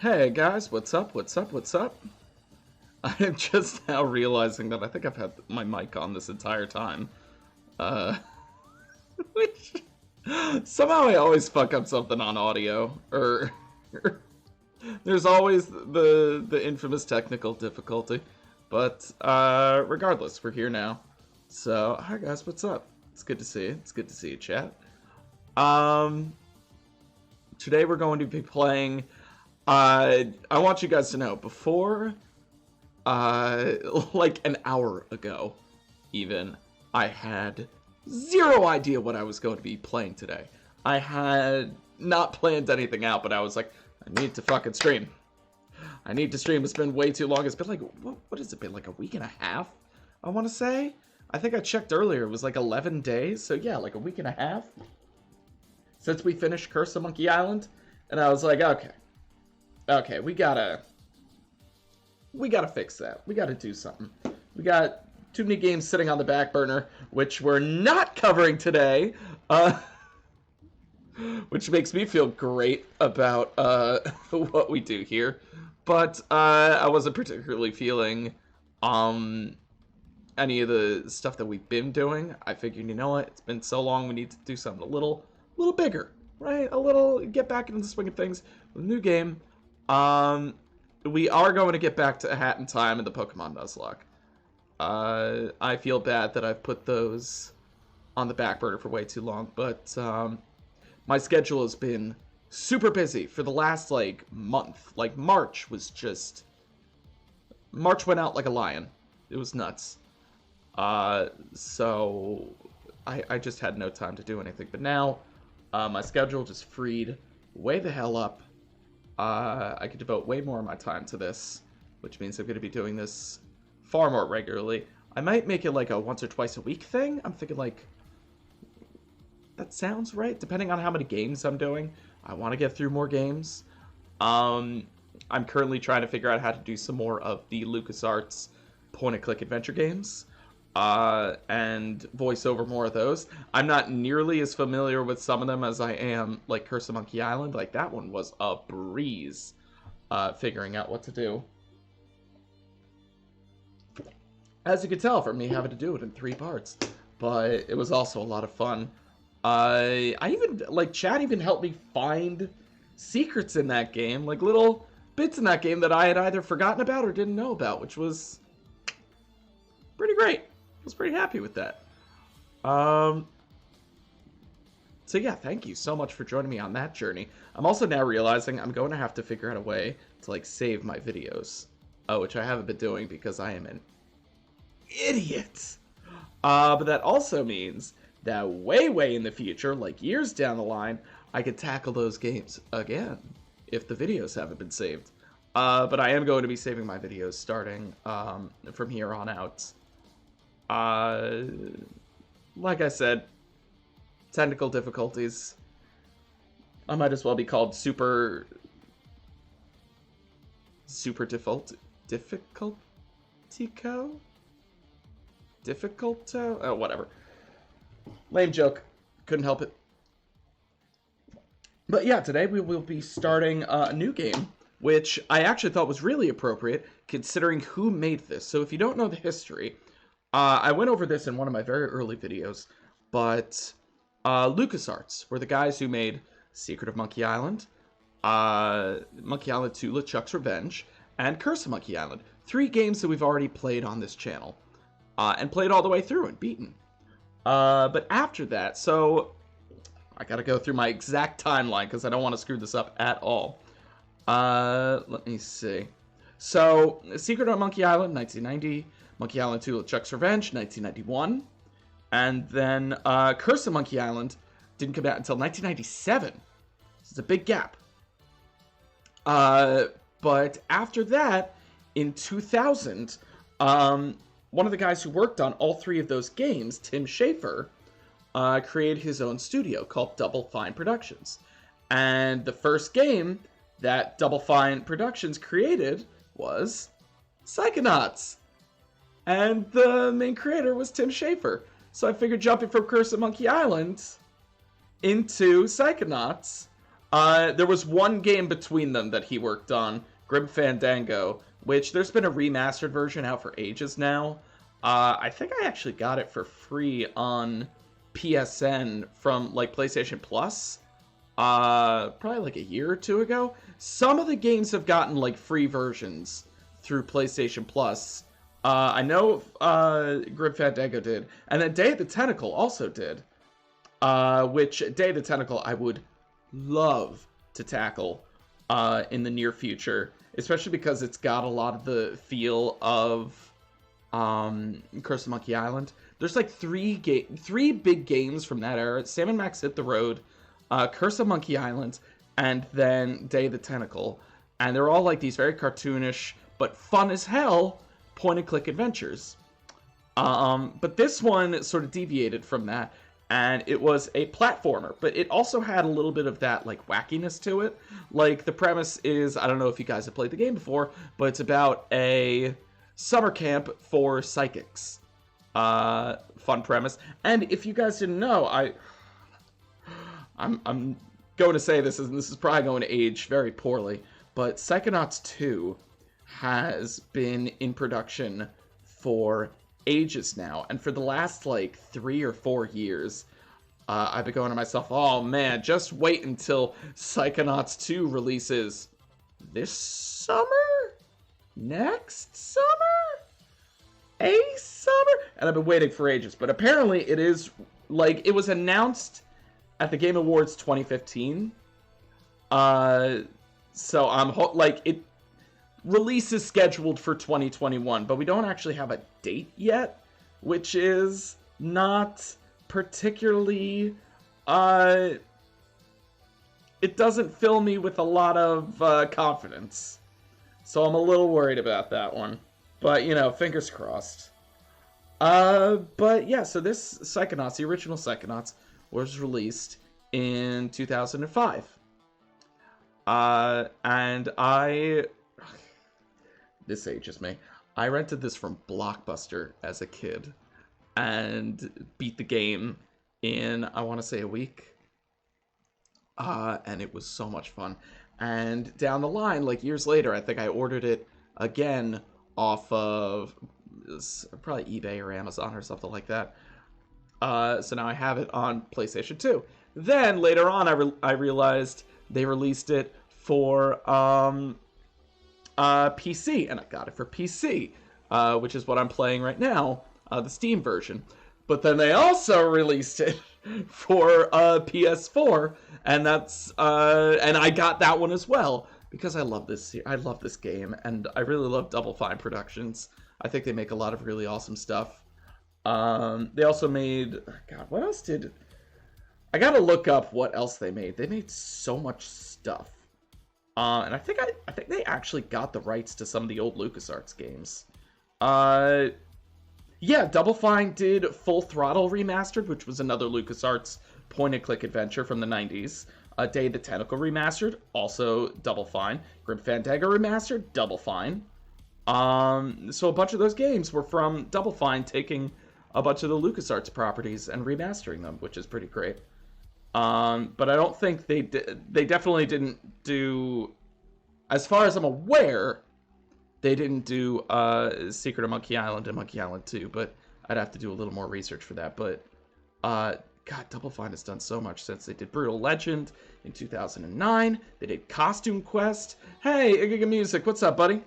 Hey guys, what's up? What's up? What's up? I'm just now realizing that I think I've had my mic on this entire time. Uh, which somehow I always fuck up something on audio, or there's always the infamous technical difficulty. But regardless, we're here now. So hi guys, what's up? It's good to see you. It's good to see you, chat. Um, Today we're going to be playing. I want you guys to know, before, like an hour ago, even, I had zero idea what I was going to be playing today. I had not planned anything out, but I was like, I need to fucking stream. I need to stream. It's been way too long. It's been like, what has it been, like a week and a half, I want to say? I think I checked earlier. It was like 11 days. So yeah, like a week and a half since we finished Curse of Monkey Island. And I was like, okay, we gotta fix that. We gotta do something. We got too many games sitting on the back burner, which we're not covering today, which makes me feel great about what we do here. But I wasn't particularly feeling any of the stuff that we've been doing. I figured, you know what? It's been so long. We need to do something a little bigger, right? A little, get back into the swing of things with a new game. We are going to get back to Hat in Time and the Pokemon Nuzlocke. I feel bad that I've put those on the back burner for way too long, but my schedule has been super busy for the last, like, month. Like, March went out like a lion. It was nuts. So I just had no time to do anything. But now, my schedule just freed way the hell up. I could devote way more of my time to this, which means I'm going to be doing this far more regularly. I might make it like a once or twice a week thing. I'm thinking like, that sounds right, depending on how many games I'm doing. I want to get through more games. I'm currently trying to figure out how to do some more of the LucasArts point-and-click adventure games. And voice over more of those. I'm not nearly as familiar with some of them as I am, like, Curse of Monkey Island. Like, that one was a breeze, figuring out what to do. As you can tell from me having to do it in 3 parts. But it was also a lot of fun. I even, like, chat even helped me find secrets in that game. Like, little bits in that game that I had either forgotten about or didn't know about, which was pretty great. I was pretty happy with that. So yeah, thank you so much for joining me on that journey. I'm also now realizing I'm going to have to figure out a way to, like, save my videos, which I haven't been doing because I am an idiot. But that also means that way in the future, like years down the line, I could tackle those games again if the videos haven't been saved. But I am going to be saving my videos starting from here on out. Like I said, technical difficulties. I might as well be called super difficulto? Oh, whatever. Lame joke. Couldn't help it. But yeah, today we will be starting a new game, which I actually thought was really appropriate considering who made this. So if you don't know the history, I went over this in one of my very early videos, but LucasArts were the guys who made Secret of Monkey Island, Monkey Island 2: LeChuck's Revenge, and Curse of Monkey Island. 3 games that we've already played on this channel, and played all the way through and beaten. But after that, so I gotta go through my exact timeline because I don't want to screw this up at all. Let me see. So, Secret of Monkey Island, 1990. Monkey Island 2: LeChuck's Revenge, 1991. And then Curse of Monkey Island didn't come out until 1997. So it's a big gap. But after that, in 2000, one of the guys who worked on all 3 of those games, Tim Schafer, created his own studio called Double Fine Productions. And the first game that Double Fine Productions created was Psychonauts. And the main creator was Tim Schafer. So I figured jumping from Curse of Monkey Island into Psychonauts There was one game between them that he worked on, Grim Fandango, which there's been a remastered version out for ages now. I think I actually got it for free on PSN from like PlayStation Plus. Probably like a year or two ago. Some of the games have gotten like free versions through PlayStation Plus. I know Grim Fandango did, and then Day of the Tentacle also did. Which Day of the Tentacle I would love to tackle in the near future, especially because it's got a lot of the feel of Curse of Monkey Island. There's like three big games from that era: Sam & Max Hit the Road, Curse of Monkey Island, and then Day of the Tentacle. And they're all like these very cartoonish but fun as hell point-and-click adventures. But this one sort of deviated from that, and it was a platformer, but it also had a little bit of that like wackiness to it. Like the premise is, I don't know if you guys have played the game before, but it's about a summer camp for psychics. Fun premise. And if you guys didn't know, I'm going to say this, and this is probably going to age very poorly, but Psychonauts 2 has been in production for ages now, and for the last like 3 or 4 years, I've been going to myself, oh man, just wait until Psychonauts 2 releases this summer? Next summer? A summer? And I've been waiting for ages, but apparently it is, like, it was announced at the Game Awards 2015, so I'm, like, it release is scheduled for 2021, but we don't actually have a date yet, which is not particularly, it doesn't fill me with a lot of confidence. So I'm a little worried about that one. But, you know, fingers crossed. But yeah, so this Psychonauts, the original Psychonauts, was released in 2005. And this ages me. I rented this from Blockbuster as a kid and beat the game in, I want to say, a week. And it was so much fun. And down the line, like years later, I think I ordered it again off of probably eBay or Amazon or something like that. So now I have it on PlayStation 2. Then later on, I realized they released it for PC, and I got it for PC, which is what I'm playing right now, the Steam version. But then they also released it for PS4, and that's and I got that one as well because I love this game, and I really love Double Fine Productions. I think they make a lot of really awesome stuff. They also made, God, what else did I gotta look up what else they made. They made so much stuff. And I think they actually got the rights to some of the old LucasArts games. Yeah, Double Fine did Full Throttle Remastered, which was another LucasArts point-and-click adventure from the 90s. Day of the Tentacle Remastered, also Double Fine. Grim Fandango Remastered, Double Fine. So a bunch of those games were from Double Fine taking a bunch of the LucasArts properties and remastering them, which is pretty great. But I don't think they definitely didn't do, as far as I'm aware, they didn't do Secret of Monkey Island and Monkey Island 2, but I'd have to do a little more research for that. But God, Double Fine has done so much since they did Brutal Legend in 2009. They did Costume Quest. Hey, Igga Music, what's up, buddy?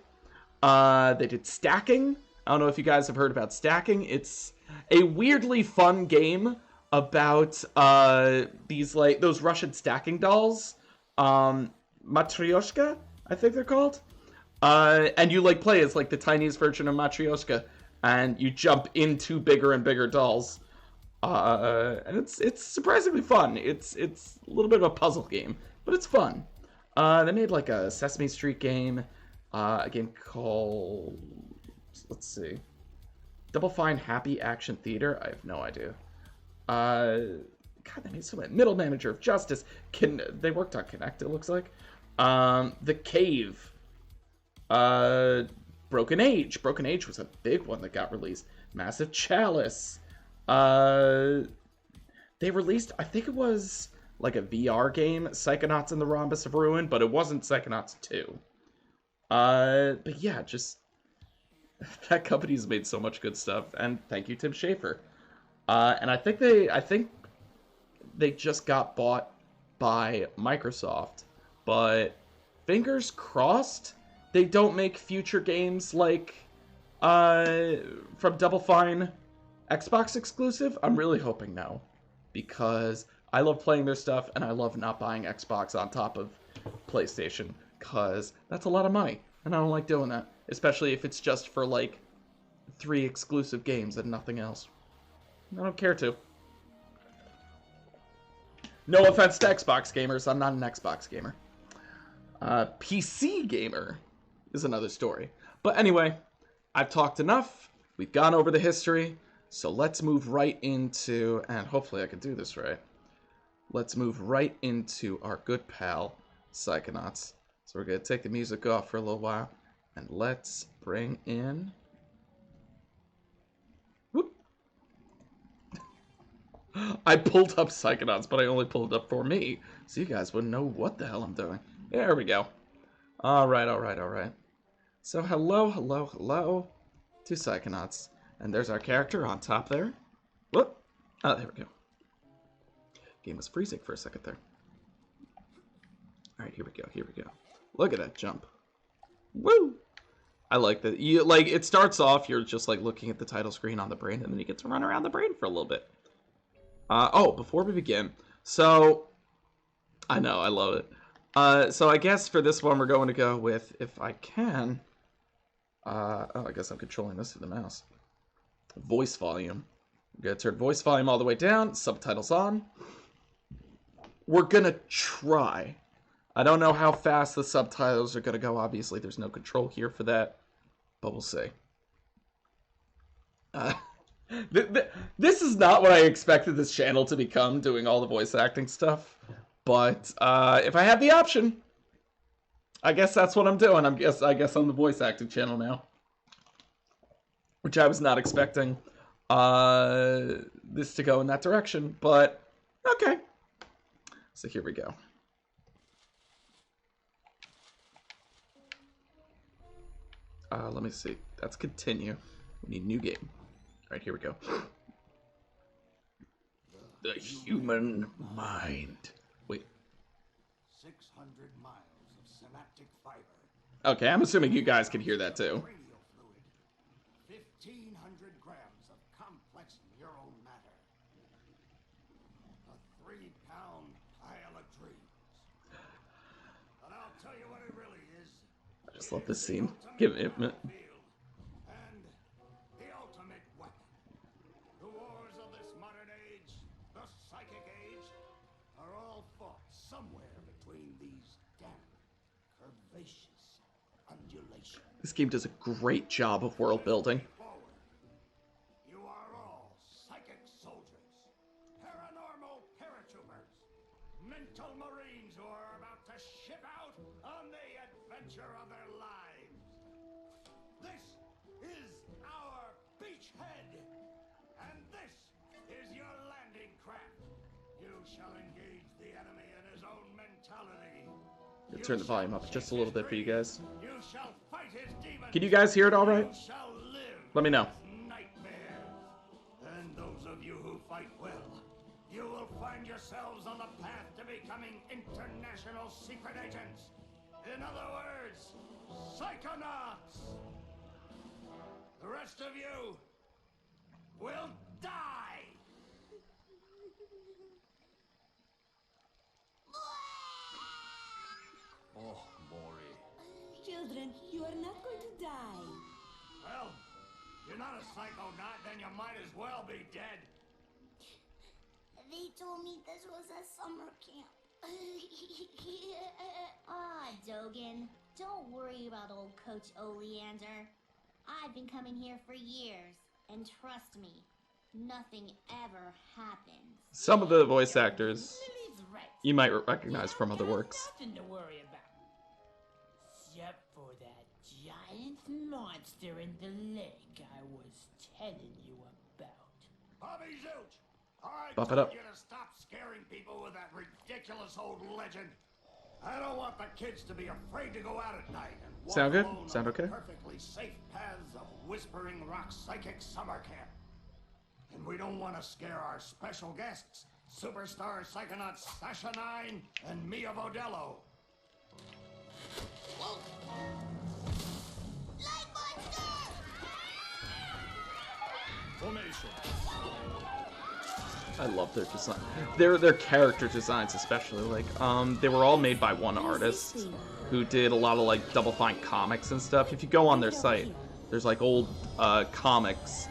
They did Stacking. I don't know if you guys have heard about Stacking. It's a weirdly fun game about these, like, those Russian stacking dolls. Matryoshka, I think they're called. And you, like, play as, like, the tiniest version of Matryoshka, and you jump into bigger and bigger dolls. And it's surprisingly fun. It's a little bit of a puzzle game, but it's fun. They made, like, a Sesame Street game, a game called, let's see, Double Fine Happy Action Theater. I have no idea. God, they made so many. Middle Manager of Justice. They worked on Connect, it looks like. The Cave. Broken Age. Broken Age was a big one that got released. Massive Chalice. They released, I think it was like a VR game, Psychonauts and the Rhombus of Ruin, but it wasn't Psychonauts 2. But yeah, just that company's made so much good stuff, and thank you, Tim Schafer. And I think they just got bought by Microsoft, but fingers crossed they don't make future games like from Double Fine Xbox exclusive. I'm really hoping no, because I love playing their stuff and I love not buying Xbox on top of PlayStation, because that's a lot of money and I don't like doing that, especially if it's just for like 3 exclusive games and nothing else. I don't care to. No offense to Xbox gamers, I'm not an Xbox gamer. PC gamer is another story. But anyway, I've talked enough. We've gone over the history. So let's move right into, and hopefully I can do this right. Let's move right into our good pal, Psychonauts. So we're going to take the music off for a little while. And let's bring in... Whoop. I pulled up Psychonauts, but I only pulled it up for me. So you guys wouldn't know what the hell I'm doing. There we go. Alright, alright, alright. So hello, hello, hello to Psychonauts. And there's our character on top there. Whoop. Oh, there we go. Game was freezing for a second there. Alright, here we go, here we go. Look at that jump. Woo! I like that. You like it starts off, you're just like looking at the title screen on the brain, and then you get to run around the brain for a little bit. Oh, before we begin, so I know, I love it. So I guess for this one we're going to go with, if I can, oh, I guess I'm controlling this with the mouse. Voice volume. I'm gonna turn voice volume all the way down, subtitles on. We're gonna try. I don't know how fast the subtitles are gonna go, obviously there's no control here for that, but we'll see. This is not what I expected this channel to become, doing all the voice acting stuff, but if I have the option, I guess that's what I'm doing. I guess I'm the voice acting channel now, which I was not expecting this to go in that direction, but okay. So here we go. Let me see. That's continue. We need new game. All right, here we go. The human mind. Wait. 600 miles of synaptic fiber. Okay, I'm assuming you guys can hear that too. 1,500 grams of complex neural matter. A 3-pound pile of dreams. But I'll tell you what it really is. I just love this scene. Give it a minute. And the ultimate weapon. The wars of this modern age, the psychic age, are all fought somewhere between these damp, curvaceous undulations. This game does a great job of world building. You are all psychic soldiers, paranormal paratroopers, mental marines who are about to ship out on the adventure of their lives. This is our beachhead, and this is your landing craft. You shall engage the enemy in his own mentality. I'll turn the volume up just a little bit for you guys. You shall fight his demons. Can you guys hear it all right? You shall live Let me know. nightmares. And those of you who fight well, you will find yourselves on the path to becoming international secret agents. In other words, Psychonauts. The rest of you will die. Oh, Maury. Children, you are not going to die. Well, you're not a psychonaut, then you might as well be dead. They told me this was a summer camp. Dogan, don't worry about old Coach Oleander. I've been coming here for years, and trust me, nothing ever happens. Some of the voice actors Lily's right. you might recognize from other works. Nothing to worry about. Except for that giant monster in the lake I was telling you about. Bobby Zilch, I Buff it told up. you to stop scaring people with that ridiculous old legend. I don't want the kids to be afraid to go out at night and walk Sound good? alone Sound on the okay? perfectly safe paths of Whispering Rock Psychic Summer Camp. And we don't want to scare our special guests, superstar Psychonauts Sasha 9 and Mia Vodello. Whoa! Light monster! Formation. I love their design. Their character designs especially. Like, they were all made by one artist who did a lot of like Double Fine comics and stuff. If you go on their site, there's like old comics.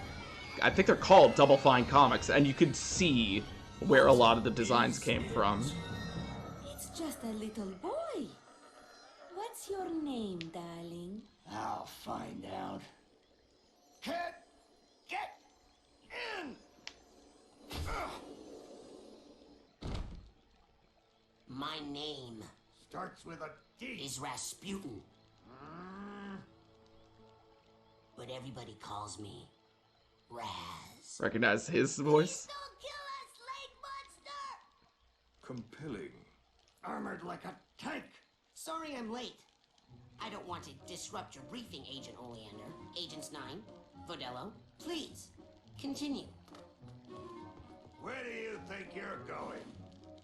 I think they're called Double Fine comics, and you could see where a lot of the designs came from. It's just a little boy. What's your name, darling? I'll find out. Kid, get in! My name Starts with a D. is Rasputin. But everybody calls me Raz. Recognize his voice? Don't kill us, lake monster! Compelling. Armored like a tank. Sorry I'm late. I don't want to disrupt your briefing, Agent Oleander. Agents 9, Vodello, please, continue. Where do you think you're going?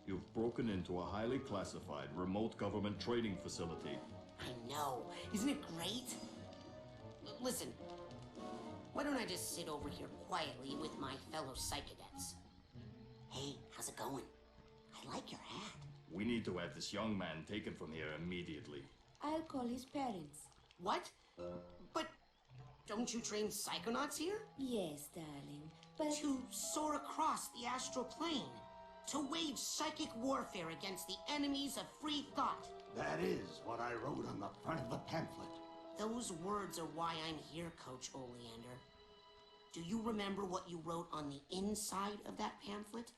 You've broken into a highly classified remote government training facility. I know. Isn't it great? Listen, why don't I just sit over here quietly with my fellow Psychonauts? Hey, how's it going? I like your hat. We need to have this young man taken from here immediately. I'll call his parents. What? But don't you train Psychonauts here? Yes, darling, but To soar across the astral plane. To wage psychic warfare against the enemies of free thought. That is what I wrote on the front of the pamphlet. Those words are why I'm here, Coach Oleander. Do you remember what you wrote on the inside of that pamphlet?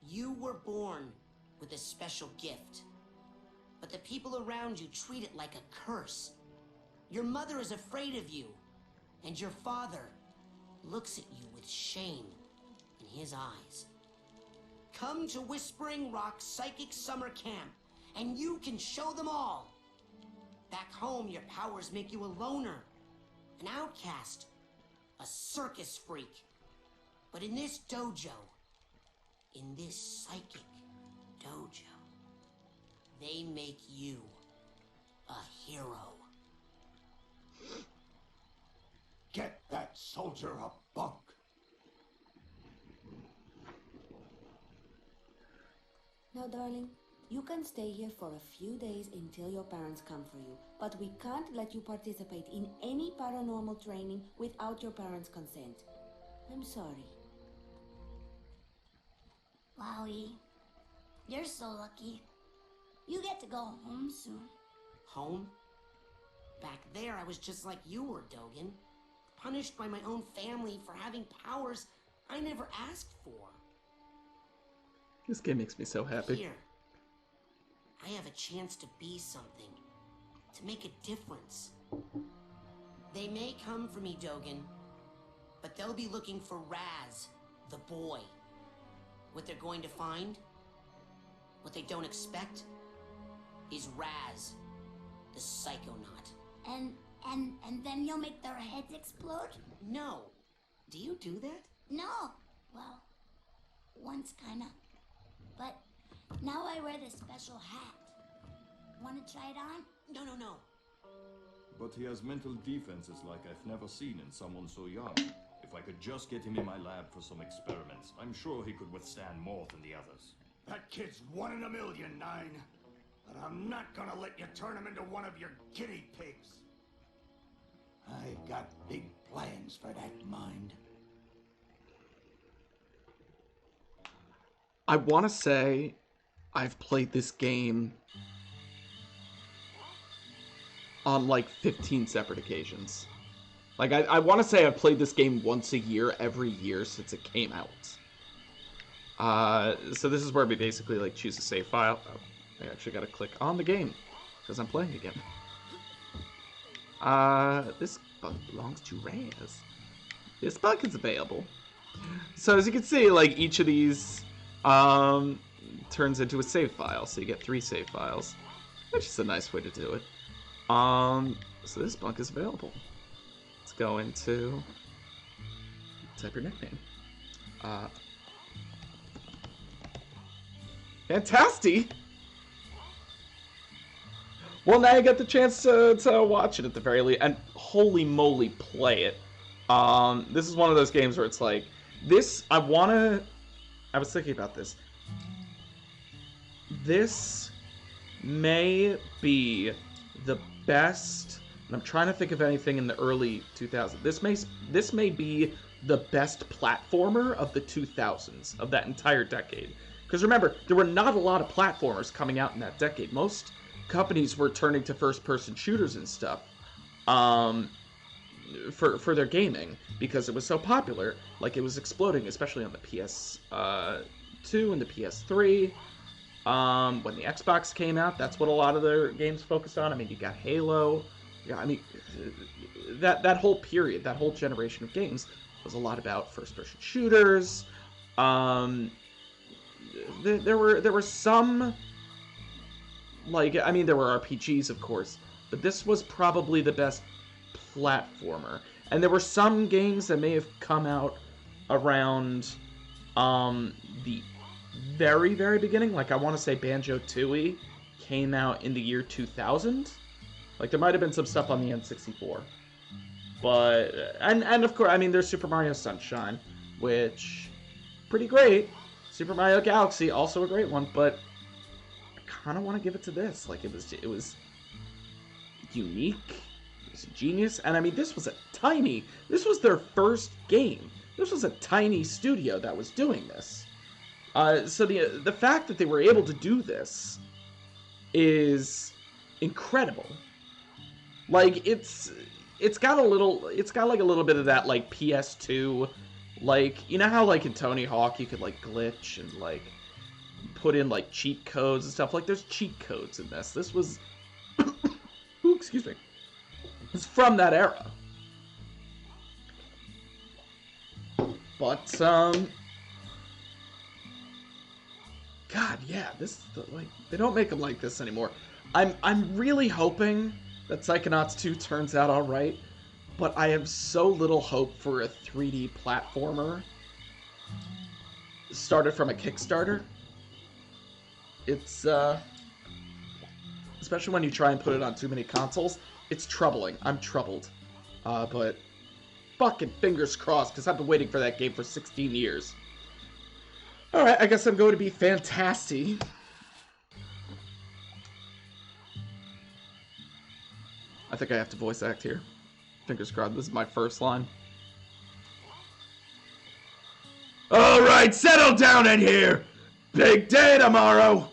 You were born with a special gift. But the people around you treat it like a curse. Your mother is afraid of you. And your father looks at you with shame in his eyes. Come to Whispering Rock Psychic Summer Camp, and you can show them all. Back home, your powers make you a loner, an outcast, a circus freak. But in this dojo, in this psychic dojo, they make you a hero. Get that soldier a bunk. now, darling, you can stay here for a few days until your parents come for you. But we can't let you participate in any paranormal training without your parents' consent. I'm sorry. Wowie. You're so lucky. You get to go home soon. Home? Back there, I was just like you were, Dogen. Punished by my own family for having powers I never asked for. This game makes me so happy. Here, I have a chance to be something, to make a difference. They may come for me, Dogen, but they'll be looking for Raz, the boy. What they're going to find, what they don't expect, is Raz, the Psychonaut. And then you'll make their heads explode? No. Do you do that? No. Well, once kinda. But now I wear this special hat. Wanna try it on? No. But he has mental defenses like I've never seen in someone so young. If I could just get him in my lab for some experiments, I'm sure he could withstand more than the others. That kid's 1 in a million, Nine. But I'm not gonna let you turn him into one of your guinea pigs. I got big plans for that mind. I want to say I've played this game on like 15 separate occasions. Like, I want to say I've played this game once a year, every year since it came out. So this is where we basically like choose a save file. Oh, I actually got to click on the game because I'm playing again. This bug belongs to Raz. This bug is available. So as you can see, like, each of these turns into a save file. So you get 3 save files, which is a nice way to do it. So this book is available. Let's go into type your nickname. Fantastic! Well, now you get the chance to watch it at the very least, and holy moly, play it. This is one of those games where it's like, I was thinking about this. This may be the best, and I'm trying to think of anything in the early 2000s. This may be the best platformer of the 2000s, of that entire decade. Because remember, there were not a lot of platformers coming out in that decade. Most companies were turning to first-person shooters and stuff for their gaming because it was so popular. Like, it was exploding, especially on the PS2 and the PS3. When the Xbox came out, that's what a lot of their games focused on. I mean, you got Halo. Yeah, I mean, that whole period, that whole generation of games was a lot about first-person shooters. There were some, like, I mean, there were RPGs, of course, but this was probably the best platformer. And there were some games that may have come out around the very, very beginning. Like, I want to say Banjo-Tooie came out in the year 2000. Like, there might have been some stuff on the N64. But, and of course, I mean, there's Super Mario Sunshine, which, pretty great. Super Mario Galaxy, also a great one, but I kind of want to give it to this. Like, it was unique, it was genius, and I mean, this was their first game. This was a tiny studio that was doing this. So the fact that they were able to do this is incredible. Like, it's got like a little bit of that, like, PS2. Like, you know how, like, in Tony Hawk you could, like, glitch and, like, put in, like, cheat codes and stuff? Like, there's cheat codes in this. This was... Ooh, excuse me. It's from that era. But, God, yeah, this, like, they don't make them like this anymore. I'm really hoping that Psychonauts 2 turns out alright. But I have so little hope for a 3D platformer started from a Kickstarter. It's, especially when you try and put it on too many consoles, it's troubling. I'm troubled. But fucking fingers crossed, because I've been waiting for that game for 16 years. Alright, I guess I'm going to be Fantastic. I think I have to voice act here. Fingers crossed, this is my first line. Alright, settle down in here! Big day tomorrow!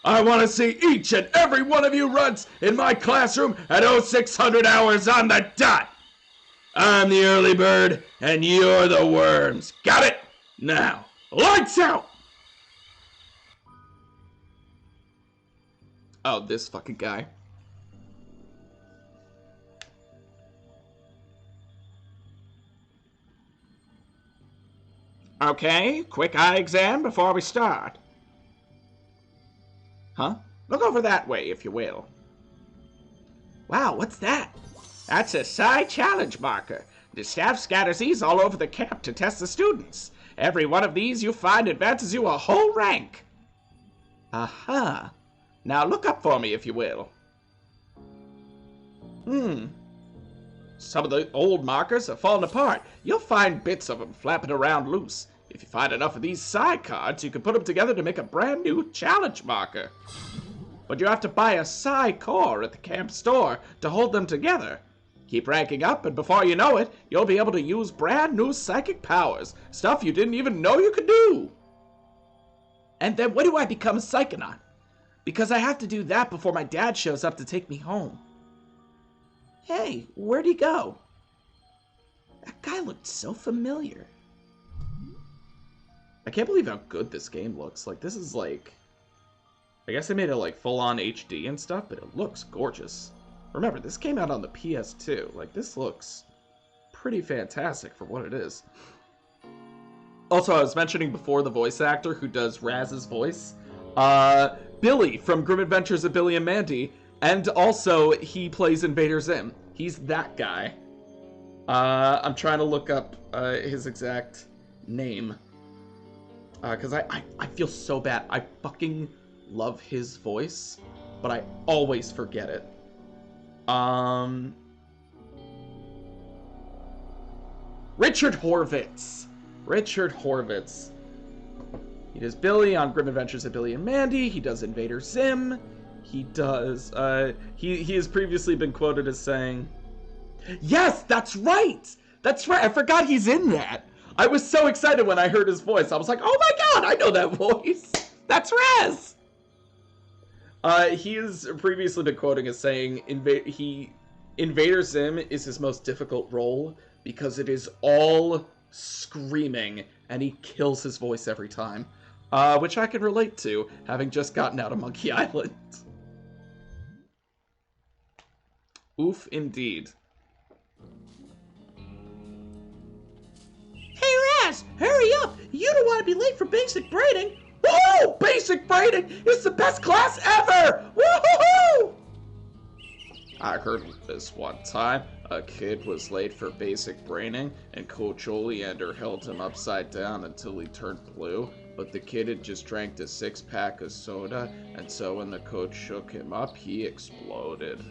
I want to see each and every one of you runts in my classroom at 0600 hours on the dot! I'm the early bird, and you're the worms. Got it? Now, lights out! Oh, this fucking guy. Okay, quick eye exam before we start. Huh? Look over that way, if you will. Wow, what's that? That's a Psi challenge marker. The staff scatters these all over the camp to test the students. Every one of these you find advances you a whole rank. Aha. Now look up for me, if you will. Some of the old markers have fallen apart. You'll find bits of them flapping around loose. If you find enough of these Psi cards, you can put them together to make a brand new challenge marker. But you have to buy a Psi core at the camp store to hold them together. Keep ranking up, and before you know it, you'll be able to use brand new psychic powers. Stuff you didn't even know you could do. And then when do I become a Psychonaut? Because I have to do that before my dad shows up to take me home. Hey, where'd he go? That guy looked so familiar. I can't believe how good this game looks. Like, this is like... I guess they made it like full-on HD and stuff, but it looks gorgeous. Remember, this came out on the PS2. Like, this looks pretty fantastic for what it is. Also, I was mentioning before the voice actor who does Raz's voice. Billy from Grim Adventures of Billy and Mandy. And also, he plays Invader Zim. He's that guy. I'm trying to look up his exact name. Because I feel so bad. I fucking love his voice, but I always forget it. Richard Horvitz. Richard Horvitz. He does Billy on Grim Adventures of Billy and Mandy. He does Invader Zim. He does, he has previously been quoted as saying, yes, that's right! That's right, I forgot he's in that! I was so excited when I heard his voice. I was like, oh my god, I know that voice! That's Raz! He has previously been quoted as saying, Invader Zim is his most difficult role because it is all screaming, and he kills his voice every time. Which I can relate to, having just gotten out of Monkey Island. Oof, indeed. Hey, Raz, hurry up! You don't want to be late for basic braiding! Woo! Basic braiding is the best class ever! Woo-hoo-hoo! I heard this one time. A kid was late for basic braiding, and Coach Oleander held him upside down until he turned blue. But the kid had just drank a 6-pack of soda, and so when the coach shook him up, he exploded.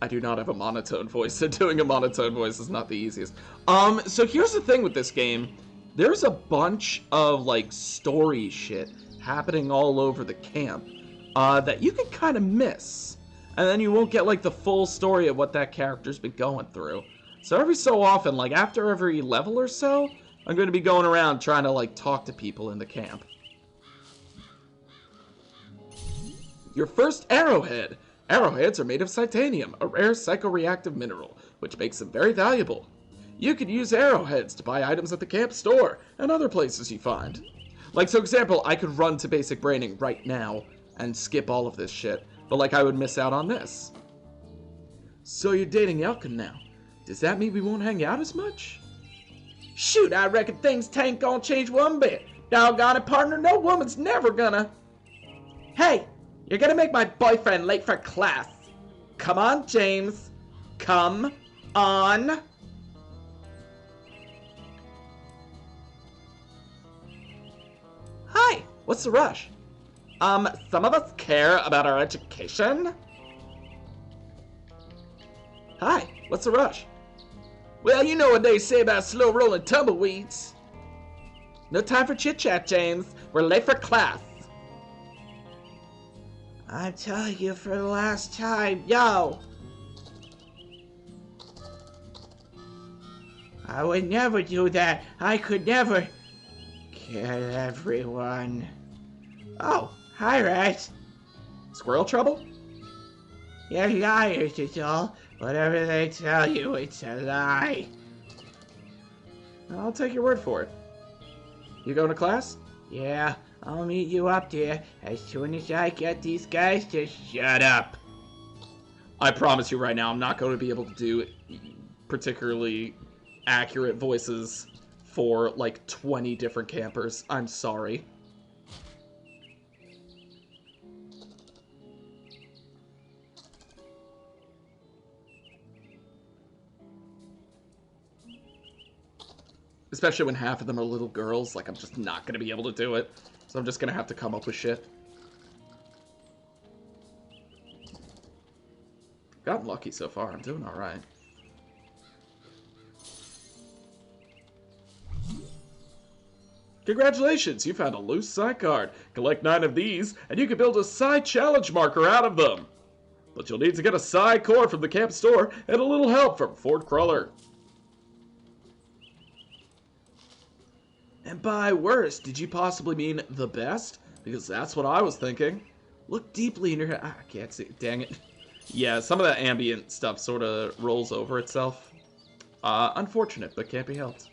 I do not have a monotone voice, so doing a monotone voice is not the easiest. So here's the thing with this game. There's a bunch of, like, story shit happening all over the camp that you can kind of miss. And then you won't get, like, the full story of what that character's been going through. So every so often, like, after every level or so, I'm going to be going around trying to, like, talk to people in the camp. Your first arrowhead. Arrowheads are made of titanium, a rare psychoreactive mineral, which makes them very valuable. You could use arrowheads to buy items at the camp store and other places you find. Like, so example, I could run to basic braining right now and skip all of this shit, but like I would miss out on this. So you're dating Elkin now. Does that mean we won't hang out as much? Shoot, I reckon things tain't gonna change one bit. Doggone it, partner, no woman's never gonna. Hey, you're gonna make my boyfriend late for class. Come on, James. Come on. Hi, what's the rush? Some of us care about our education. Hi, what's the rush? Well, you know what they say about slow rolling tumbleweeds. No time for chit-chat, James. We're late for class. I'm telling you for the last time, yo! I would never do that. I could never kill everyone. Oh, hi, Raz. Squirrel trouble? You're liars, it's all. Whatever they tell you, it's a lie. I'll take your word for it. You going to class? Yeah, I'll meet you up there as soon as I get these guys to shut up. I promise you right now, I'm not going to be able to do particularly accurate voices for like 20 different campers. I'm sorry. Especially when half of them are little girls, like I'm just not going to be able to do it. So I'm just going to have to come up with shit. Gotten lucky so far, I'm doing alright. Congratulations, you found a loose Psy card. Collect 9 of these, and you can build a Psy challenge marker out of them. But you'll need to get a Psy core from the camp store, and a little help from Fort Cruller. And by worst, did you possibly mean the best? Because that's what I was thinking. Look deeply in your head. I can't see. Dang it. Yeah, some of that ambient stuff sort of rolls over itself. Unfortunate, but can't be helped.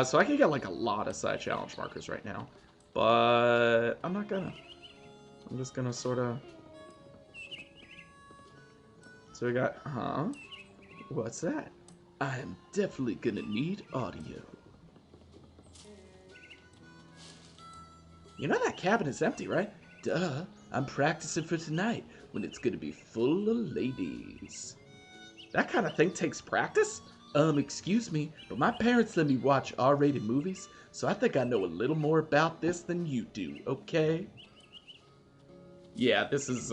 So I can get like a lot of side challenge markers right now. But I'm not gonna. I'm just gonna sort of So we got, what's that? I am definitely gonna need audio. You know that cabin is empty, right? Duh, I'm practicing for tonight when it's gonna be full of ladies. That kind of thing takes practice? Excuse me, but my parents let me watch R-rated movies, so I think I know a little more about this than you do, okay? Yeah, this is,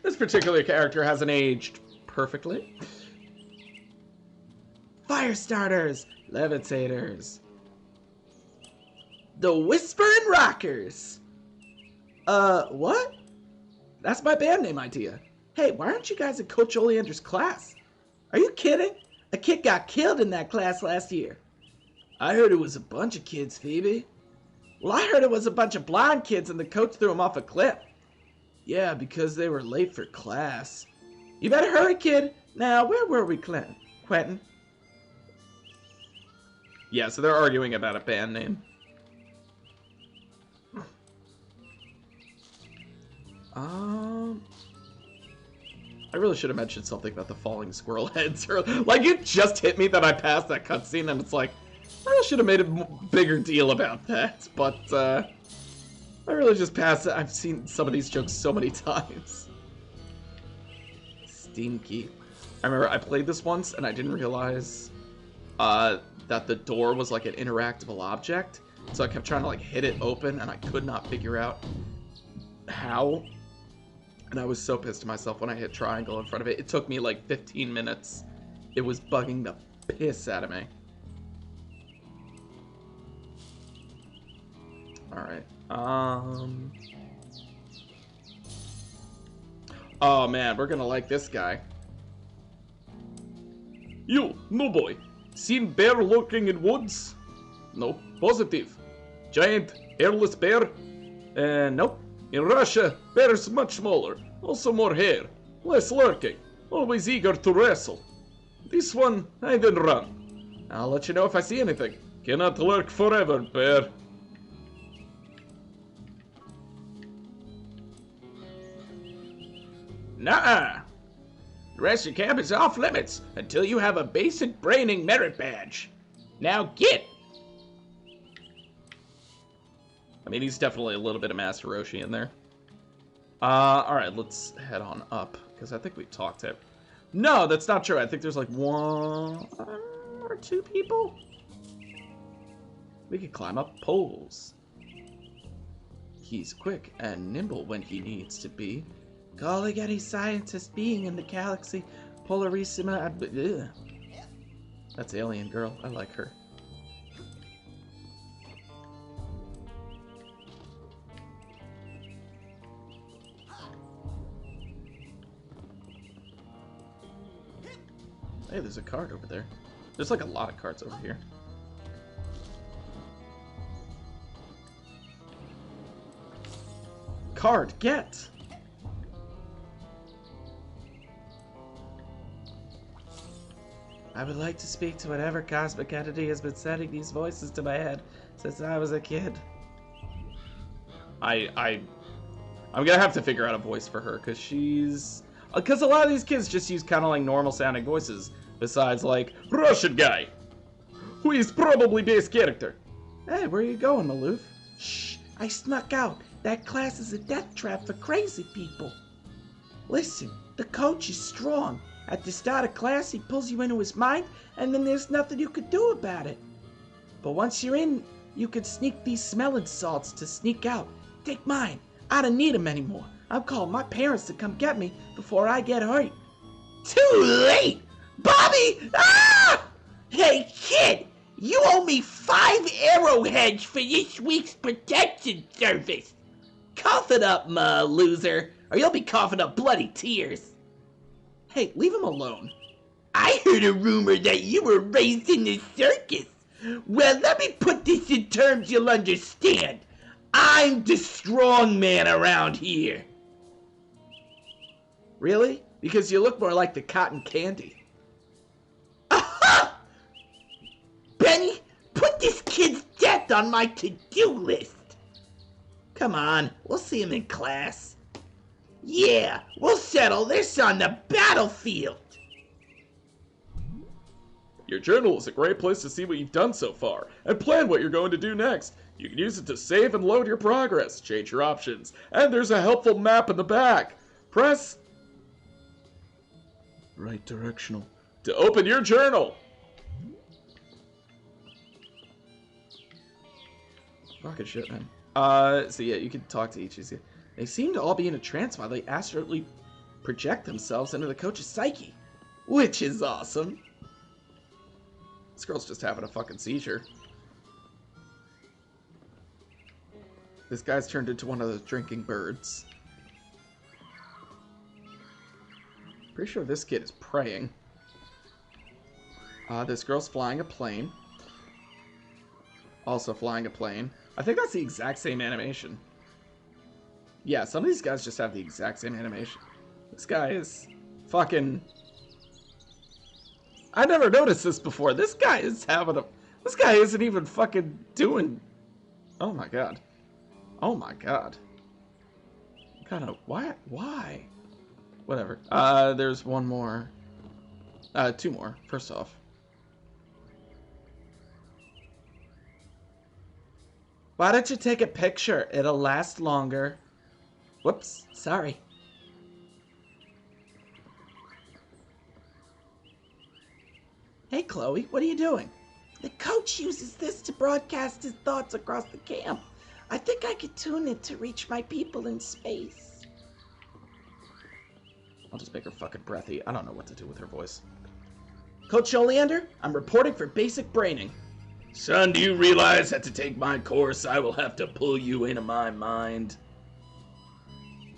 this particular character hasn't aged perfectly. Fire starters, levitators, the Whispering Rockers. What? That's my band name idea. Hey, why aren't you guys in Coach Oleander's class? Are you kidding? A kid got killed in that class last year. I heard it was a bunch of kids, Phoebe. Well, I heard it was a bunch of blind kids and the coach threw them off a cliff. Yeah, because they were late for class. You better hurry, kid. Now, where were we, Quentin? Yeah, so they're arguing about a band name. I really should have mentioned something about the falling squirrel heads. Like, it just hit me that I passed that cutscene, and it's like, I really should have made a bigger deal about that. But, I really just passed it. I've seen some of these jokes so many times. Steam key. I remember I played this once, and I didn't realize that the door was like an interactable object. So I kept trying to like hit it open, and I could not figure out how. And I was so pissed at myself when I hit triangle in front of it. It took me like 15 minutes. It was bugging the piss out of me. Alright. Oh man, we're gonna like this guy. You, no boy. Seen bear lurking in woods? No. Positive. Giant, hairless bear? Nope. In Russia, bears much smaller, also more hair, less lurking, always eager to wrestle. This one, I didn't run. I'll let you know if I see anything. Cannot lurk forever, bear. Nuh-uh. The rest of your camp is off limits until you have a basic braining merit badge. Now get! I mean, he's definitely a little bit of Master Roshi in there. Alright, let's head on up, because I think we've talked to him. No, that's not true. I think there's like 1 or 2 people. We could climb up poles. He's quick and nimble when he needs to be. Calling any scientist being in the galaxy, Polarissima. Ugh. That's Alien Girl. I like her. Hey, there's a card over there. There's like a lot of cards over here. Card, get! I would like to speak to whatever cosmic entity has been sending these voices to my head since I was a kid. I'm gonna have to figure out a voice for her, because she's... Because a lot of these kids just use kind of like normal sounding voices, besides like, Russian guy, who is probably base character. Hey, where are you going, Maloof? Shh, I snuck out. That class is a death trap for crazy people. Listen, the coach is strong. At the start of class, he pulls you into his mind, and then there's nothing you could do about it. But once you're in, you can sneak these smelling salts to sneak out. Take mine. I don't need them anymore. I'm calling my parents to come get me before I get hurt. Too late! Bobby! Ah! Hey, kid! You owe me 5 arrowheads for this week's protection service. Cough it up, ma loser, or you'll be coughing up bloody tears. Hey, leave him alone. I heard a rumor that you were raised in the circus. Well, let me put this in terms you'll understand. I'm the strong man around here. Really? Because you look more like the cotton candy. Aha! Benny, put this kid's death on my to-do list. Come on, we'll see him in class. Yeah, we'll settle this on the battlefield. Your journal is a great place to see what you've done so far, and plan what you're going to do next. You can use it to save and load your progress, change your options, and there's a helpful map in the back. Press right directional to open your journal. Fucking shit, man. So yeah, you can talk to each of these. They seem to all be in a trance while they astrally project themselves into the coach's psyche, which is awesome. This girl's just having a fucking seizure. This guy's turned into one of those drinking birds. Pretty sure this kid is praying. This girl's flying a plane. Also flying a plane. I think that's the exact same animation. Yeah, some of these guys just have the exact same animation. This guy is fucking... I never noticed this before. This guy is having a... This guy isn't even fucking doing... Oh my god. Oh my god. Kind of... Why? Why? Whatever. There's one more. Two more, first off. Why don't you take a picture? It'll last longer. Whoops, sorry. Hey, Chloe, what are you doing? The coach uses this to broadcast his thoughts across the camp. I think I could tune it to reach my people in space. I'll just make her fucking breathy. I don't know what to do with her voice. Coach Oleander, I'm reporting for basic braining. Son, do you realize that to take my course, I will have to pull you into my mind?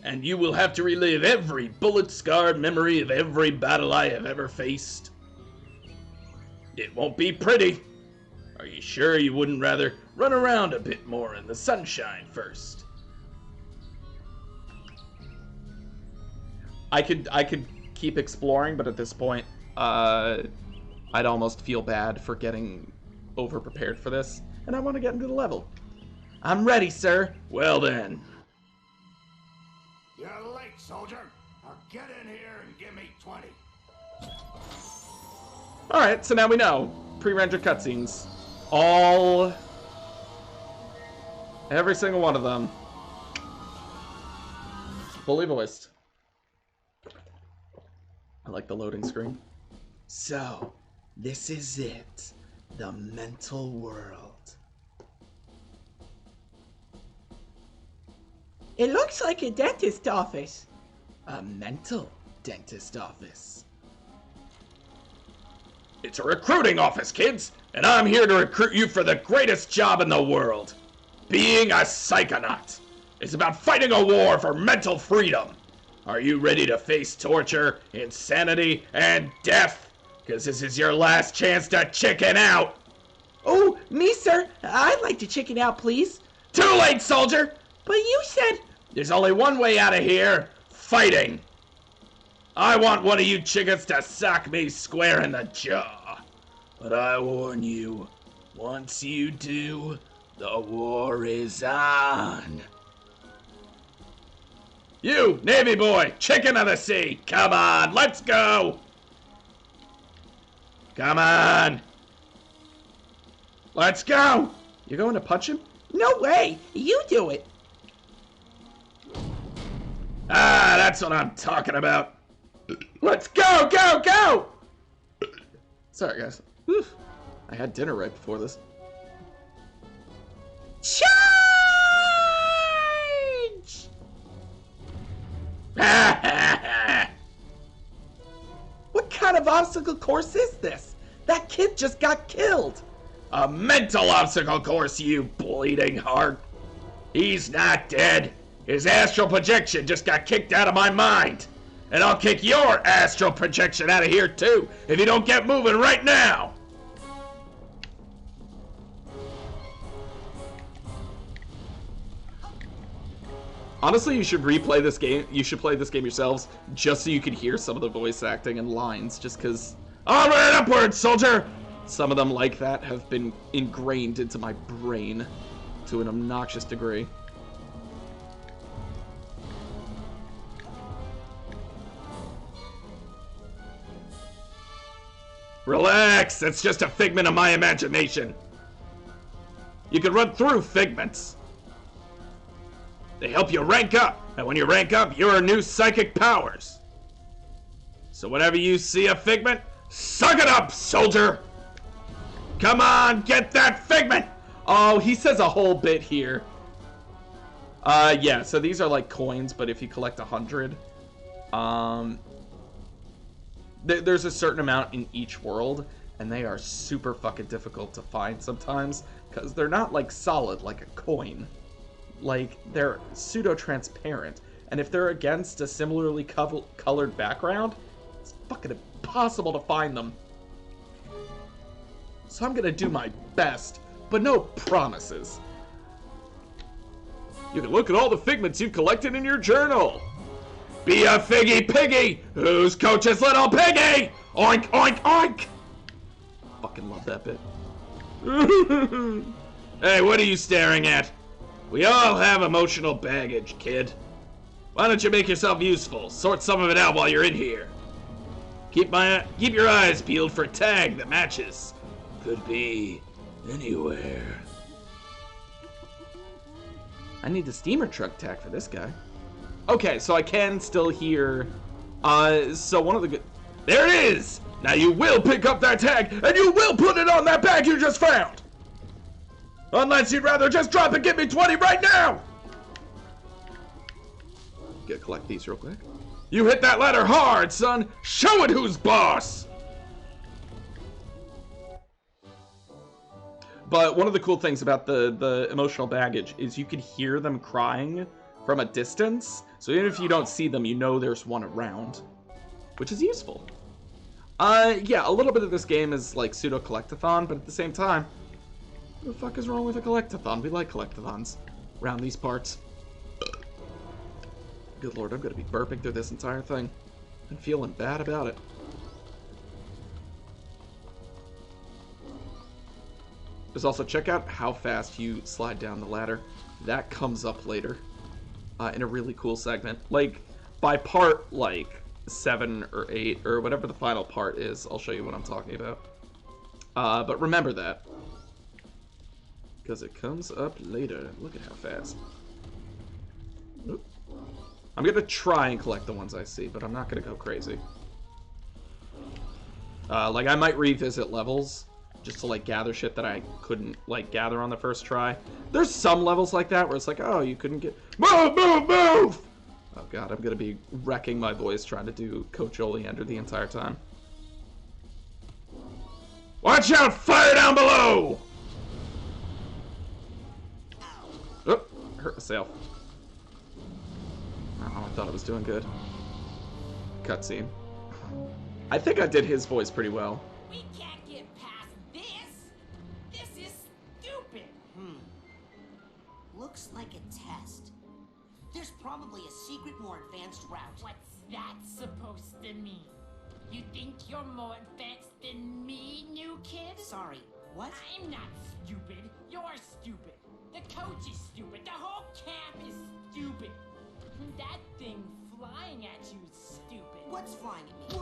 And you will have to relive every bullet-scarred memory of every battle I have ever faced. It won't be pretty. Are you sure you wouldn't rather run around a bit more in the sunshine first? I could keep exploring, but at this point, I'd almost feel bad for getting over-prepared for this, and I want to get into the level. I'm ready, sir. Well then. You're late, soldier. Now get in here and give me 20. Alright, so now we know. Pre-rendered cutscenes. Every single one of them. Fully voiced. I like the loading screen. So, this is it. The mental world. It looks like a dentist office. A mental dentist office. It's a recruiting office, kids, and I'm here to recruit you for the greatest job in the world. Being a Psychonaut. It's about fighting a war for mental freedom. Are you ready to face torture, insanity, and death? Because this is your last chance to chicken out. Oh, me, sir. I'd like to chicken out, please. Too late, soldier. But you said... There's only one way out of here. Fighting. I want one of you chickens to sock me square in the jaw. But I warn you, once you do, the war is on. You, Navy boy, chicken of the sea, come on, let's go. Come on. Let's go. You going to punch him? No way, you do it. Ah, that's what I'm talking about. Let's go, go, go! Sorry, guys. Oof. I had dinner right before this. Charge! What kind of obstacle course is this? That kid just got killed. A mental obstacle course, you bleeding heart. He's not dead. His astral projection just got kicked out of my mind. And I'll kick your astral projection out of here too, if you don't get moving right now! Honestly, you should replay this game. You should play this game yourselves, just so you can hear some of the voice acting and lines, just because... Onward and upward, soldier! Some of them like that have been ingrained into my brain to an obnoxious degree. Relax, it's just a figment of my imagination. You can run through figments. They help you rank up, and when you rank up, you earn new psychic powers. So whenever you see a figment, suck it up, soldier! Come on, get that figment! Oh, he says a whole bit here. Yeah, so these are like coins, but if you collect 100, there's a certain amount in each world, and they are super fucking difficult to find sometimes, because they're not like solid like a coin. Like, they're pseudo-transparent, and if they're against a similarly colored background, it's fucking impossible to find them. So I'm gonna do my best, but no promises. You can look at all the figments you've collected in your journal. Be a figgy piggy! Who's Coach's little piggy? Oink, oink, oink! Fucking love that bit. Hey, what are you staring at? We all have emotional baggage, kid. Why don't you make yourself useful? Sort some of it out while you're in here. Keep your eyes peeled for a tag that matches. Could be anywhere. I need the steamer truck tag for this guy. Okay, so I can still hear. So one of the good. There it is! Now you will pick up that tag, and you will put it on that bag you just found! Unless you'd rather just drop and give me 20 right now! Gotta collect these real quick. You hit that ladder hard, son! Show it who's boss! But one of the cool things about the emotional baggage is you can hear them crying from a distance. So even if you don't see them, you know there's one around, which is useful. Yeah, a little bit of this game is like pseudo-collectathon, but at the same time, what the fuck is wrong with a collectathon? We like collectathons around these parts. Good lord, I'm gonna be burping through this entire thing. I'm feeling bad about it. There's also, check out how fast you slide down the ladder. That comes up later in a really cool segment. Like, by part, like, 7 or 8, or whatever the final part is, I'll show you what I'm talking about. But remember that. Because it comes up later. Look at how fast. Oop. I'm going to try and collect the ones I see, but I'm not going to go crazy. Like, I might revisit levels just to, like, gather shit that I couldn't, like, gather on the first try. There's some levels like that where it's like, oh, you couldn't get... Move, move, move! Oh, God, I'm going to be wrecking my voice trying to do Coach Oleander the entire time. Watch out! Fire down below! Oh, hurt myself. Oh, I thought I was doing good. Cutscene. I think I did his voice pretty well. We can't get past this. This is stupid. Looks like a test. There's probably a secret, more advanced route. What's that supposed to mean? You think you're more advanced than me, new kid? Sorry, what? I'm not stupid. You're stupid. The coach is stupid. The whole camp is stupid. That thing flying at you is stupid. What's flying at me?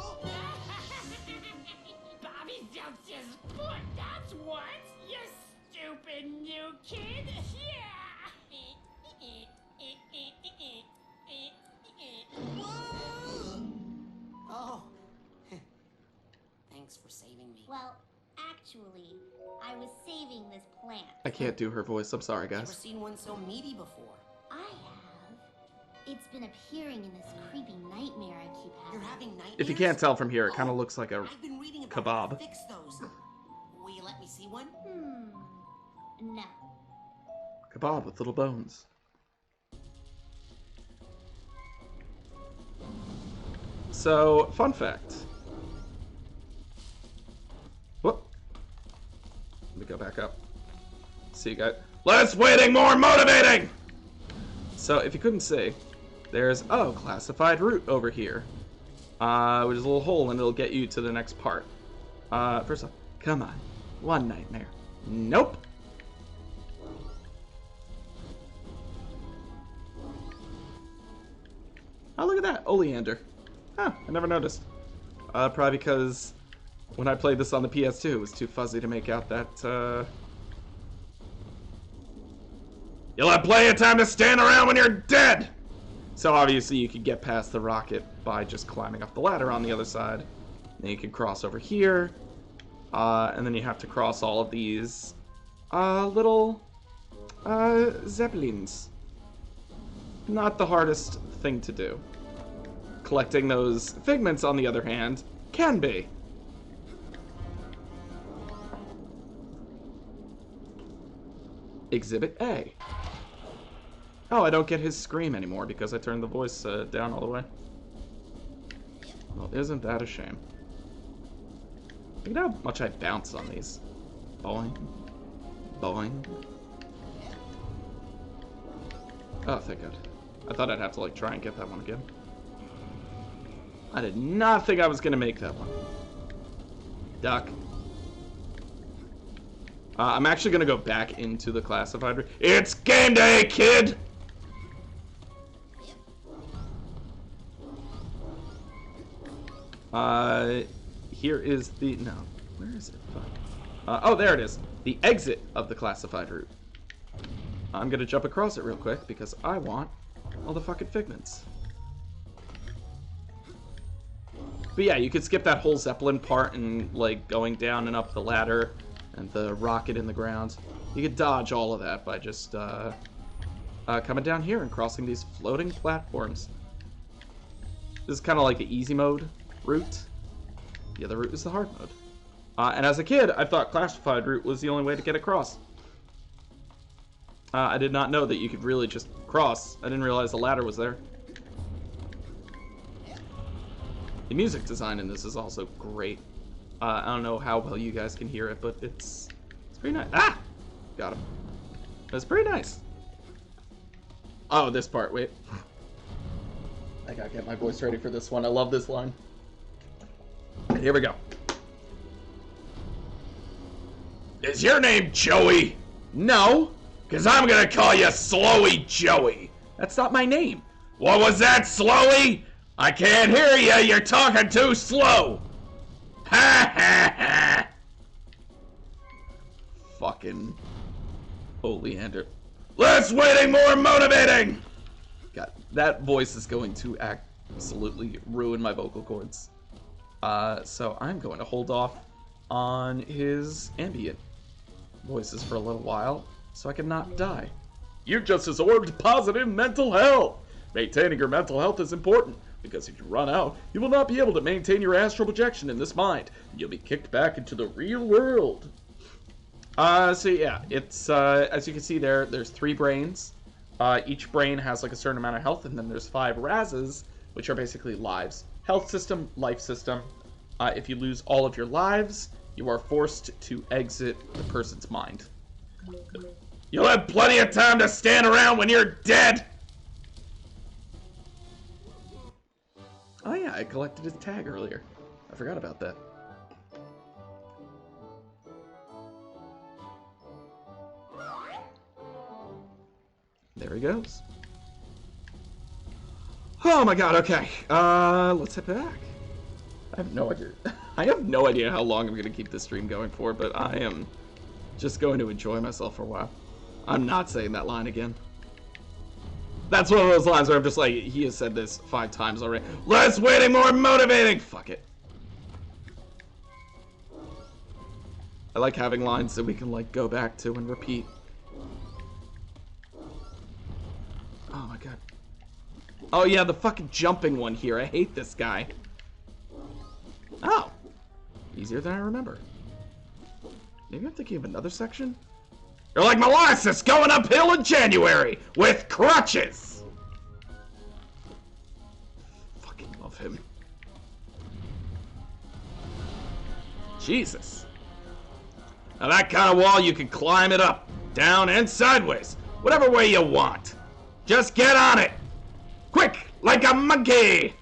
Bobby jumped his foot, that's what! You stupid new kid! Oh. Thanks for saving me. Well, actually, I was saving this plant. I can't do her voice. I'm sorry, Never guys. seen one so meaty before. I have. It's been appearing in this creepy nightmare I keep You're having. having nightmares? If you can't tell from here, it kind of looks like a I've been reading about how to kebab. fix those. Will you let me see one? No. Kebab with little bones. So, fun fact. Whoop. Let me go back up. See you guys. Less waiting, more motivating! So, if you couldn't see, there's, oh, classified route over here. Which is a little hole, and it'll get you to the next part. First off, come on. One nightmare. Nope. Oh, look at that. Oleander. Huh, I never noticed. Probably because When I played this on the PS2, it was too fuzzy to make out that, You'll have plenty of time to stand around when you're dead! So obviously you could get past the rocket by just climbing up the ladder on the other side. Then you can cross over here. And then you have to cross all of these little zeppelins. Not the hardest thing to do. Collecting those figments, on the other hand, can be. Exhibit A. Oh, I don't get his scream anymore because I turned the voice down all the way. Well, isn't that a shame? Look at how much I bounce on these. Boing. Boing. Oh, thank God. I thought I'd have to, like, try and get that one again. I did not think I was going to make that one. Duck. I'm actually going to go back into the classified. It's game day, kid! Here is the... No. Where is it? Fuck. Oh, there it is. The exit of the classified route. I'm going to jump across it real quick because I want all the fucking figments. But yeah, you could skip that whole Zeppelin part and, like, going down and up the ladder and the rocket in the ground. You could dodge all of that by just coming down here and crossing these floating platforms. This is kind of like the easy mode route. The other route is the hard mode. And as a kid, I thought classified route was the only way to get across. I did not know that you could really just cross. I didn't realize the ladder was there. The music design in this is also great. I don't know how well you guys can hear it, but it's pretty nice. Ah! Got him. That's pretty nice. Oh, this part, wait. I gotta get my voice ready for this one. I love this line. Here we go. Is your name Joey? No. Because I'm going to call you Slowy Joey. That's not my name. What was that, Slowy? I can't hear you. You're talking too slow. Ha ha ha. Fucking Oleander. Less waiting, more motivating. God, that voice is going to absolutely ruin my vocal cords. So I'm going to hold off on his ambient voices for a little while so I can not die. You've just absorbed positive mental health. Maintaining your mental health is important because if you run out, you will not be able to maintain your astral projection in this mind. You'll be kicked back into the real world. So yeah, it's, as you can see there's 3 brains. Each brain has like a certain amount of health, and then there's 5 razes, which are basically lives. Health system, life system. If you lose all of your lives, you are forced to exit the person's mind. You'll have plenty of time to stand around when you're dead! Oh yeah, I collected his tag earlier. I forgot about that. There he goes. Oh my god, okay. Let's head back. I have no idea. I have no idea how long I'm going to keep this stream going for, but I am just going to enjoy myself for a while. I'm not saying that line again. That's one of those lines where I'm just like, he has said this 5 times already. Less waiting, more motivating! Fuck it. I like having lines that we can, like, go back to and repeat. Oh my god. Oh yeah, the fucking jumping one here. I hate this guy. Oh. Easier than I remember. Maybe I'm thinking of another section? You're like molasses going uphill in January with crutches! Fucking love him. Jesus. Now that kind of wall, you can climb it up, down, and sideways. Whatever way you want. Just get on it! Quick, like a monkey!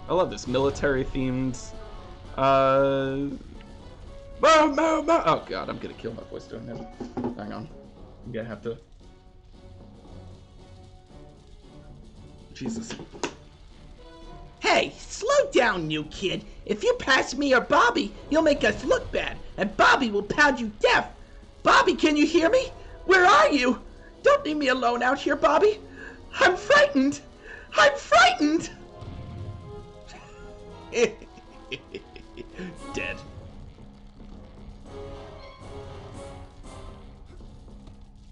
I love this military-themed, move! Oh god, I'm gonna kill my voice doing that. Hang on. I'm gonna have to... Jesus. Hey, slow down, new kid. If you pass me or Bobby, you'll make us look bad, and Bobby will pound you deaf. Bobby, can you hear me? Where are you? Don't leave me alone out here, Bobby. I'm frightened. I'm frightened. Dead.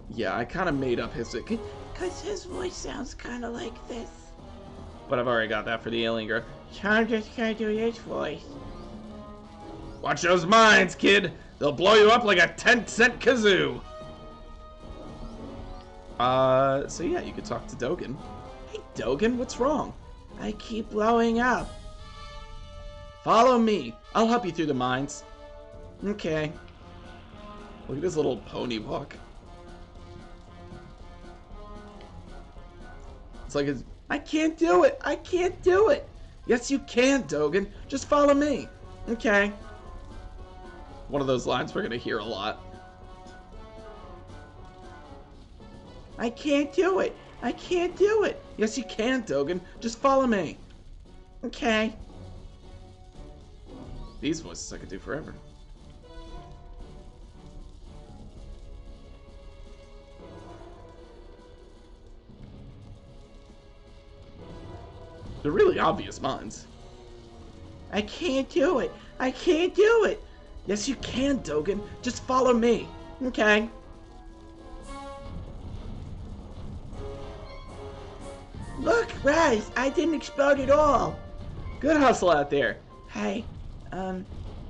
Yeah, I kind of made up his... Because his voice sounds kind of like this. But I've already got that for the alien girl. I'm just gonna do his voice. Watch those mines, kid. They'll blow you up like a 10-cent kazoo. So yeah, you could talk to Dogen. Hey, Dogen, what's wrong? I keep blowing up. Follow me. I'll help you through the mines. Okay. Look at his little pony walk. It's like his... I can't do it. I can't do it. Yes, you can, Dogen. Just follow me. Okay. One of those lines we're going to hear a lot. I can't do it. I can't do it. Yes, you can, Dogen. Just follow me. Okay. These voices I could do forever. They're really obvious mines. I can't do it. I can't do it. Yes, you can, Dogen. Just follow me. Okay. Look, Rise, I didn't explode at all. Good hustle out there. Hey,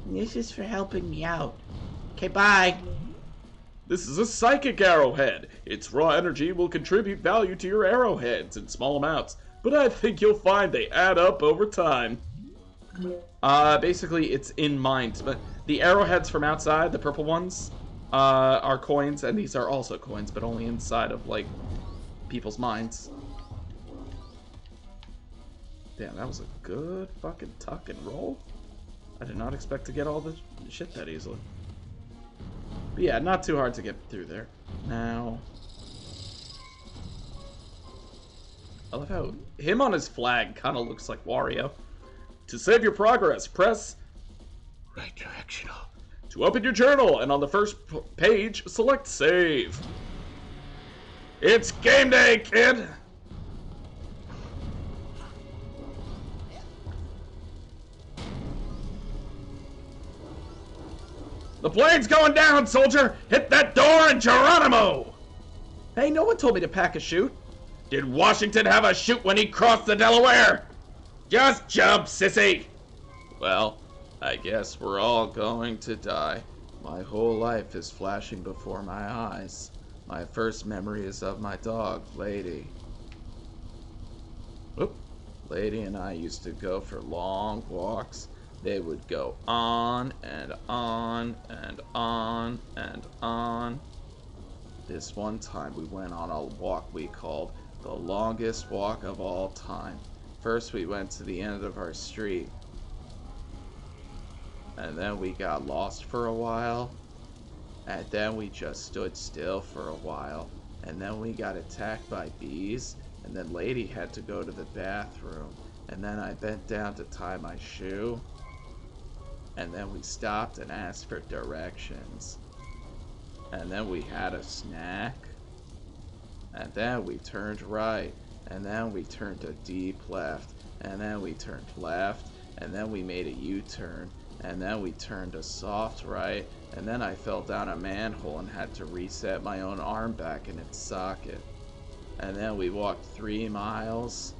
this is for helping me out. Okay, bye. This is a psychic arrowhead. Its raw energy will contribute value to your arrowheads in small amounts, but I think you'll find they add up over time. Basically, it's in mines, but the arrowheads from outside, the purple ones, are coins, and these are also coins, but only inside of, like, people's minds. Damn, that was a good fucking tuck and roll. I did not expect to get all the shit that easily. But yeah, not too hard to get through there. Now... I love how him on his flag kind of looks like Wario. To save your progress, press right directional to open your journal, and on the first page, select save. It's game day, kid! The plane's going down, soldier! Hit that door and Geronimo! Hey, no one told me to pack a chute. Did Washington have a chute when he crossed the Delaware? Just jump, sissy! Well, I guess we're all going to die. My whole life is flashing before my eyes. My first memory is of my dog, Lady. Oop. Lady and I used to go for long walks. They would go on and on and on and on. This one time we went on a walk we called the longest walk of all time. First we went to the end of our street. And then we got lost for a while. And then we just stood still for a while. And then we got attacked by bees. And then Lady had to go to the bathroom. And then I bent down to tie my shoe. And then we stopped and asked for directions. And then we had a snack. And then we turned right. And then we turned a deep left. And then we turned left. And then we made a U-turn. And then we turned a soft right. And then I fell down a manhole and had to reset my own arm back in its socket. And then we walked 3 miles.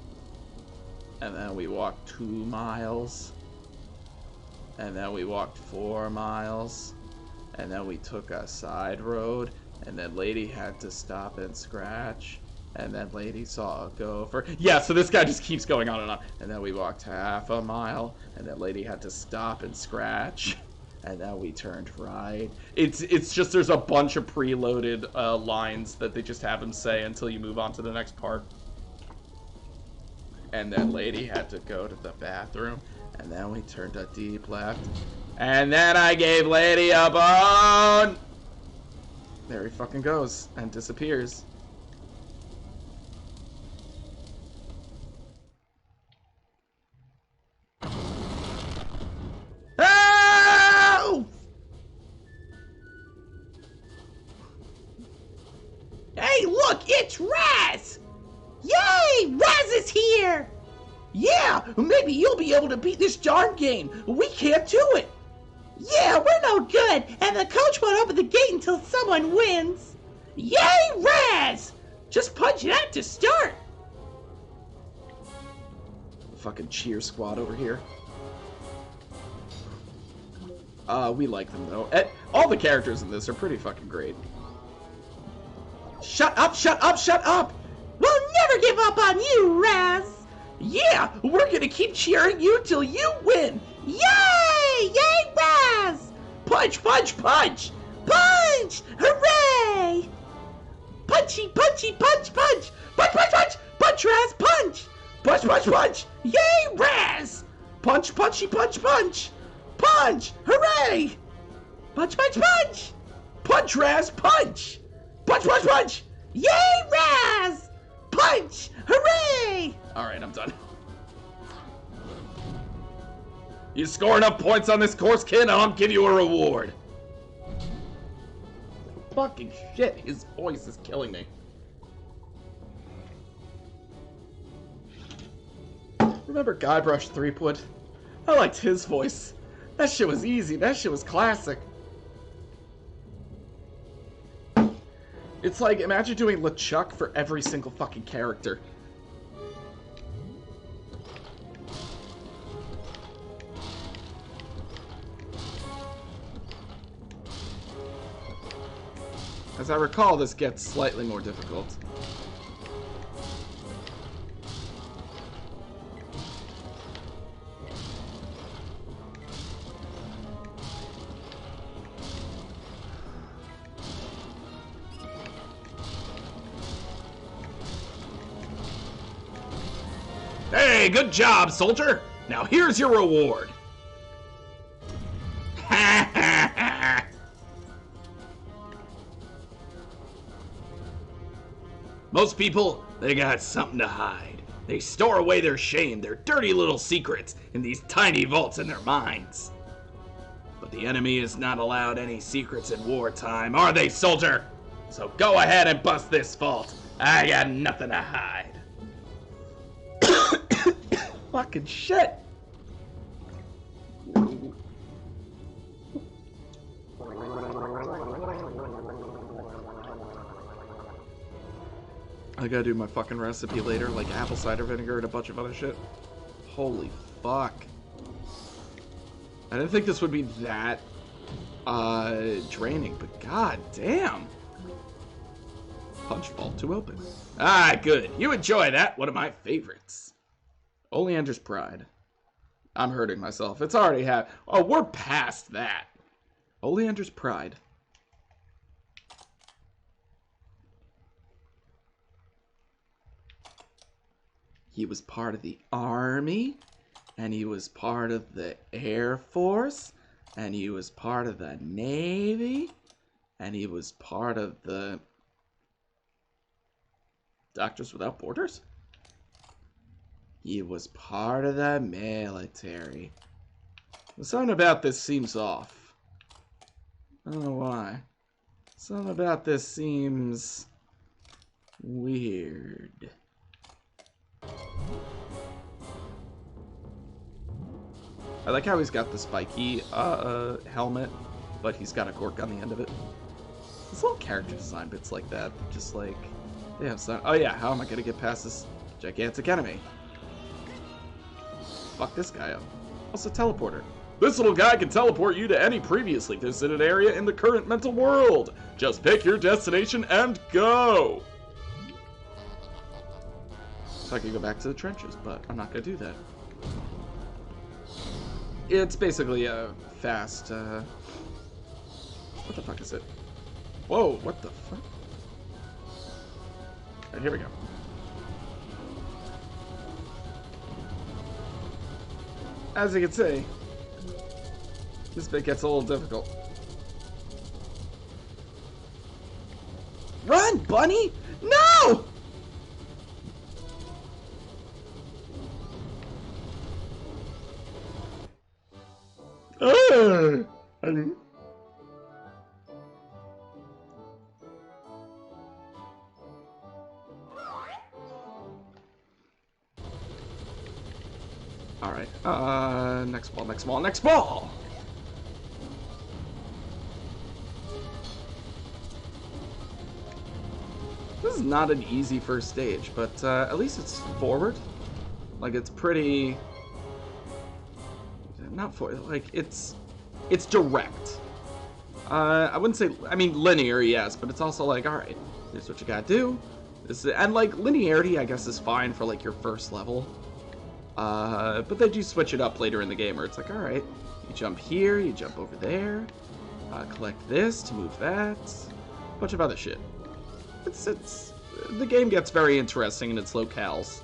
And then we walked 2 miles. And then we walked 4 miles. And then we took a side road. And then Lady had to stop and scratch. And then Lady saw a gopher. Yeah, so this guy just keeps going on and on. And then we walked half a mile. And then Lady had to stop and scratch. And then we turned right. It's just there's a bunch of preloaded lines that they just have him say until you move on to the next part. And then Lady had to go to the bathroom. And then we turned a deep left. And then I gave Lady a bone! There he fucking goes and disappears. Hey, look, it's Raz! Yay, Raz is here! Yeah, maybe you'll be able to beat this darn game. We can't do it. Yeah, we're no good, and the coach won't open the gate until someone wins. Yay, Raz! Just punch it out to start. Fucking cheer squad over here. We like them though. All the characters in this are pretty fucking great. Shut up, shut up, shut up! We'll never give up on you, Raz! Yeah, we're gonna keep cheering you till you win! Yay! Yay, Raz! Punch, punch, punch! Punch! Hooray! Punchy, punchy, punch, punch! Punch, punch, punch! Punch, Raz, punch! Punch, punch, punch! Yay, Raz! Punch, punchy, punch, punch! Punch! Hooray! Punch, punch, punch! Punch, Raz, punch! Punch, punch, punch! Yay, Raz! Punch! Hooray! Alright, I'm done. You score enough points on this course, kid, and I'll give you a reward. Fucking shit, his voice is killing me. Remember Guybrush Threepwood? I liked his voice. That shit was easy, that shit was classic. It's like, imagine doing LeChuck for every single fucking character. As I recall, this gets slightly more difficult. Hey, good job, soldier! Now here's your reward! Ha ha ha! Most people, they got something to hide. They store away their shame, their dirty little secrets, in these tiny vaults in their minds. But the enemy is not allowed any secrets in wartime, are they, soldier? So go ahead and bust this vault. I got nothing to hide. Fucking shit. I gotta do my fucking recipe later, like apple cider vinegar and a bunch of other shit. Holy fuck. I didn't think this would be that draining, but god damn. Punch vault to open. Ah, good. You enjoy that. One of my favorites. Oleander's Pride. I'm hurting myself. It's already happened. Oh, we're past that. Oleander's Pride. He was part of the army, and he was part of the Air Force, and he was part of the Navy, and he was part of the Doctors Without Borders? He was part of the military. Something about this seems off. I don't know why. Something about this seems weird. I like how he's got the spiky helmet, but he's got a cork on the end of it. This little character design bits like that, just like, damn son. Oh yeah, how am I gonna get past this gigantic enemy? Fuck this guy up. Also teleporter. This little guy can teleport you to any previously visited area in the current mental world. Just pick your destination and go. So I can go back to the trenches, but I'm not gonna do that. It's basically a fast, what the fuck is it? Whoa, what the fuck? Alright, here we go. As you can see, this bit gets a little difficult. Run, bunny! No! I... Alright, next ball, next ball, next ball! This is not an easy first stage, but at least it's forward. Like, it's pretty... Not forward, like, it's direct. I wouldn't say... I mean, linear, yes, but it's also like, alright, here's what you gotta do. And, like, linearity, I guess, is fine for, like, your first level. But they do switch it up later in the game, where it's like, alright, you jump here, you jump over there, collect this to move that, a bunch of other shit. The game gets very interesting in its locales.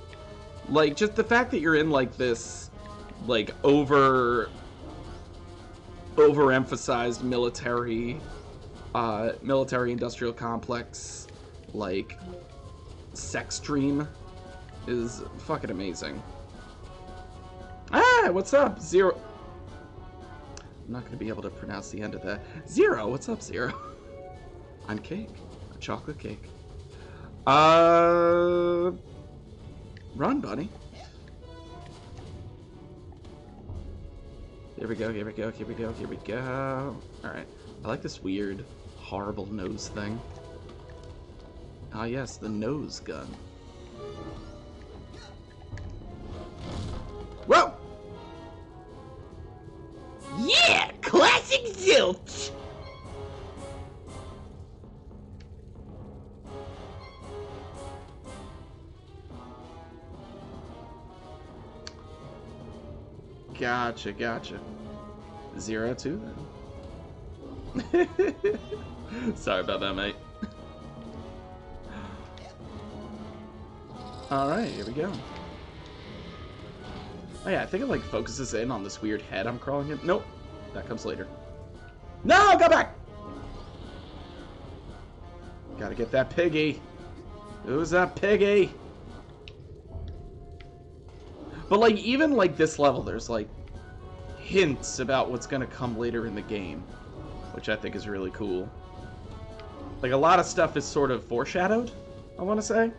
Like, just the fact that you're in, like, this, like, overemphasized military industrial complex, like, sex dream is fucking amazing. Ah, what's up, Zero? I'm not gonna be able to pronounce the end of that. Zero, what's up, Zero? I'm cake. A chocolate cake. Run, buddy. Here we go, here we go, here we go, here we go. Alright. I like this weird, horrible nose thing. Ah, yes, the nose gun. Whoa! Yeah! Classic zilch! Gotcha, gotcha. 0-2 then. Sorry about that, mate. Alright, here we go. Oh yeah, I think it like focuses in on this weird head I'm crawling in. Nope, that comes later. No, go back! Gotta get that piggy. Who's that piggy? But like, even like this level, there's like hints about what's gonna come later in the game, which I think is really cool. Like, a lot of stuff is sort of foreshadowed, I want to say.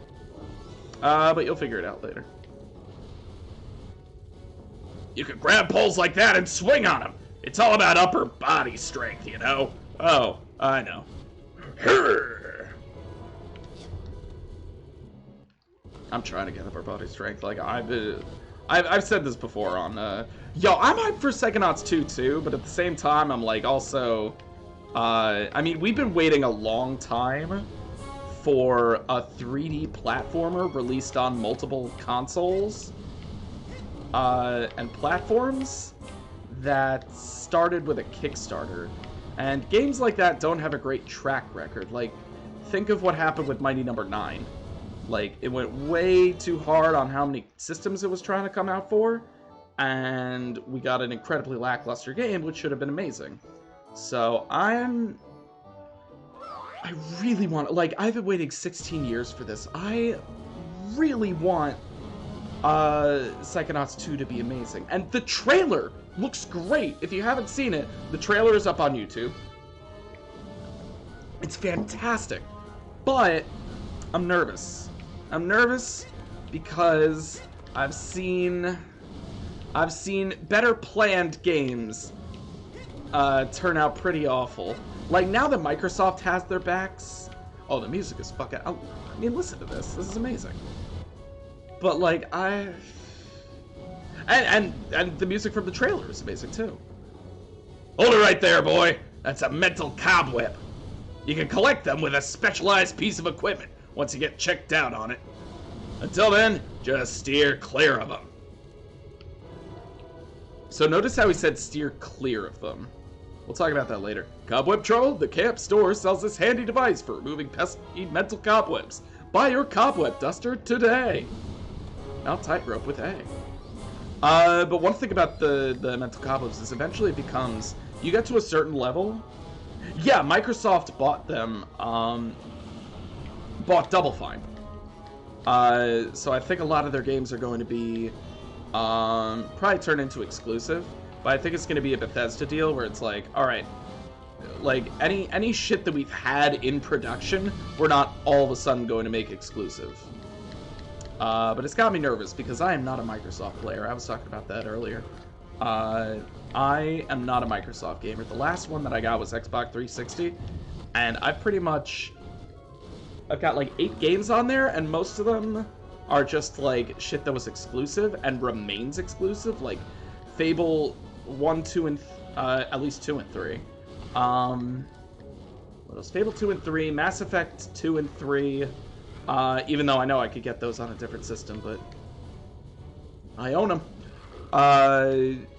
But you'll figure it out later. You can grab poles like that and swing on them. It's all about upper body strength, you know? Oh, I know. I'm trying to get upper body strength. Like, I've said this before on, yo, I'm hyped for Psychonauts 2 too, but at the same time, I'm like, also, I mean, we've been waiting a long time for a 3D platformer released on multiple consoles, and platforms that started with a Kickstarter. And games like that don't have a great track record. Like, think of what happened with Mighty No. 9. Like, it went way too hard on how many systems it was trying to come out for, and we got an incredibly lackluster game, which should have been amazing. So, I really want, like, I've been waiting 16 years for this. I really want Psychonauts 2 to be amazing. And the trailer looks great. If you haven't seen it, the trailer is up on YouTube. It's fantastic. But I'm nervous. I'm nervous because I've seen better planned games turn out pretty awful. Like, now that Microsoft has their backs, oh, the music is fucking, I mean, listen to this. This is amazing. But like, and the music from the trailer is amazing too. Hold it right there, boy. That's a mental cobweb. You can collect them with a specialized piece of equipment once you get checked out on it. Until then, just steer clear of them. So notice how he said steer clear of them. We'll talk about that later. Cobweb Trouble? The Camp Store sells this handy device for removing pesky mental cobwebs. Buy your cobweb duster today. Now tightrope with A. But one thing about the mental cobwebs is eventually it becomes, you get to a certain level. Yeah, Microsoft bought them, bought Double Fine. So I think a lot of their games are going to be, probably turn into exclusive. But I think it's going to be a Bethesda deal where it's like, alright, like, any shit that we've had in production, we're not all of a sudden going to make exclusive. But it's got me nervous because I am not a Microsoft player. I was talking about that earlier. I am not a Microsoft gamer. The last one that I got was Xbox 360, and I've got like 8 games on there, and most of them are just like shit that was exclusive and remains exclusive, like Fable 1, 2, and at least 2 and 3. What else? Fable 2 and 3, Mass Effect 2 and 3. Even though I know I could get those on a different system, but I own them.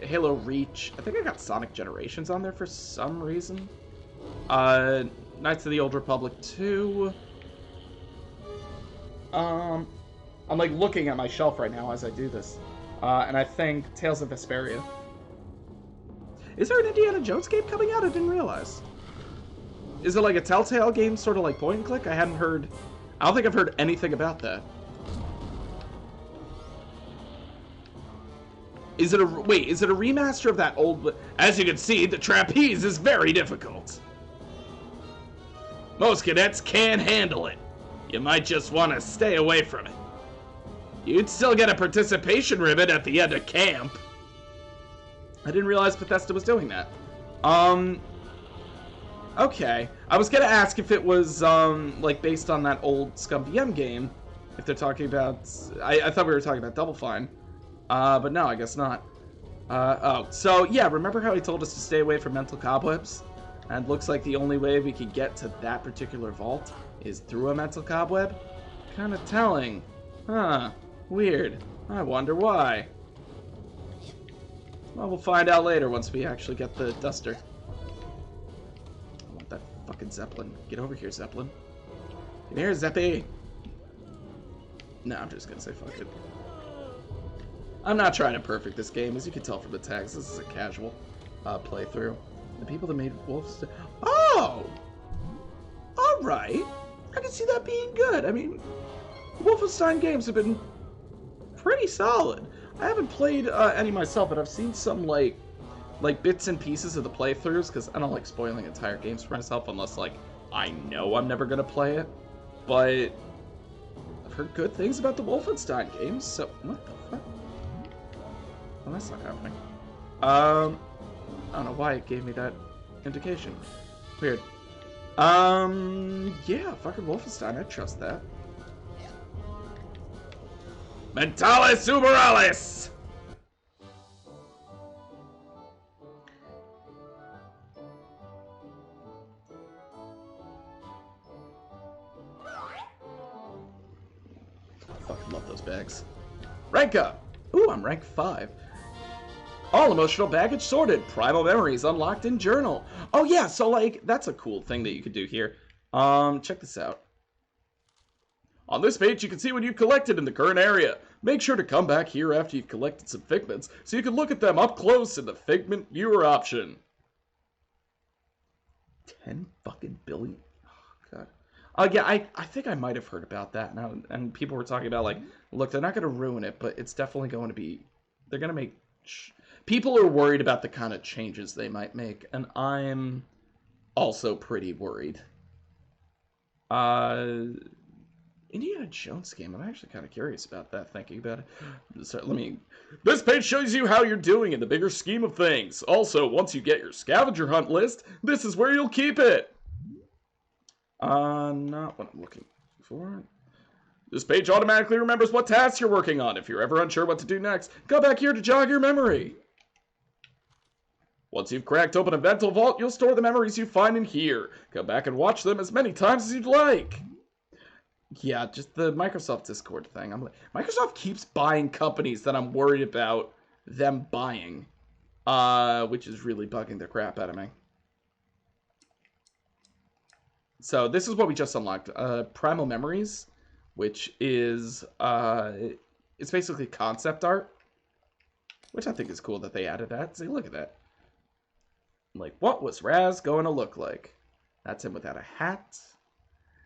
Halo Reach. I think I got Sonic Generations on there for some reason. Knights of the Old Republic 2. I'm like looking at my shelf right now as I do this. And I think Tales of Vesperia. Is there an Indiana Jones game coming out? I didn't realize. Is it like a Telltale game, sort of like point and click? I don't think I've heard anything about that. Is it a remaster of that old... As you can see, the trapeze is very difficult. Most cadets can't handle it. You might just want to stay away from it. You'd still get a participation ribbon at the end of camp. I didn't realize Bethesda was doing that. Okay. I was gonna ask if it was, like, based on that old Scum VM game. If they're talking about... I thought we were talking about Double Fine. But no, I guess not. Oh. So, yeah, remember how he told us to stay away from mental cobwebs? And looks like the only way we could get to that particular vault is through a mental cobweb? Kinda telling. Huh. Weird. I wonder why. Well, we'll find out later once we actually get the duster. I want that fucking Zeppelin. Get over here, Zeppelin. Come here, Zeppy! No, I'm just gonna say fuck it. I'm not trying to perfect this game, as you can tell from the tags. This is a casual playthrough. The people that made Wolfenstein... Oh! Alright! I can see that being good. I mean, Wolfenstein games have been pretty solid. I haven't played any myself, but I've seen some, like bits and pieces of the playthroughs, because I don't like spoiling entire games for myself unless, like, I know I'm never going to play it. But I've heard good things about the Wolfenstein games, so... What the fuck? Well, that's not happening. I don't know why it gave me that indication. Weird. Yeah, fucking Wolfenstein, I trust that. Mentalis Uberalis! I fucking love those bags. Rank up! Ooh, I'm rank 5. All emotional baggage sorted. Primal memories unlocked in journal. Oh yeah, so like, that's a cool thing that you could do here. Check this out. On this page, you can see what you've collected in the current area. Make sure to come back here after you've collected some figments, so you can look at them up close in the Figment Viewer option. 10 fucking billion? Oh, God. Yeah, I think I might have heard about that now, and people were talking about, like, look, they're not going to ruin it, but it's definitely going to be... They're going to make... People are worried about the kind of changes they might make, and I'm also pretty worried. Indiana Jones game. I'm actually kind of curious about that, thinking about it. So, this page shows you how you're doing in the bigger scheme of things. Also, once you get your scavenger hunt list, this is where you'll keep it. Not what I'm looking for. This page automatically remembers what tasks you're working on. If you're ever unsure what to do next, go back here to jog your memory. Once you've cracked open a mental vault, you'll store the memories you find in here. Go back and watch them as many times as you'd like. Yeah, just the Microsoft Discord thing. Microsoft keeps buying companies that I'm worried about them buying, which is really bugging the crap out of me. So this is what we just unlocked. Primal Memories, which is, it's basically concept art, which I think is cool that they added that. See, look at that. Like, what was Raz going to look like? That's him without a hat.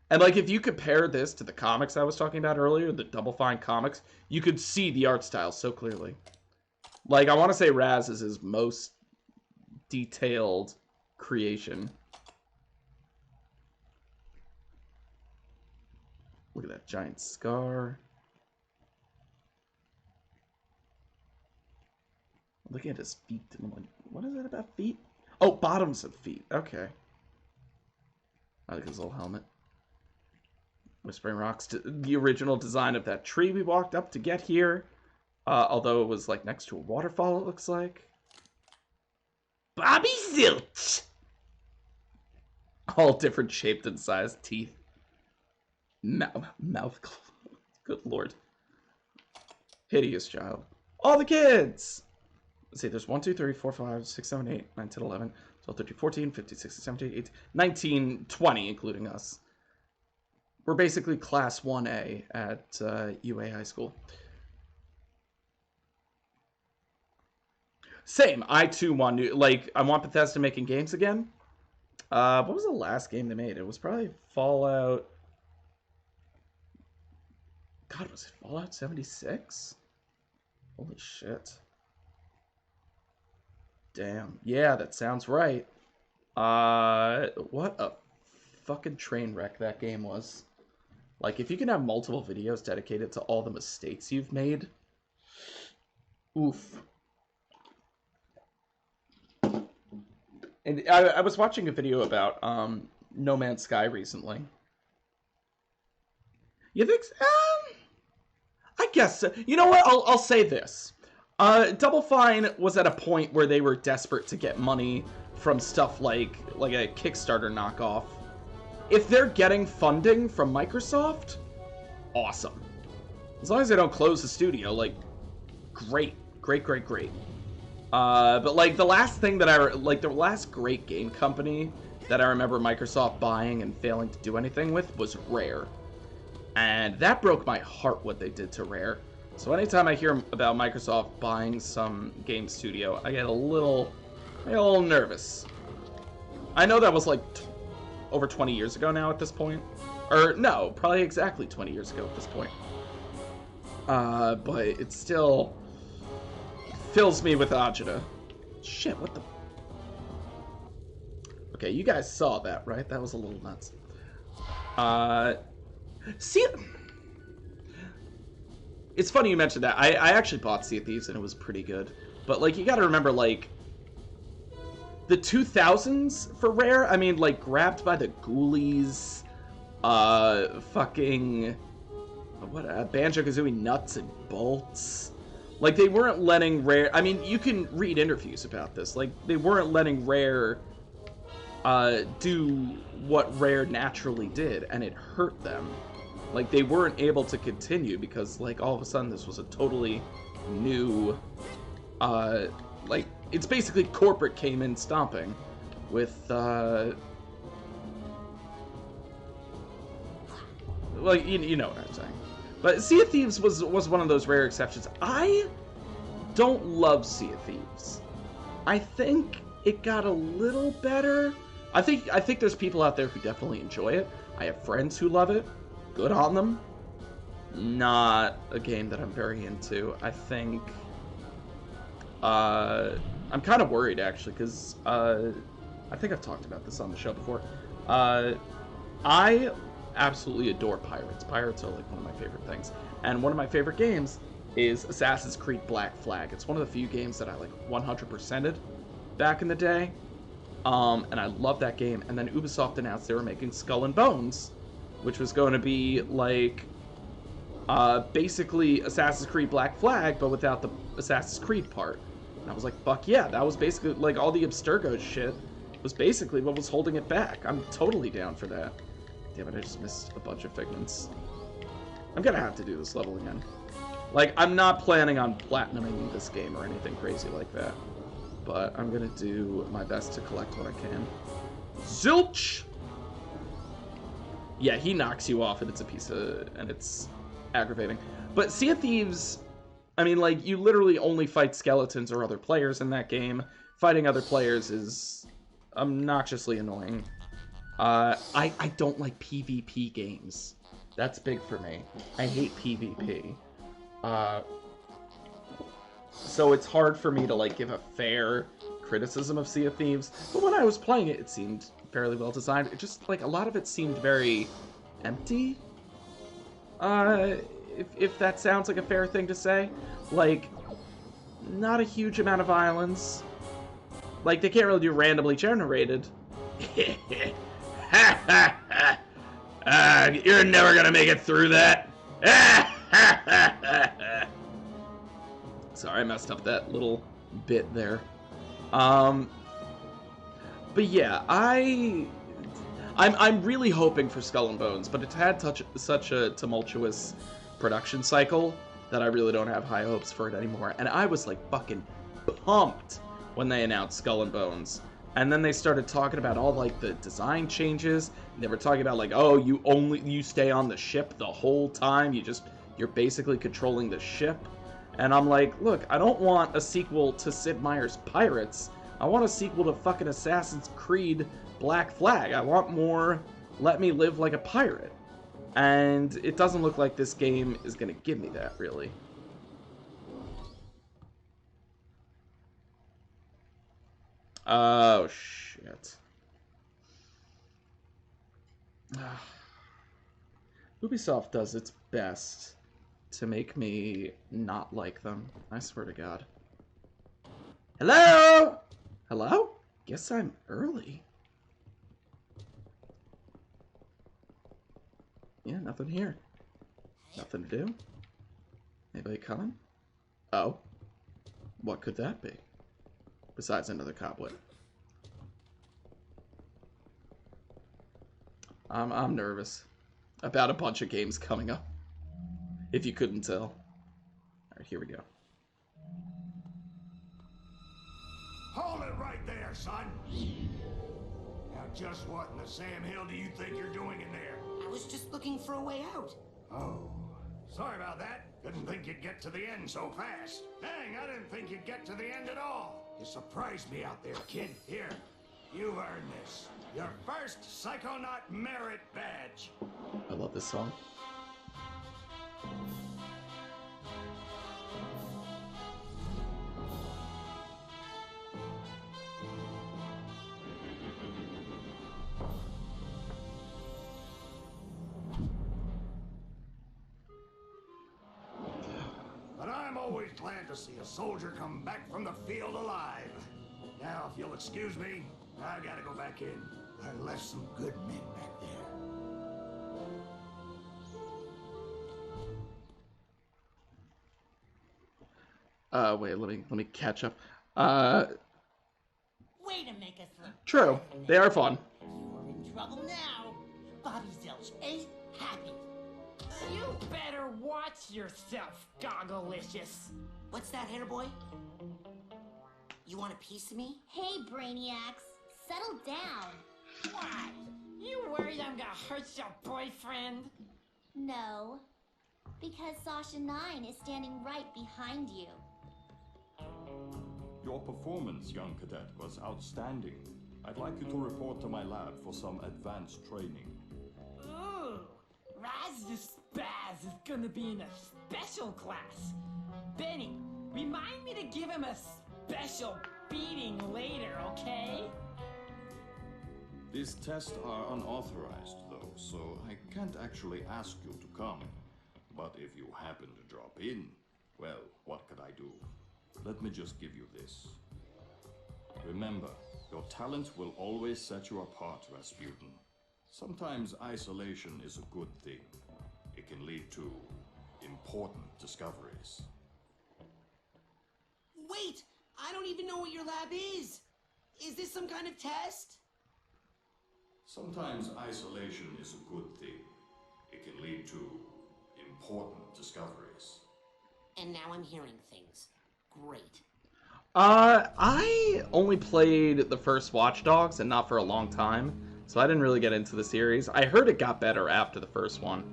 And, like, if you compare this to the comics I was talking about earlier, the Double Fine comics, you could see the art style so clearly. Like, I want to say Raz is his most detailed creation. Look at that giant scar. looking at his feet, and I'm like, what is that about feet? Oh, bottoms of feet. Okay. I like his little helmet. Whispering Rocks, the original design of that tree we walked up to get here. Although it was like next to a waterfall, it looks like. Bobby Zilch! All different shaped and sized teeth. Mouth. Good lord. Hideous child. All the kids! Let's see, there's 1, 2, 3, 4, 5, 6, 7, 8, 9, 10, 11, 12, 13, 14, 15, 16, 17, 18, 19, 20, including us. We're basically class 1A at UA High School. Same. I too want to, like, I want Bethesda making games again. What was the last game they made? It was probably Fallout. God, was it Fallout 76? Holy shit. Damn. Yeah, that sounds right. What a fucking train wreck that game was. Like, if you can have multiple videos dedicated to all the mistakes you've made. Oof. And I was watching a video about No Man's Sky recently. You think? I guess so. You know what? I'll say this. Double Fine was at a point where they were desperate to get money from stuff like a Kickstarter knockoff. If they're getting funding from Microsoft, awesome. As long as they don't close the studio, like, great. But like the last thing that the last great game company that I remember Microsoft buying and failing to do anything with was Rare. And that broke my heart what they did to Rare. So anytime I hear about Microsoft buying some game studio, I get a little nervous. I know that was like over 20 years ago now at this point. Or no, probably exactly 20 years ago at this point. But it still fills me with agita. Shit, what the... Okay, you guys saw that, right? That was a little nuts. See... It's funny you mentioned that. I actually bought Sea of Thieves and it was pretty good. But, like, you gotta remember, like... The 2000s for Rare, I mean, like, Grabbed by the Ghoulies... fucking... What, Banjo-Kazooie Nuts and Bolts... Like, they weren't letting Rare... I mean, you can read interviews about this. Like, they weren't letting Rare do what Rare naturally did, and it hurt them. Like, they weren't able to continue because, like, all of a sudden this was a totally new... like, it's basically corporate came in stomping with, well, you know what I'm saying. But Sea of Thieves was one of those rare exceptions. I don't love Sea of Thieves. I think it got a little better. I think there's people out there who definitely enjoy it. I have friends who love it. Good on them. Not a game that I'm very into. I think I'm kind of worried actually because I think I've talked about this on the show before. I absolutely adore pirates. Pirates are like one of my favorite things. And one of my favorite games is Assassin's Creed Black Flag. It's one of the few games that I like 100%ed back in the day. And I love that game. And then Ubisoft announced they were making Skull and Bones, which was going to be like basically Assassin's Creed Black Flag, but without the Assassin's Creed part. And I was like, fuck yeah, that was basically like all the Abstergo shit was basically what was holding it back. I'm totally down for that. Damn it, I just missed a bunch of figments. I'm gonna have to do this level again. Like, I'm not planning on platinuming this game or anything crazy like that. But I'm gonna do my best to collect what I can. Zilch! Yeah, he knocks you off and it's a piece of... and it's aggravating. But Sea of Thieves... I mean, like, you literally only fight skeletons or other players in that game. Fighting other players is obnoxiously annoying. I don't like PvP games. That's big for me. I hate PvP. So it's hard for me to, like, give a fair criticism of Sea of Thieves. But when I was playing it, it seemed fairly well designed. It just, like, a lot of it seemed very empty. If that sounds like a fair thing to say. Like, not a huge amount of violence. Like, they can't really do randomly generated. You're never gonna make it through that. Sorry, I messed up that little bit there. But yeah, I'm really hoping for Skull and Bones, but it's had such a tumultuous production cycle that I really don't have high hopes for it anymore. And I was like fucking pumped when they announced Skull and Bones. And then they started talking about all like the design changes. They were talking about like, oh, you stay on the ship the whole time. You're basically controlling the ship. And I'm like, look, I don't want a sequel to Sid Meier's Pirates. I want a sequel to fucking Assassin's Creed Black Flag. I want more Let Me Live Like a Pirate. And it doesn't look like this game is going to give me that, really. Oh, shit. Ubisoft does its best to make me not like them. I swear to God. Hello? Hello? Guess I'm early. Yeah, nothing here. Nothing to do. Anybody coming? Oh. What could that be? Besides another cobweb. I'm nervous about a bunch of games coming up. If you couldn't tell. Alright, here we go. Hold it right there, son. Now, just what in the Sam Hill do you think you're doing in there? I was just looking for a way out. Oh, sorry about that. Didn't think you'd get to the end so fast. Dang, I didn't think you'd get to the end at all. You surprised me out there, kid. Here, you've earned this. Your first Psychonaut merit badge. I love this song. But I'm always glad to see a soldier come back from the field alive. Now, if you'll excuse me, I gotta go back in. I left some good men back there. Wait, let me catch up. Way to make us look. True. They are fun. You're in trouble now. Bobby Zilch ain't happy. You better watch yourself, Gogglelicious. What's that, hair boy? You want a piece of me? Hey, Brainiacs, settle down. Why? You worried I'm gonna hurt your boyfriend? No, because Sasha 9 is standing right behind you. Your performance, young cadet, was outstanding. I'd like you to report to my lab for some advanced training. Ooh, Raz the Spaz is gonna be in a special class. Benny, remind me to give him a special beating later, okay? These tests are unauthorized, though, so I can't actually ask you to come. But if you happen to drop in, well, what could I do? Let me just give you this. Remember, your talent will always set you apart, Rasputin. Sometimes isolation is a good thing. It can lead to important discoveries. Wait! I don't even know what your lab is! Is this some kind of test? Sometimes isolation is a good thing. It can lead to important discoveries. And now I'm hearing things. Great. I only played the first Watch Dogs and not for a long time, so I didn't really get into the series. I heard it got better after the first one.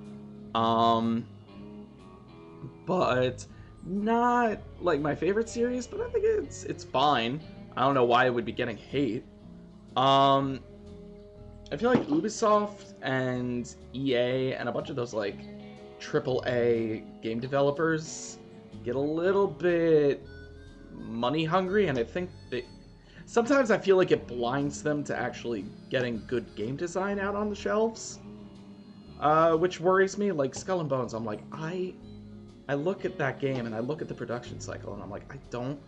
But not like my favorite series, but I think it's fine. I don't know why it would be getting hate. I feel like Ubisoft and EA and a bunch of those like AAA game developers get a little bit money hungry, and I think they sometimes I feel like it blinds them to actually getting good game design out on the shelves, which worries me. Like Skull and Bones, I'm like, I I look at that game and I look at the production cycle and I'm like, I don't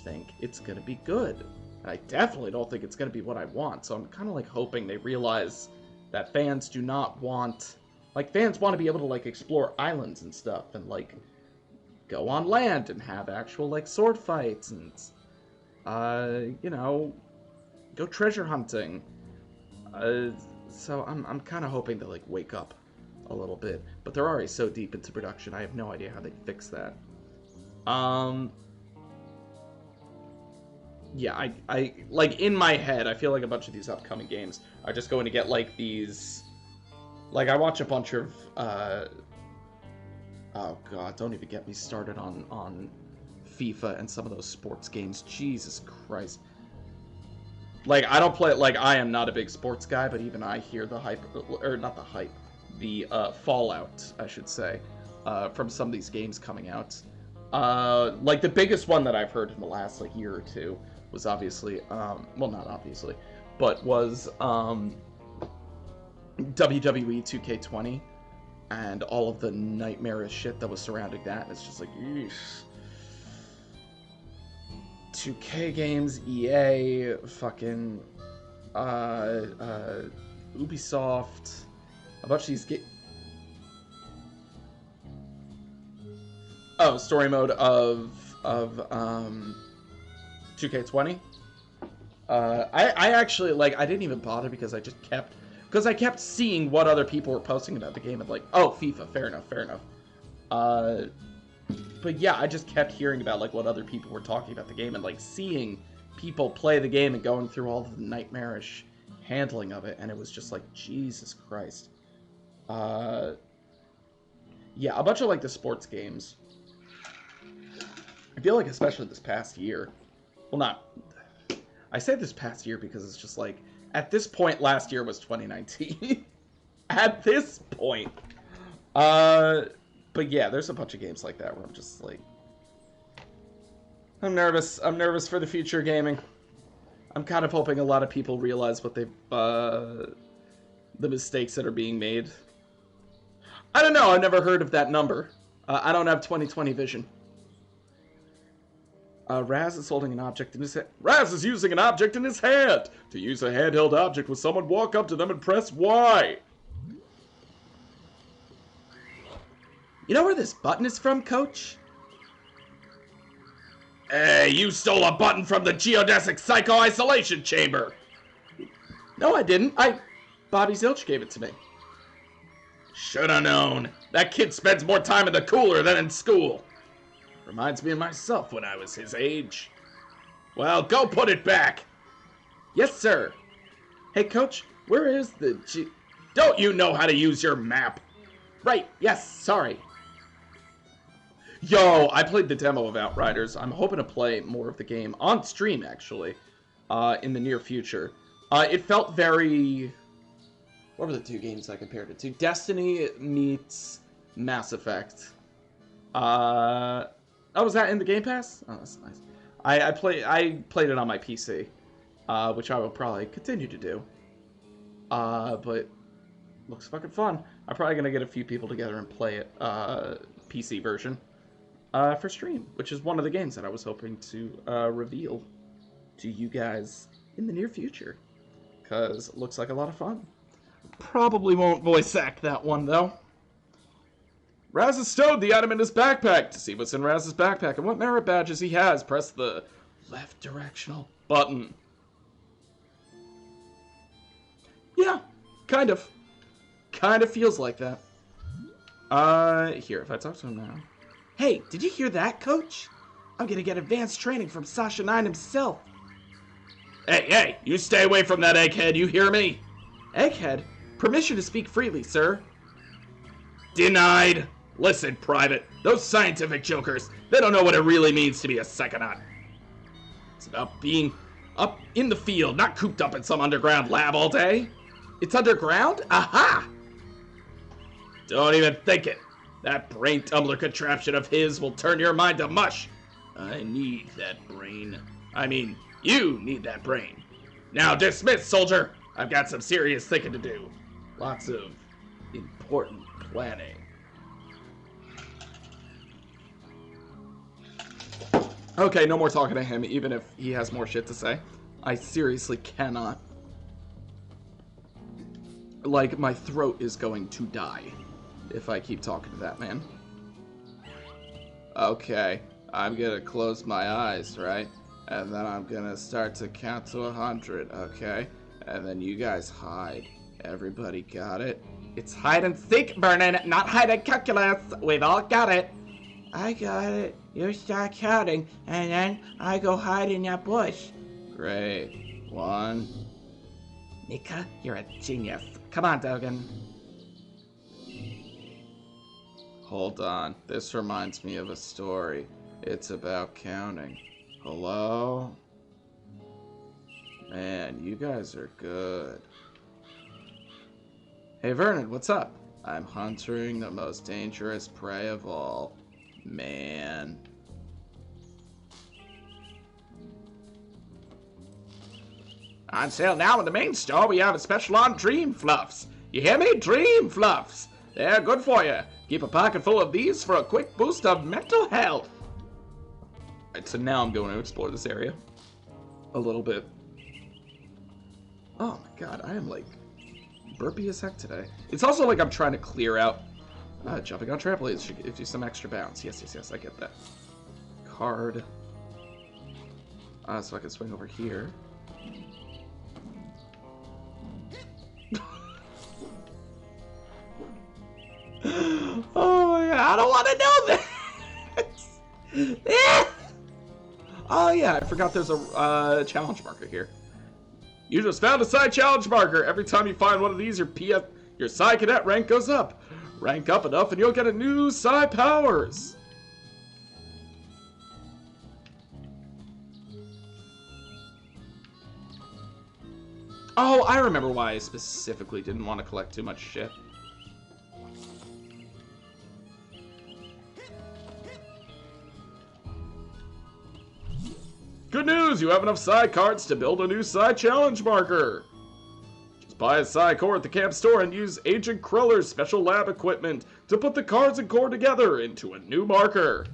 think it's gonna be good. And I definitely don't think it's gonna be what I want. So I'm kind of like hoping they realize that fans do not want, like, fans want to be able to like explore islands and stuff and like go on land and have actual like sword fights and you know, go treasure hunting. So I'm kind of hoping to like wake up a little bit, but they're already so deep into production. I have no idea how they fix that. Yeah, I like in my head, I feel like a bunch of these upcoming games are just going to get like these. Like I watch a bunch of. Oh god, don't even get me started on FIFA and some of those sports games. Jesus Christ. Like I don't play. Like I am not a big sports guy, but even I hear the hype, or not the hype, the fallout, I should say, from some of these games coming out. Like the biggest one that I've heard in the last like year or two was obviously, well, not obviously, but was WWE 2K20 and all of the nightmarish shit that was surrounding that. And it's just like, eesh. 2K games, EA, fucking, Ubisoft, a bunch of these story mode of 2K20. I actually, like, I didn't even bother because I just kept, I kept seeing what other people were posting about the game and like, oh, FIFA, fair enough. But yeah, I just kept hearing about like what other people were talking about the game and like seeing people play the game and going through all the nightmarish handling of it, and it was just like, Jesus Christ. Yeah, a bunch of like the sports games. I feel like especially this past year. Well, not... I say this past year because it's just like, at this point, last year was 2019. At this point. But yeah, there's a bunch of games like that where I'm just like... I'm nervous. I'm nervous for the future of gaming. I'm kind of hoping a lot of people realize what they've... the mistakes that are being made. I don't know, I've never heard of that number. I don't have 20/20 vision. Raz is holding an object in his hand. Raz is using an object in his hand! To use a handheld object, will someone walk up to them and press Y? You know where this button is from, Coach? Hey, you stole a button from the geodesic psycho-isolation chamber! No, I didn't. Bobby Zilch gave it to me. Shoulda known. That kid spends more time in the cooler than in school. Reminds me of myself when I was his age. Well, go put it back. Yes, sir. Hey, Coach, where is the Don't you know how to use your map? Right, yes, sorry. Yo, I played the demo of Outriders. I'm hoping to play more of the game on stream, actually, in the near future. It felt very... What were the two games I compared it to? Destiny meets Mass Effect. Oh, was that in the Game Pass? Oh, that's nice. I played it on my PC, which I will probably continue to do. But looks fucking fun. I'm probably gonna get a few people together and play it, PC version, for stream, which is one of the games that I was hoping to reveal to you guys in the near future, because it looks like a lot of fun. Probably won't voice act that one though. Raz has stowed the item in his backpack. To see what's in Raz's backpack and what merit badges he has, press the left directional button. Yeah, kind of. Kind of feels like that. Here, if I talk to him now. Hey, did you hear that, Coach? I'm gonna get advanced training from Sasha 9 himself. Hey, you stay away from that egghead, you hear me? Egghead? Permission to speak freely, sir. Denied. Listen, Private, those scientific jokers, they don't know what it really means to be a Psychonaut. It's about being up in the field, not cooped up in some underground lab all day. It's underground? Aha! Don't even think it. That brain tumbler contraption of his will turn your mind to mush. I need that brain. I mean, you need that brain. Now dismiss, soldier. I've got some serious thinking to do. Lots of important planning. Okay, no more talking to him, even if he has more shit to say. I seriously cannot. Like, my throat is going to die if I keep talking to that man. Okay, I'm gonna close my eyes, right? And then I'm gonna start to count to 100, okay? And then you guys hide. Everybody got it? It's hide and seek, Vernon, not hide and calculus. We've all got it. I got it. You start counting, and then I go hide in that bush. Great. 1. Nika, you're a genius. Come on, Dogan. Hold on. This reminds me of a story. It's about counting. Hello? Man, you guys are good. Hey, Vernon, what's up? I'm hunting the most dangerous prey of all. Man. On sale now in the main store, we have a special on Dream Fluffs. You hear me? Dream Fluffs. They're good for you. Keep a pocket full of these for a quick boost of mental health. Alright, so now I'm going to explore this area a little bit. Oh my god, I am like burpy as heck today. It's also like I'm trying to clear out jumping on trampolines should give you some extra bounce. Yes, yes, yes, I get that. Card. So I can swing over here. Oh my god, I don't want to know this! Oh yeah, I forgot there's a challenge marker here. You just found a Psy challenge marker. Every time you find one of these, your Psy Cadet rank goes up. Rank up enough and you'll get a new Psy powers. Oh, I remember why I specifically didn't want to collect too much shit. Good news! You have enough Psy cards to build a new Psy challenge marker. Just buy a Psy core at the camp store and use Agent Kreller's special lab equipment to put the cards and core together into a new marker.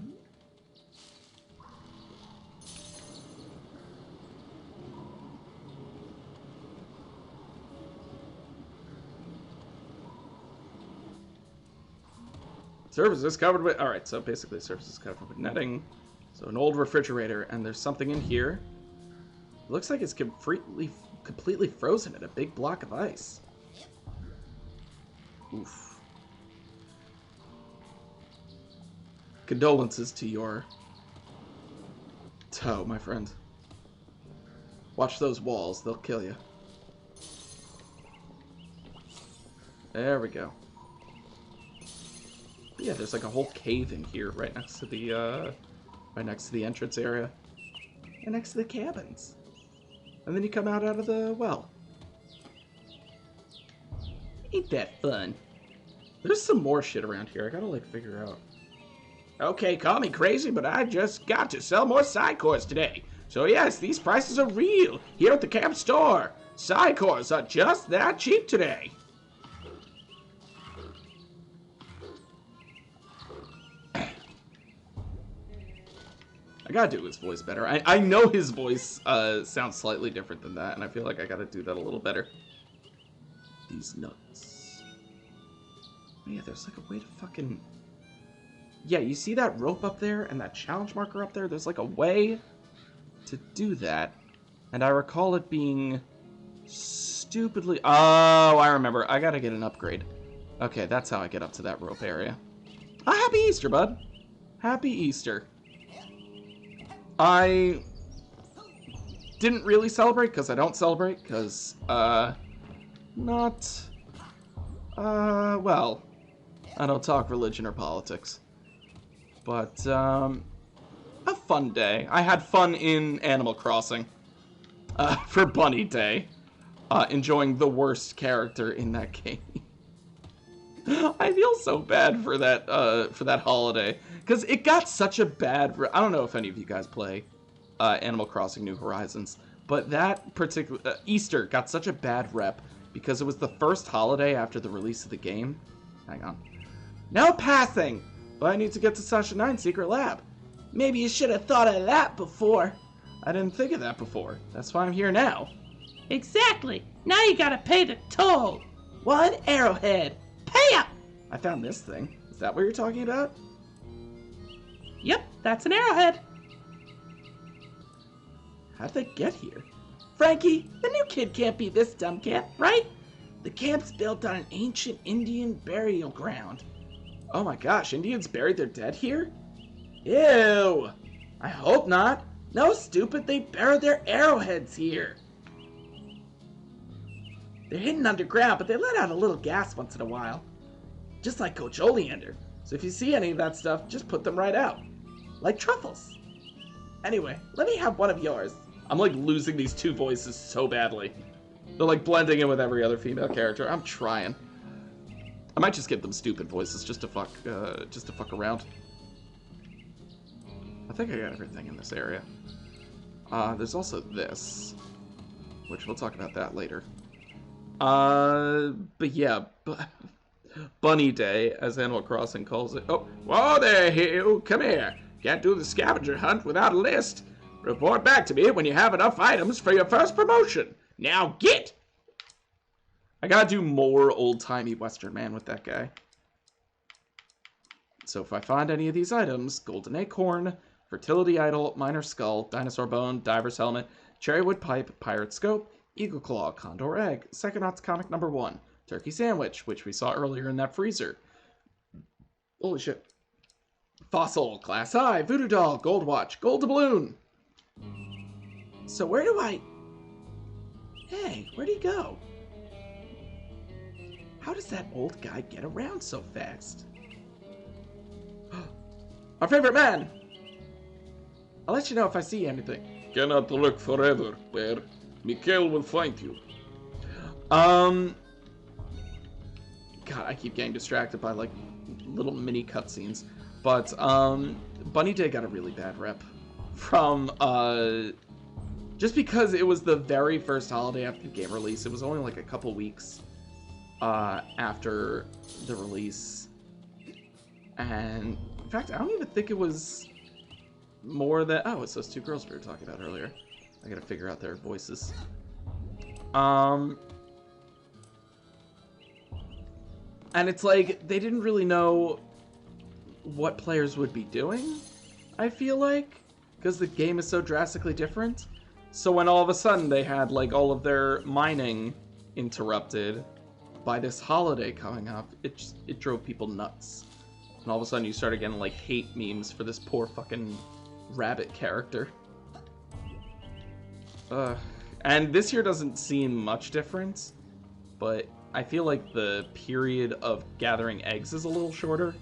Surface is covered with... Alright, so basically the surface is covered with netting. So an old refrigerator, and there's something in here. It looks like it's completely frozen in a big block of ice. Oof. Condolences to your toe, my friend. Watch those walls, they'll kill you. There we go. But yeah, there's like a whole cave in here right next to the entrance area. And next to the cabins. And then you come out of the well. Ain't that fun? There's some more shit around here. I gotta like figure out. Okay, call me crazy, but I just got to sell more Psy cores today. So yes, these prices are real here at the camp store. Psy cores are just that cheap today. I gotta do his voice better. I know his voice sounds slightly different than that, and I feel like I gotta do that a little better. These nuts. Oh, yeah, there's like a way to fucking... Yeah, you see that rope up there and that challenge marker up there? There's like a way to do that. And I recall it being stupidly... Oh, I remember. I gotta get an upgrade. Okay, that's how I get up to that rope area. Ah, happy Easter, bud. Happy Easter. I didn't really celebrate, because I don't celebrate, because, well, I don't talk religion or politics. But, a fun day. I had fun in Animal Crossing, for Bunny Day, enjoying the worst character in that game. I feel so bad for that holiday, because it got such a bad... I don't know if any of you guys play Animal Crossing New Horizons, but that particular... Easter got such a bad rep, because it was the first holiday after the release of the game. Hang on. No passing! But I need to get to Sasha 9's secret lab. Maybe you should have thought of that before. I didn't think of that before. That's why I'm here now. Exactly. Now you gotta pay the toll. One arrowhead. Pay up! I found this thing. Is that what you're talking about? Yep, that's an arrowhead. How'd they get here? Frankie, the new kid can't be this dumb, right? The camp's built on an ancient Indian burial ground. Oh my gosh, Indians buried their dead here? Ew! I hope not. No, stupid, they buried their arrowheads here. They're hidden underground, but they let out a little gas once in a while. Just like Coach Oleander. So if you see any of that stuff, just put them right out. Like truffles. Anyway, let me have one of yours. I'm like losing these two voices so badly. They're like blending in with every other female character. I'm trying. I might just get them stupid voices just to fuck around. I think I got everything in this area. There's also this, which we'll talk about that later. But yeah, Bunny Day, as Animal Crossing calls it. Oh, whoa there, Hugh. Come here. Can't do the scavenger hunt without a list. Report back to me when you have enough items for your first promotion. Now get! I gotta do more old-timey Western man with that guy. So if I find any of these items, Golden Acorn, Fertility Idol, Miner Skull, Dinosaur Bone, Diver's Helmet, Cherrywood Pipe, Pirate Scope, Eagle Claw, Condor Egg, Psychonauts Comic number 1, Turkey Sandwich, which we saw earlier in that freezer. Holy shit. Fossil, Class I, Voodoo Doll, Gold Watch, Gold Doubloon. So where do I... Hey, where'd he go? How does that old guy get around so fast? Our favorite man! I'll let you know if I see anything. Cannot look forever, Bear. Mikhail will find you. God, I keep getting distracted by, like, little mini cutscenes. But, Bunny Day got a really bad rep. From, just because it was the very first holiday after the game release. It was only, like, a couple weeks, after the release. And, in fact, I don't even think it was more than... Oh, it's those two girls we were talking about earlier. I gotta figure out their voices. And it's like, they didn't really know what players would be doing, I feel like, because the game is so drastically different. So when all of a sudden they had, like, all of their mining interrupted by this holiday coming up, it drove people nuts. And all of a sudden you started getting, like, hate memes for this poor fucking rabbit character. And this year doesn't seem much different, but I feel like the period of gathering eggs is a little shorter,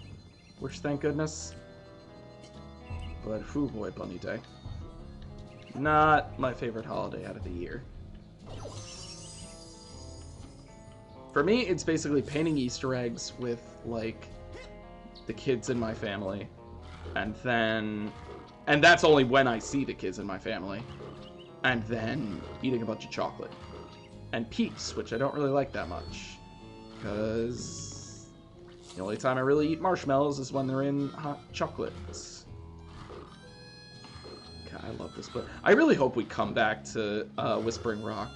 which thank goodness. But, whew boy, Bunny Day. Not my favorite holiday out of the year. For me, it's basically painting Easter eggs with, like, the kids in my family. And that's only when I see the kids in my family. And then eating a bunch of chocolate. And peeps, which I don't really like that much. Because the only time I really eat marshmallows is when they're in hot chocolates. God, I love this book. I really hope we come back to Whispering Rock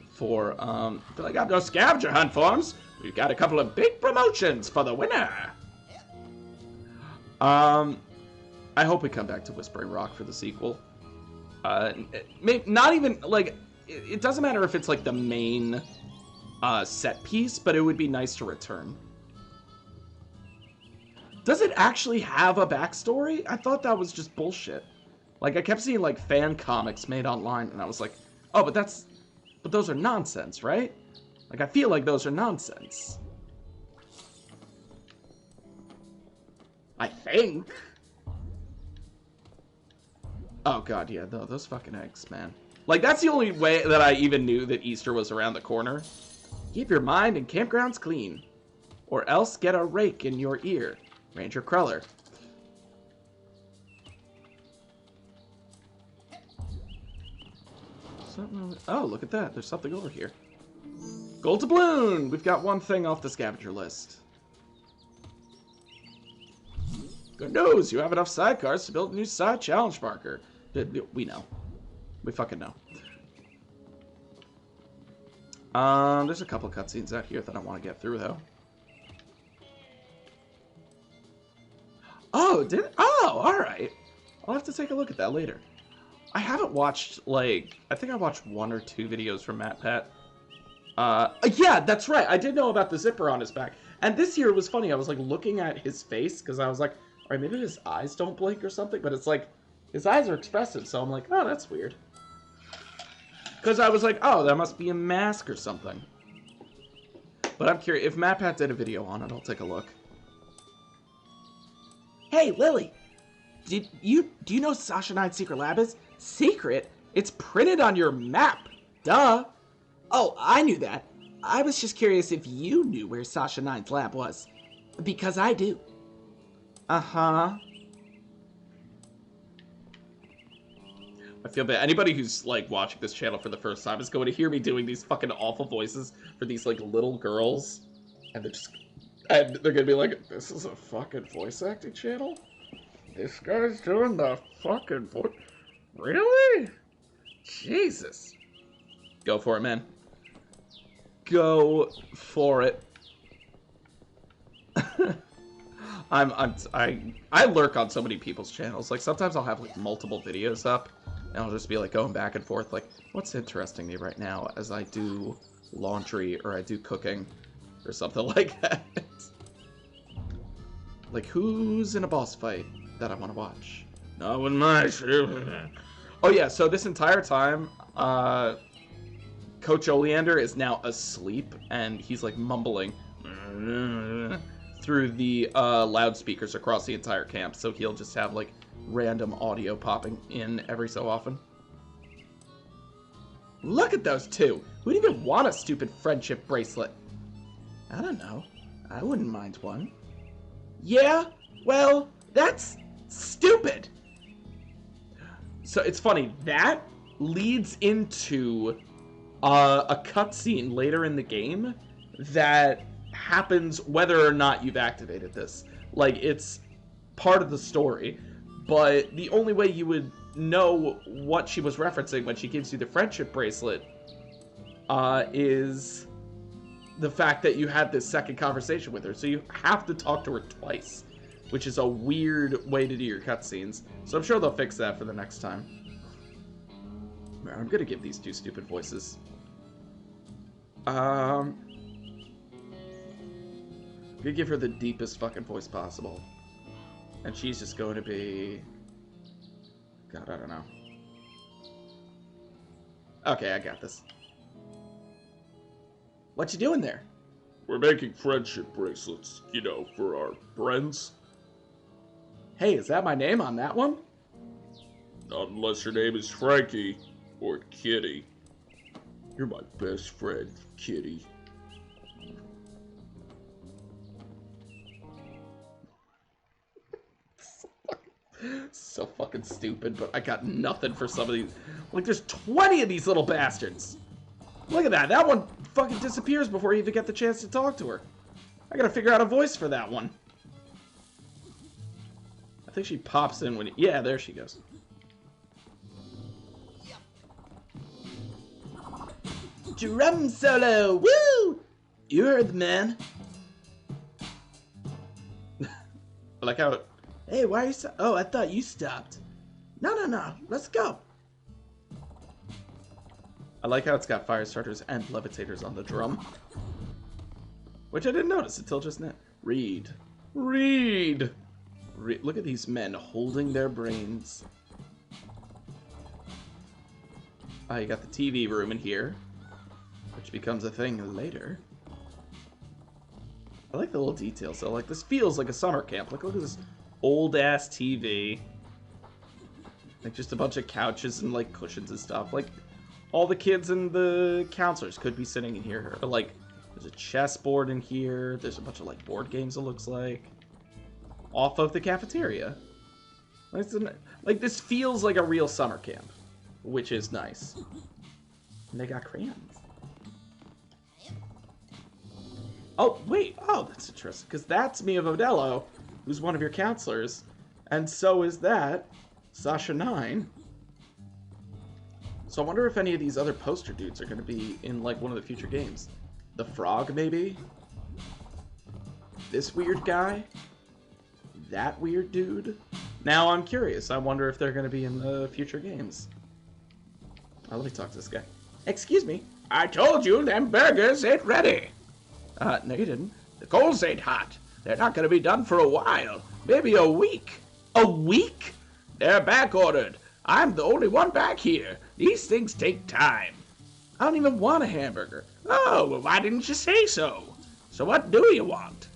for, if I got no scavenger hunt forms, we've got a couple of big promotions for the winner. I hope we come back to Whispering Rock for the sequel. Not even, like, it doesn't matter if it's, like, the main set piece, but it would be nice to return. Does it actually have a backstory? I thought that was just bullshit. Like, I kept seeing, like, fan comics made online, and I was like, oh, but those are nonsense, right? Like, I feel like those are nonsense. I think. Oh god, yeah, no, those fucking eggs, man. Like, that's the only way that I even knew that Easter was around the corner. Keep your mind and campgrounds clean. Or else get a rake in your ear. Ranger Cruller. Oh, look at that. There's something over here. Gold Doubloon! We've got one thing off the scavenger list. Good news, you have enough sidecars to build a new side challenge marker. We know. We fucking know. There's a couple cutscenes out here that I want to get through, though. Oh, alright. I'll have to take a look at that later. I haven't watched, like, I think I watched 1 or 2 videos from MatPat. Yeah, that's right. I did know about the zipper on his back. And this year it was funny. I was, like, looking at his face, because I was like, alright, maybe his eyes don't blink or something, but it's like, his eyes are expressive, so I'm like, oh, that's weird. Because I was like, oh, that must be a mask or something. But I'm curious. If MatPat did a video on it, I'll take a look. Hey, Lily! Do you know Sasha Nine's secret lab is? Secret? It's printed on your map. Duh. Oh, I knew that. I was just curious if you knew where Sasha Nine's lab was. Because I do. Uh-huh. I feel bad. Anybody who's, like, watching this channel for the first time is going to hear me doing these fucking awful voices for these, like, little girls. And they're gonna be like, this is a fucking voice acting channel? This guy's doing the fucking voice? Really? Jesus. Go for it, man. Go for it. I lurk on so many people's channels. Like, sometimes I'll have, like, multiple videos up, and I'll just be, like, going back and forth, like, what's interesting me right now as I do laundry, or I do cooking, or something like that. Like, who's in a boss fight that I want to watch? Not with my shit. Oh, yeah, so this entire time, Coach Oleander is now asleep, and he's, like, mumbling through the loudspeakers across the entire camp, so he'll just have, like, random audio popping in every so often. Look at those two! Who'd even want a stupid friendship bracelet? I don't know. I wouldn't mind one. Yeah? Well, that's stupid! So it's funny, that leads into a cutscene later in the game that happens whether or not you've activated this. Like, it's part of the story, but the only way you would know what she was referencing when she gives you the friendship bracelet is the fact that you had this second conversation with her. So you have to talk to her twice, which is a weird way to do your cutscenes. So I'm sure they'll fix that for the next time. I'm gonna give these two stupid voices. I'm gonna give her the deepest fucking voice possible. And she's just going to be... God, I don't know. Okay, I got this. What you doing there? We're making friendship bracelets, you know, for our friends. Hey, is that my name on that one? Not unless your name is Frankie or Kitty. You're my best friend, Kitty. So fucking stupid, but I got nothing for some of these. Like, there's 20 of these little bastards. Look at that. That one fucking disappears before you even get the chance to talk to her. I gotta figure out a voice for that one. I think she pops in when... Yeah, there she goes. Drum solo! Woo! You heard the man. I like how it... Hey, why are you so... Oh, I thought you stopped. No. Let's go. I like how it's got fire starters and levitators on the drum. Which I didn't notice until just now. Read. Look at these men holding their brains. You got the TV room in here, which becomes a thing later. I like the little details though. Like, this feels like a summer camp. Like, look at this old-ass TV. Like, just a bunch of couches and, like, cushions and stuff. Like, all the kids and the counselors could be sitting in here. Or, like, there's a chessboard in here. There's a bunch of, like, board games, it looks like. Off of the cafeteria. Like, this feels like a real summer camp. Which is nice. And they got crayons. Oh, wait. Oh, that's interesting. Because that's Mia Vodello, who's one of your counselors. And so is that Sasha 9. So I wonder if any of these other poster dudes are going to be in, like, one of the future games. The Frog, maybe? This weird guy? That weird dude? Now I'm curious. I wonder if they're going to be in the future games. Let me talk to this guy. Excuse me. I told you them burgers ain't ready. No you didn't. The coals ain't hot. They're not gonna be done for a while. Maybe a week. A week? They're back ordered. I'm the only one back here. These things take time. I don't even want a hamburger. Oh, well, why didn't you say so? So what do you want?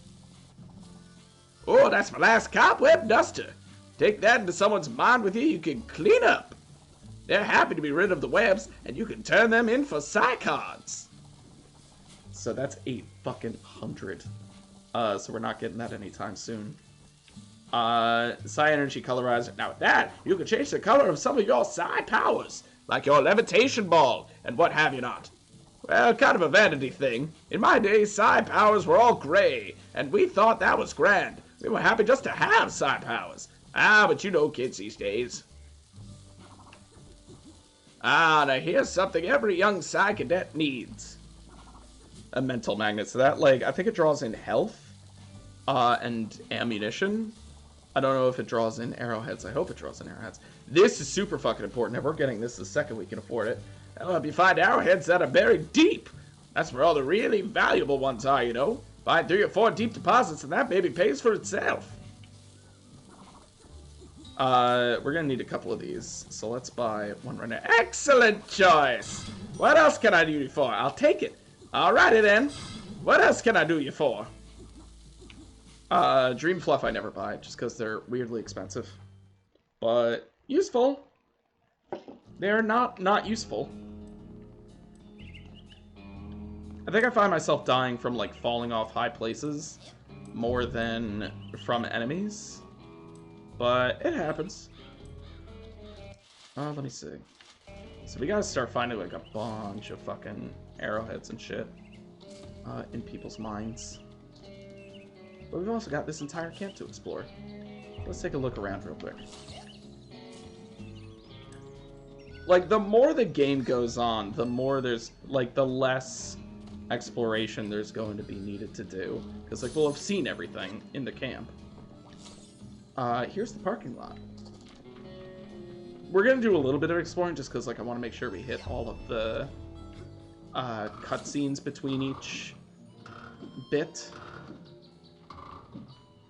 Oh, that's my last cobweb duster. Take that into someone's mind with you can clean up. They're happy to be rid of the webs, and you can turn them in for Psychonauts. So that's 800. So we're not getting that anytime soon. Psy Energy Colorizer. Now with that, you can change the color of some of your Psy powers, like your levitation ball and what have you not. Well, kind of a vanity thing. In my day, Psy powers were all gray, and we thought that was grand. We were happy just to have Psy powers. But you know kids these days. Now here's something every young Psy cadet needs. A mental magnet. So that, like, I think it draws in health, and ammunition. I don't know if it draws in arrowheads. I hope it draws in arrowheads. This is super fucking important. If we're getting this the second we can afford it. That'll help you find arrowheads that are buried deep. That's where all the really valuable ones are, you know. Find 3 or 4 deep deposits and that baby pays for itself. We're gonna need a couple of these. So let's buy one right now. Excellent choice. What else can I do you for? I'll take it. Alrighty then. What else can I do you for? Dream Fluff I never buy, just because they're weirdly expensive. But useful. They're not useful. I think I find myself dying from, like, falling off high places more than from enemies. But it happens. Let me see. So we gotta start finding, like, a bunch of fucking arrowheads and shit in people's minds. But we've also got this entire camp to explore. Let's take a look around real quick. Like, the more the game goes on, the more there's, like, the less exploration there's going to be needed to do. Because, like, we'll have seen everything in the camp. Here's the parking lot. We're going to do a little bit of exploring just because, like, I want to make sure we hit all of the cutscenes between each bit.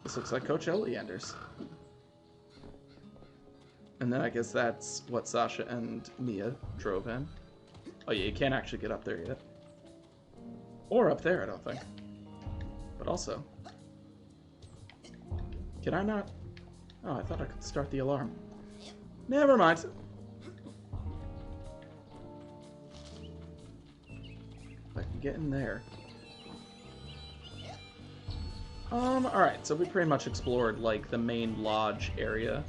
This looks like Coach Oleander's. And then I guess that's what Sasha and Mia drove in. Oh yeah, you can't actually get up there yet. Or up there, I don't think. But also... Can I not? Oh, I thought I could start the alarm. Never mind. If I can get in there. Alright, so we pretty much explored, like, the main lodge area.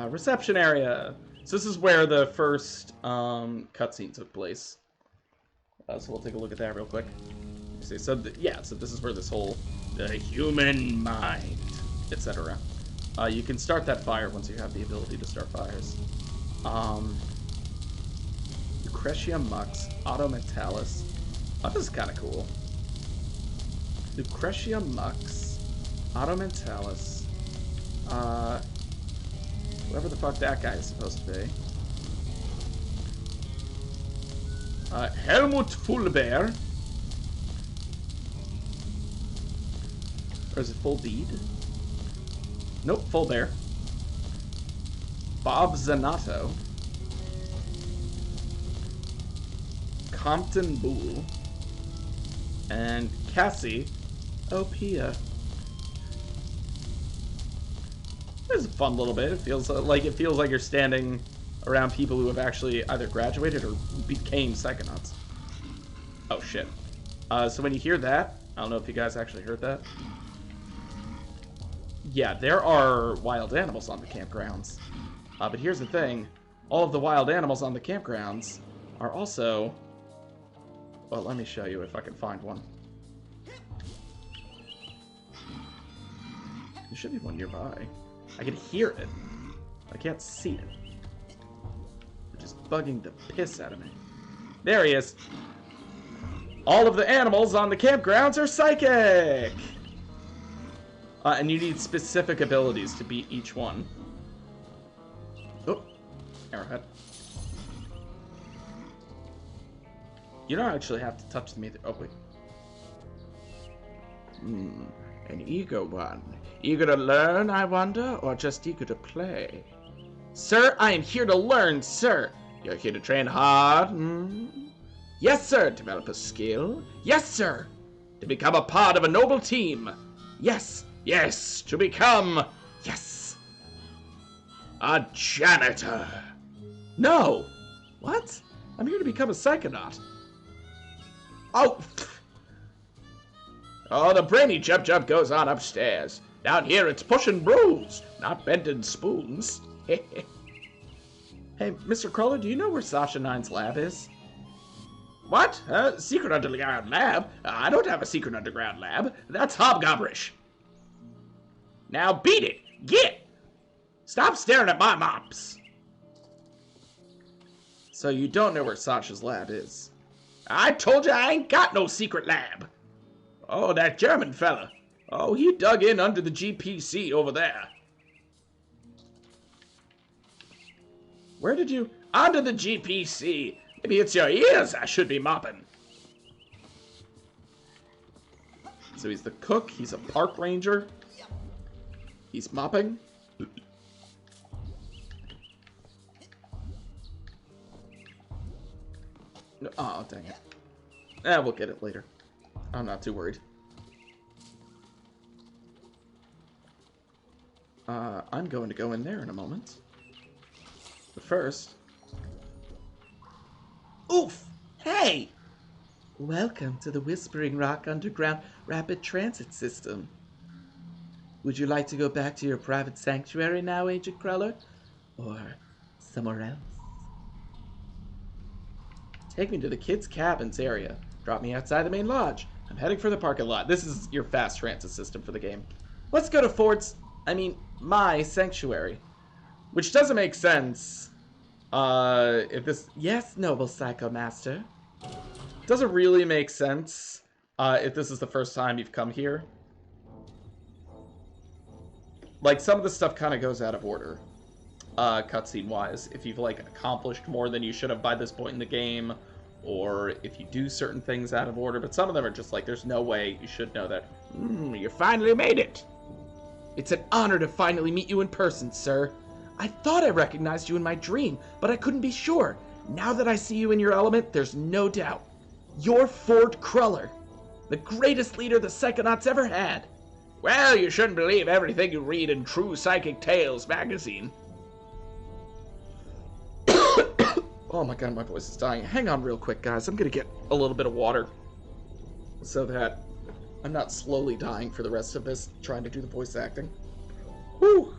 Reception area! So this is where the first, cutscene took place. So we'll take a look at that real quick. So, so this is where this whole, the human mind, etc. You can start that fire once you have the ability to start fires. Lucretia Mux, Auto Metalis. Oh, this is kind of cool. Lucretia Mux, Auto Metalis, whoever the fuck that guy is supposed to be. Helmut Fullbear. Or is it Full Bead? Nope, Full Bear. Bob Zanato. Compton Boole. And Cassie Opia. It's a fun little bit. It feels like you're standing around people who have actually either graduated or became Psychonauts. Oh shit. So when you hear that, I don't know if you guys actually heard that. Yeah, there are wild animals on the campgrounds. But here's the thing. All of the wild animals on the campgrounds are also... Well, let me show you if I can find one. There should be one nearby. I can hear it. I can't see it. Which is bugging the piss out of me. There he is. All of the animals on the campgrounds are psychic! And you need specific abilities to beat each one. Oh, arrowhead. You don't actually have to touch them either. Oh, wait. An eager one. Eager to learn, I wonder, or just eager to play? Sir, I am here to learn, sir. You're here to train hard, Yes, sir. Develop a skill? Yes, sir. To become a part of a noble team? Yes. Yes. To become... Yes. A janitor. No. What? I'm here to become a psychonaut. Oh. Oh, the brainy jump goes on upstairs. Down here it's pushing brews, not bending spoons. Hey, Mr. Cruller, do you know where Sasha Nine's lab is? What? Secret underground lab? I don't have a secret underground lab. That's hobgobberish. Now beat it. Get. Stop staring at my mops. So you don't know where Sasha's lab is. I told you I ain't got no secret lab. Oh, that German fella. Oh, he dug in under the GPC over there. Where did you... Under the GPC. Maybe it's your ears I should be mopping. So he's the cook. He's a park ranger. He's mopping. Oh, dang it. We'll get it later. I'm not too worried. I'm going to go in there in a moment. But first... Oof! Hey! Welcome to the Whispering Rock Underground Rapid Transit System. Would you like to go back to your private sanctuary now, Agent Cruller? Or somewhere else? Take me to the kids' cabins area. Drop me outside the main lodge. I'm heading for the parking lot. This is your fast transit system for the game. Let's go to my sanctuary. Which doesn't make sense. If this... Yes, noble Psycho Master. Doesn't really make sense if this is the first time you've come here. Like, some of the stuff kind of goes out of order. Cutscene-wise. If you've, like, accomplished more than you should have by this point in the game. Or if you do certain things out of order. But some of them are just like, there's no way you should know that. You finally made it. It's an honor to finally meet you in person, sir. I thought I recognized you in my dream, but I couldn't be sure. Now that I see you in your element, there's no doubt. You're Ford Cruller, the greatest leader the Psychonauts ever had. Well, you shouldn't believe everything you read in True Psychic Tales magazine. Oh my god, my voice is dying. Hang on real quick, guys. I'm gonna get a little bit of water so that I'm not slowly dying for the rest of this trying to do the voice acting. Whew!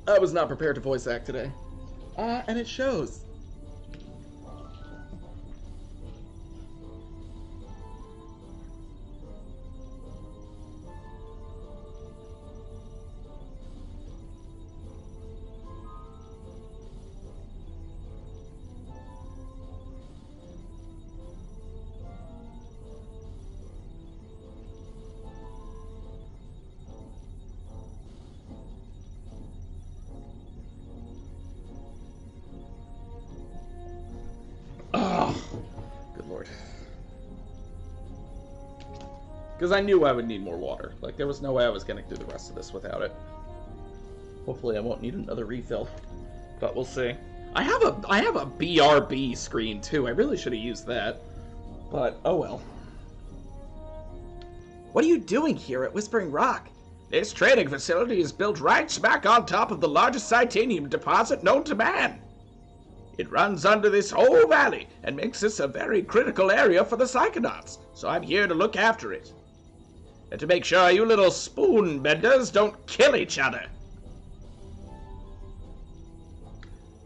I was not prepared to voice act today. And it shows. Because I knew I would need more water. Like, there was no way I was getting through the rest of this without it. Hopefully I won't need another refill. But we'll see. I have a BRB screen, too. I really should have used that. But, oh well. What are you doing here at Whispering Rock? This training facility is built right smack on top of the largest titanium deposit known to man. It runs under this whole valley and makes this a very critical area for the Psychonauts, so I'm here to look after it. And to make sure you little spoon benders don't kill each other.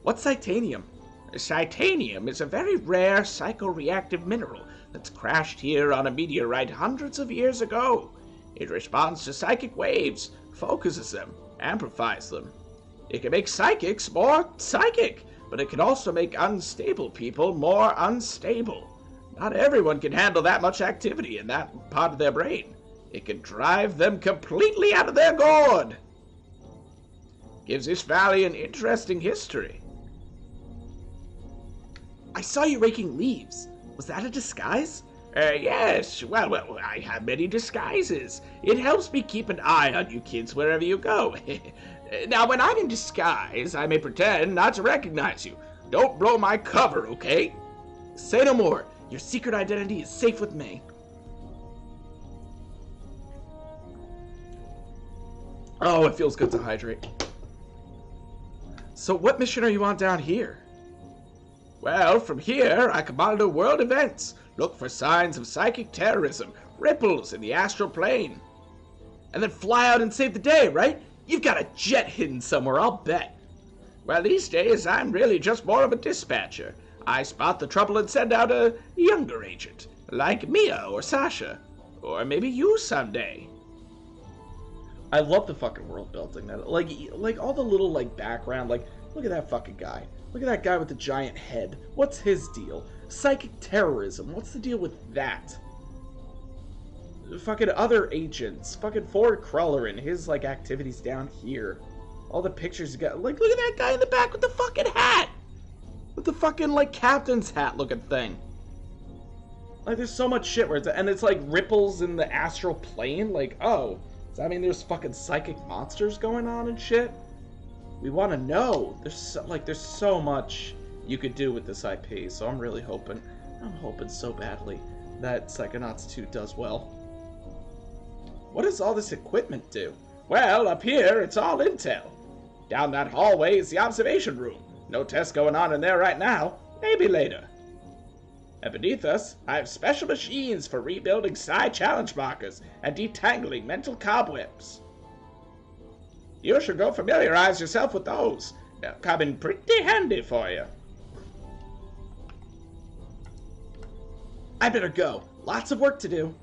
What's Titanium? Titanium is a very rare psychoreactive mineral that's crashed here on a meteorite hundreds of years ago. It responds to psychic waves, focuses them, amplifies them. It can make psychics more psychic, but it can also make unstable people more unstable. Not everyone can handle that much activity in that part of their brain. It can drive them completely out of their gourd. Gives this valley an interesting history. I saw you raking leaves. Was that a disguise? Yes. Well, I have many disguises. It helps me keep an eye on you kids wherever you go. Now, when I'm in disguise, I may pretend not to recognize you. Don't blow my cover, okay? Say no more. Your secret identity is safe with me. Oh, it feels good to hydrate. So what mission are you on down here? Well, from here, I can monitor world events, look for signs of psychic terrorism, ripples in the astral plane. And then fly out and save the day, right? You've got a jet hidden somewhere, I'll bet. Well, these days, I'm really just more of a dispatcher. I spot the trouble and send out a younger agent, like Mia or Sasha. Or maybe you someday. I love the fucking world building. Like all the little, like, background, like, look at that fucking guy. Look at that guy with the giant head. What's his deal? Psychic terrorism. What's the deal with that? Fucking other agents. Fucking Ford Cruller and his, like, activities down here. All the pictures you got. Like, look at that guy in the back with the fucking hat! With the fucking, like, captain's hat looking thing. Like, there's so much shit where it's like ripples in the astral plane. Like, oh, does that mean there's fucking psychic monsters going on and shit? We want to know. There's so much you could do with this IP, so I'm really hoping. I'm hoping so badly that Psychonauts 2 does well. What does all this equipment do? Well, up here, it's all intel. Down that hallway is the observation room. No tests going on in there right now. Maybe later. And beneath us, I have special machines for rebuilding psi challenge markers and detangling mental cobwebs. You should go familiarize yourself with those. They'll come in pretty handy for you. I better go. Lots of work to do.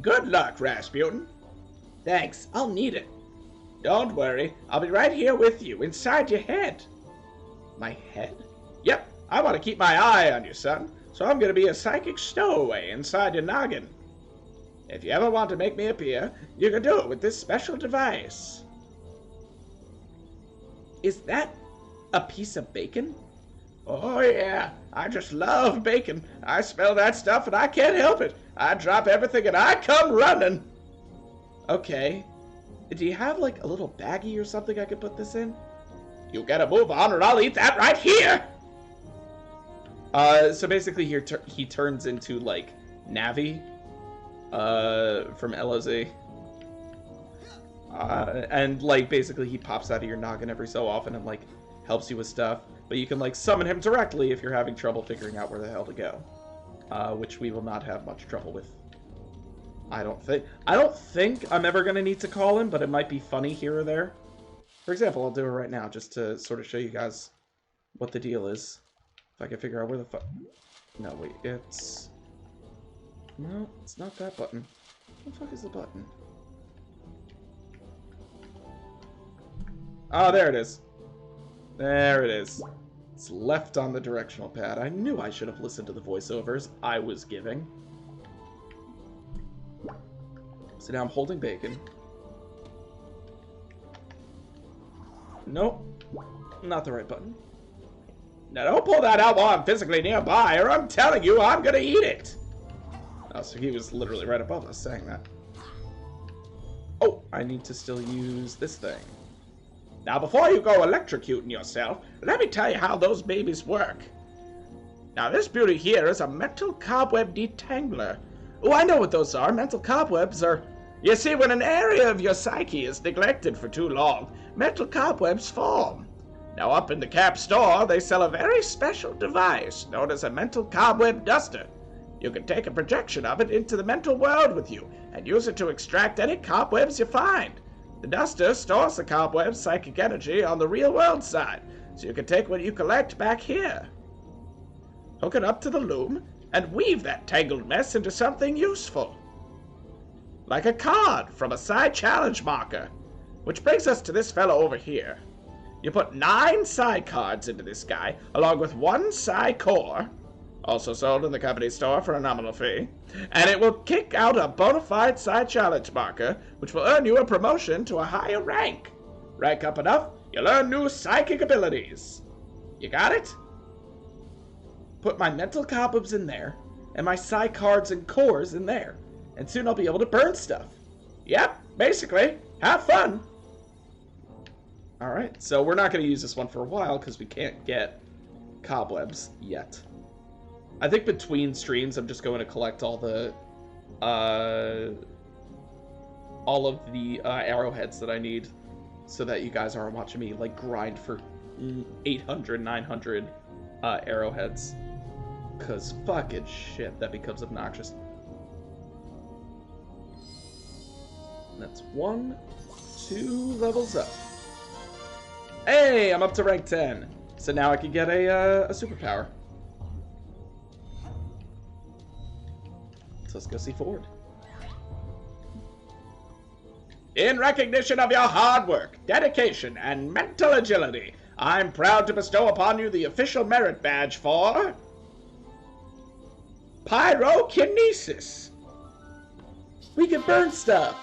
Good luck, Rasputin. Thanks, I'll need it. Don't worry, I'll be right here with you, inside your head. My head? Yep, I want to keep my eye on you, son, so I'm going to be a psychic stowaway inside your noggin. If you ever want to make me appear, you can do it with this special device. Is that a piece of bacon? Oh yeah, I just love bacon. I smell that stuff and I can't help it. I drop everything and I come running. Okay. Do you have like a little baggie or something I could put this in? You gotta move on or I'll eat that right here! So basically he turns into like Navi from LOZ. And like basically he pops out of your noggin every so often and like helps you with stuff. But you can like summon him directly if you're having trouble figuring out where the hell to go. Which we will not have much trouble with. I don't think I'm ever gonna need to call him, but it might be funny here or there. For example, I'll do it right now just to sort of show you guys what the deal is. If I can figure out where the fuck... No, wait, it's... No, it's not that button. What the fuck is the button? Oh, there it is. There it is. It's left on the directional pad. I knew I should have listened to the voiceovers I was giving. So now I'm holding bacon. Nope. Not the right button. Now don't pull that out while I'm physically nearby, or I'm telling you I'm gonna eat it! Oh, so he was literally right above us saying that. Oh, I need to still use this thing. Now before you go electrocuting yourself, let me tell you how those babies work. Now this beauty here is a mental cobweb detangler. Oh, I know what those are. Mental cobwebs are... You see, when an area of your psyche is neglected for too long, mental cobwebs form. Now up in the Cap store, they sell a very special device known as a mental cobweb duster. You can take a projection of it into the mental world with you and use it to extract any cobwebs you find. The duster stores the cobweb's psychic energy on the real world side, so you can take what you collect back here. Hook it up to the loom and weave that tangled mess into something useful. Like a card from a side challenge marker. Which brings us to this fellow over here. You put 9 Psy cards into this guy, along with 1 Psy core, also sold in the company store for a nominal fee, and it will kick out a bona fide Psy challenge marker, which will earn you a promotion to a higher rank. Rank up enough, you'll earn new psychic abilities. You got it? Put my mental cobwebs in there, and my Psy cards and cores in there, and soon I'll be able to burn stuff. Yep, basically. Have fun! Alright, so we're not going to use this one for a while because we can't get cobwebs yet. I think between streams I'm just going to collect all the arrowheads that I need so that you guys aren't watching me like grind for 800, 900 arrowheads. Because fucking shit, that becomes obnoxious. That's 1, 2 levels up. Hey, I'm up to rank 10. So now I can get a superpower. So let's go see Ford. In recognition of your hard work, dedication, and mental agility, I'm proud to bestow upon you the official merit badge for pyrokinesis. We can burn stuff.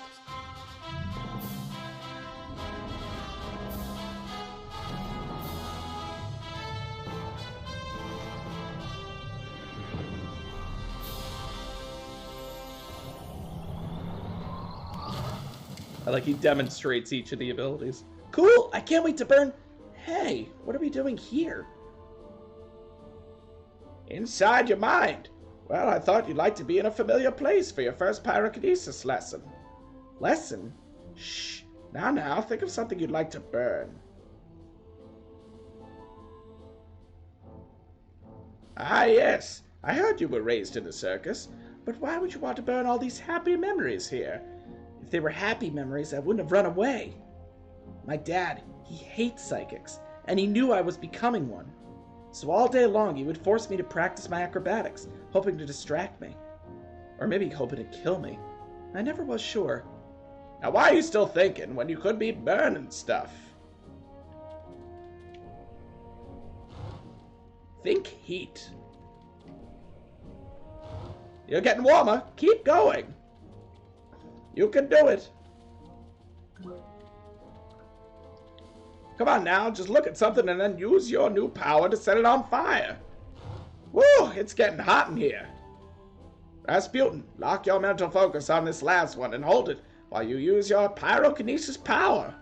I like he demonstrates each of the abilities. Cool! I can't wait to burn... Hey, what are we doing here? Inside your mind. Well, I thought you'd like to be in a familiar place for your first pyrokinesis lesson. Lesson? Shh. Now, think of something you'd like to burn. Ah, yes. I heard you were raised in a circus, but why would you want to burn all these happy memories here? If they were happy memories, I wouldn't have run away. My dad, he hates psychics, and he knew I was becoming one. So all day long, he would force me to practice my acrobatics, hoping to distract me. Or maybe hoping to kill me. I never was sure. Now why are you still thinking when you could be burning stuff? Think heat. You're getting warmer. Keep going. You can do it. Come on now, just look at something and then use your new power to set it on fire. Woo, it's getting hot in here. Rasputin, lock your mental focus on this last one and hold it while you use your pyrokinesis power.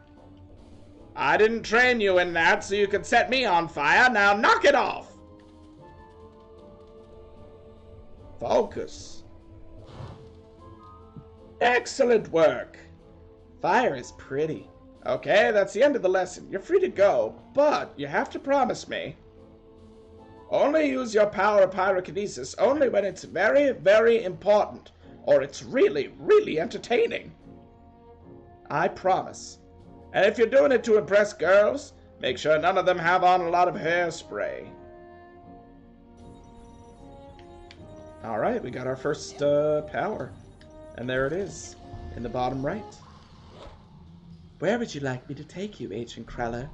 I didn't train you in that so you could set me on fire. Now knock it off. Focus. Excellent work. Fire is pretty. Okay, that's the end of the lesson. You're free to go, but you have to promise me. Only use your power of pyrokinesis only when it's very, very important, or it's really, really entertaining. I promise. And if you're doing it to impress girls, make sure none of them have on a lot of hairspray. Alright, we got our first power. And there it is, in the bottom right. Where would you like me to take you, Agent Kreller?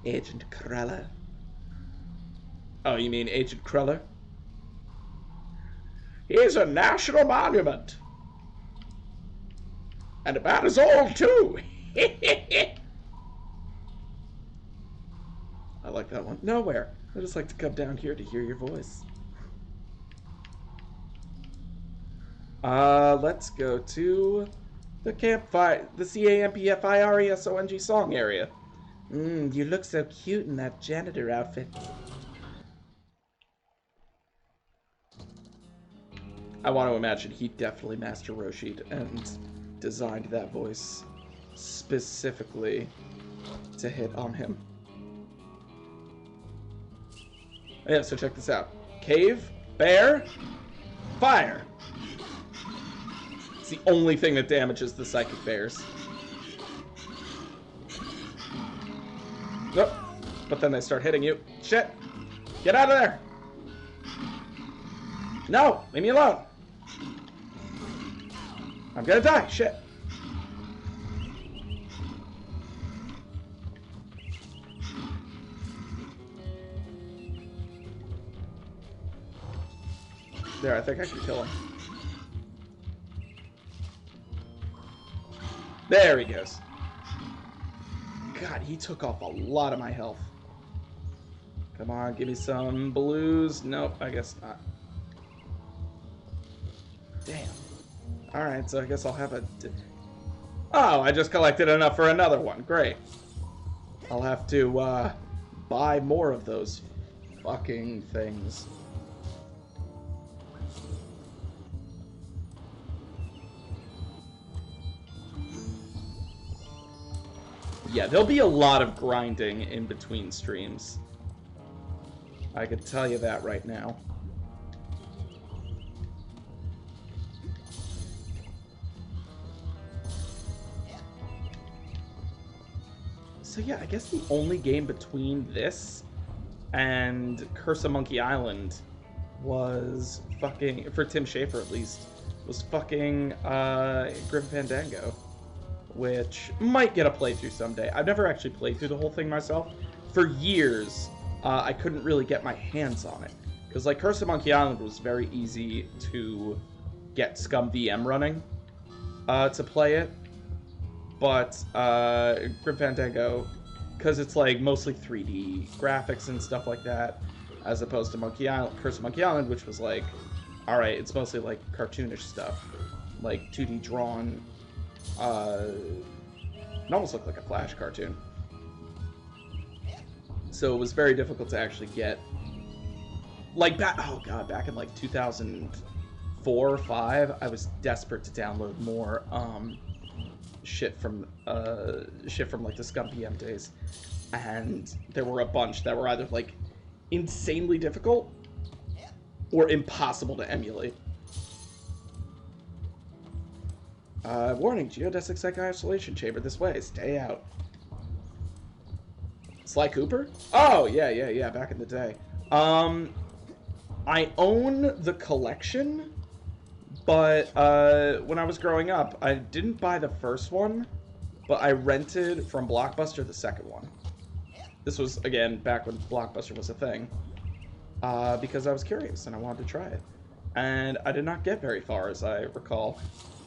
Agent Kreller. Oh, you mean Agent Kreller? He's a national monument. And about as old, too. I like that one. Nowhere. I just like to come down here to hear your voice. Let's go to the campfire, the CAMPFIRESONG song area. You look so cute in that janitor outfit. I want to imagine he definitely Master Roshi'd and designed that voice specifically to hit on him. Yeah, so check this out. Cave, bear, fire. It's the only thing that damages the psychic bears. Nope. But then they start hitting you. Shit. Get out of there. No, leave me alone. I'm gonna die. Shit. there. I think I can kill him. There he goes. God, he took off a lot of my health. Come on, give me some blues. Nope, I guess not. Damn. Alright, so I guess I'll have a... Oh, I just collected enough for another one. Great. I'll have to, buy more of those fucking things. Yeah, there'll be a lot of grinding in between streams. I could tell you that right now. So yeah, I guess the only game between this and Curse of Monkey Island was fucking, for Tim Schafer at least, was fucking Grim Fandango, which might get a playthrough someday. I've never actually played through the whole thing myself. For years, I couldn't really get my hands on it, because like Curse of Monkey Island was very easy to get Scum VM running to play it. But Grim Fandango, because it's like mostly 3D graphics and stuff like that, as opposed to Monkey Island, Curse of Monkey Island, which was like, all right, it's mostly like cartoonish stuff, like 2D drawn. It almost looked like a Flash cartoon. So it was very difficult to actually get, like, back in like 2004 or 5, I was desperate to download more shit from like the Scum VM days, and there were a bunch that were either like insanely difficult or impossible to emulate. Warning, geodesic psych isolation chamber this way. Stay out. Sly Cooper? Oh, yeah, back in the day. I own the collection, but when I was growing up, I didn't buy the first one, but I rented from Blockbuster the second one. This was, again, back when Blockbuster was a thing, because I was curious and I wanted to try it. And I did not get very far, as I recall.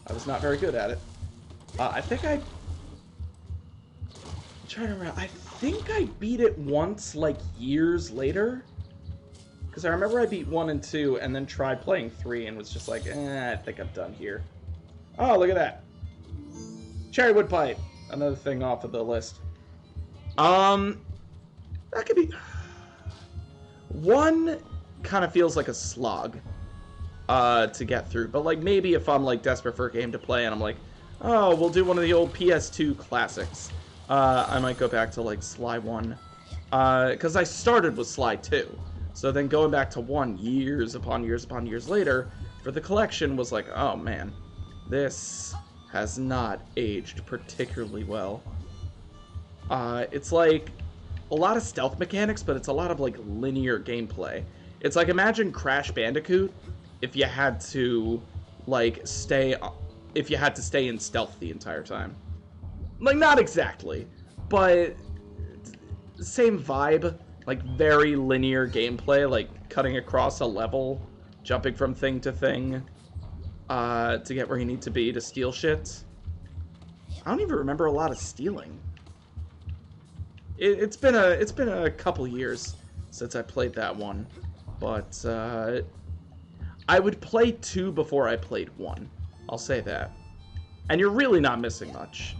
I was not very good at it. I think I'm trying to remember. I think I beat it once, like, years later. Because I remember I beat 1 and 2, and then tried playing 3, and was just like, I think I'm done here. Oh, look at that. Cherrywood Pipe. Another thing off of the list. That could be... 1 kind of feels like a slog to get through. But, like, maybe if I'm, like, desperate for a game to play, and I'm like, oh, we'll do one of the old PS2 classics. I might go back to, like, Sly 1. Because I started with Sly 2. So then going back to 1 years upon years upon years later for the collection was like, oh man, this has not aged particularly well. It's like a lot of stealth mechanics, but it's a lot of like linear gameplay. It's like, imagine Crash Bandicoot if you had to like stay in stealth the entire time. Like, not exactly, but same vibe. Like, very linear gameplay, like cutting across a level, jumping from thing to thing, to get where you need to be to steal shit. I don't even remember a lot of stealing. It's been a couple years since I played that one, but I would play 2 before I played 1. I'll say that. And you're really not missing much.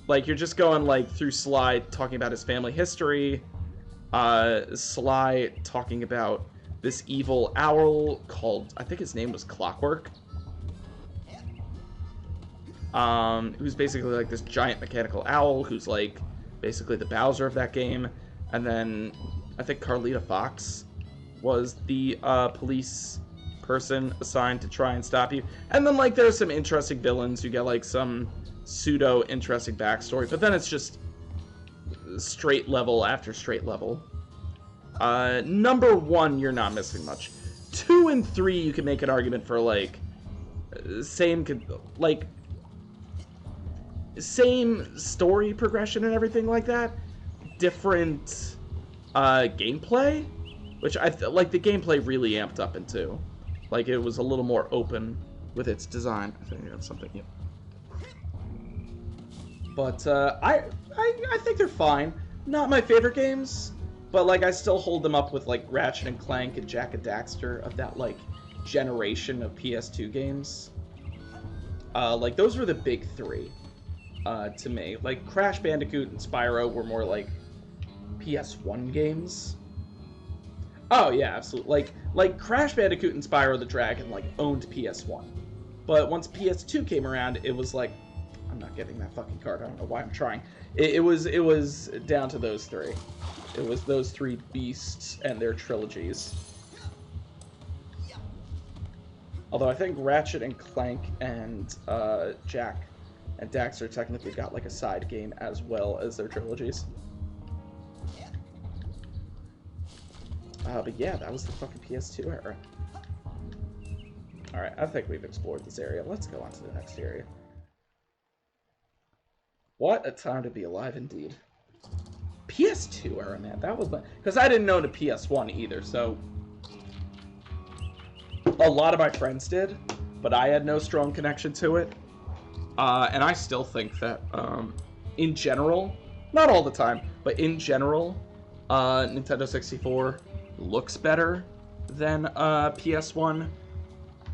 Like, you're just going like through Sly talking about his family history. Sly talking about this evil owl called, I think his name was Clockwork, who's basically like this giant mechanical owl who's like basically the Bowser of that game. And then I think Carlita Fox was the police person assigned to try and stop you. And then like there's some interesting villains who get like some pseudo interesting backstory, but then it's just straight level after straight level. Number 1, you're not missing much. 2 and 3, you can make an argument for like same story progression and everything like that. Different gameplay, which I like the gameplay really amped up in 2. Like, it was a little more open with its design. I think that's something, yeah. But, I think they're fine. Not my favorite games, but, like, I still hold them up with, like, Ratchet and Clank and Jak and Daxter of that, like, generation of PS2 games. Like, those were the big three, to me. Like, Crash Bandicoot and Spyro were more, like, PS1 games. Oh, yeah, absolutely. Like, Crash Bandicoot and Spyro the Dragon, like, owned PS1. But once PS2 came around, it was like... I'm not getting that fucking card. I don't know why I'm trying. It was down to those three. It was those three beasts and their trilogies. Although I think Ratchet and Clank and Jak and Daxter technically got like a side game as well as their trilogies. But yeah, that was the fucking PS2 era. Alright, I think we've explored this area. Let's go on to the next area. What a time to be alive indeed. PS2 era, man. That was my... Because I didn't know the PS1 either, so... A lot of my friends did, but I had no strong connection to it. And I still think that, in general, not all the time, but in general, Nintendo 64 looks better than PS1.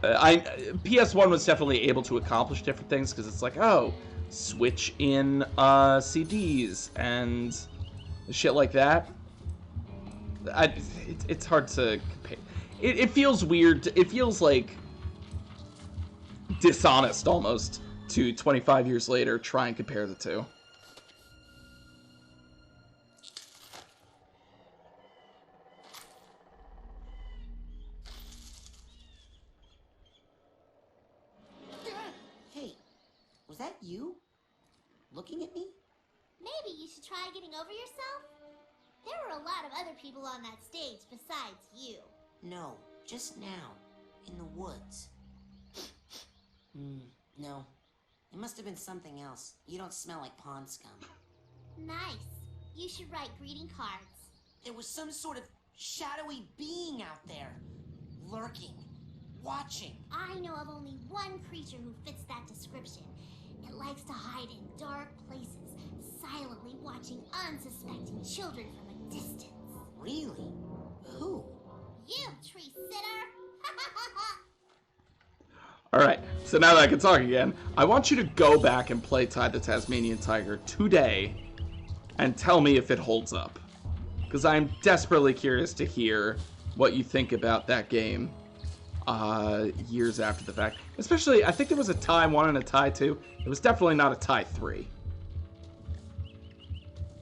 PS1 was definitely able to accomplish different things, because it's like, oh... switch in CDs and shit like that. It's hard to compare. It feels weird. It feels like dishonest almost to 25 years later try and compare the two. Hey, was that you? Looking at me? Maybe you should try getting over yourself? There were a lot of other people on that stage besides you. No, just now. In the woods. No. It must have been something else. You don't smell like pond scum. Nice. You should write greeting cards. There was some sort of shadowy being out there. Lurking. Watching. I know of only one creature who fits that description. It likes to hide in dark places, silently watching unsuspecting children from a distance. Really? Who? You, tree sitter! Alright, so now that I can talk again, I want you to go back and play Tide the Tasmanian Tiger today and tell me if it holds up. Because I'm desperately curious to hear what you think about that game years after the fact. Especially, I think there was a tie 1 and a tie 2. It was definitely not a tie 3.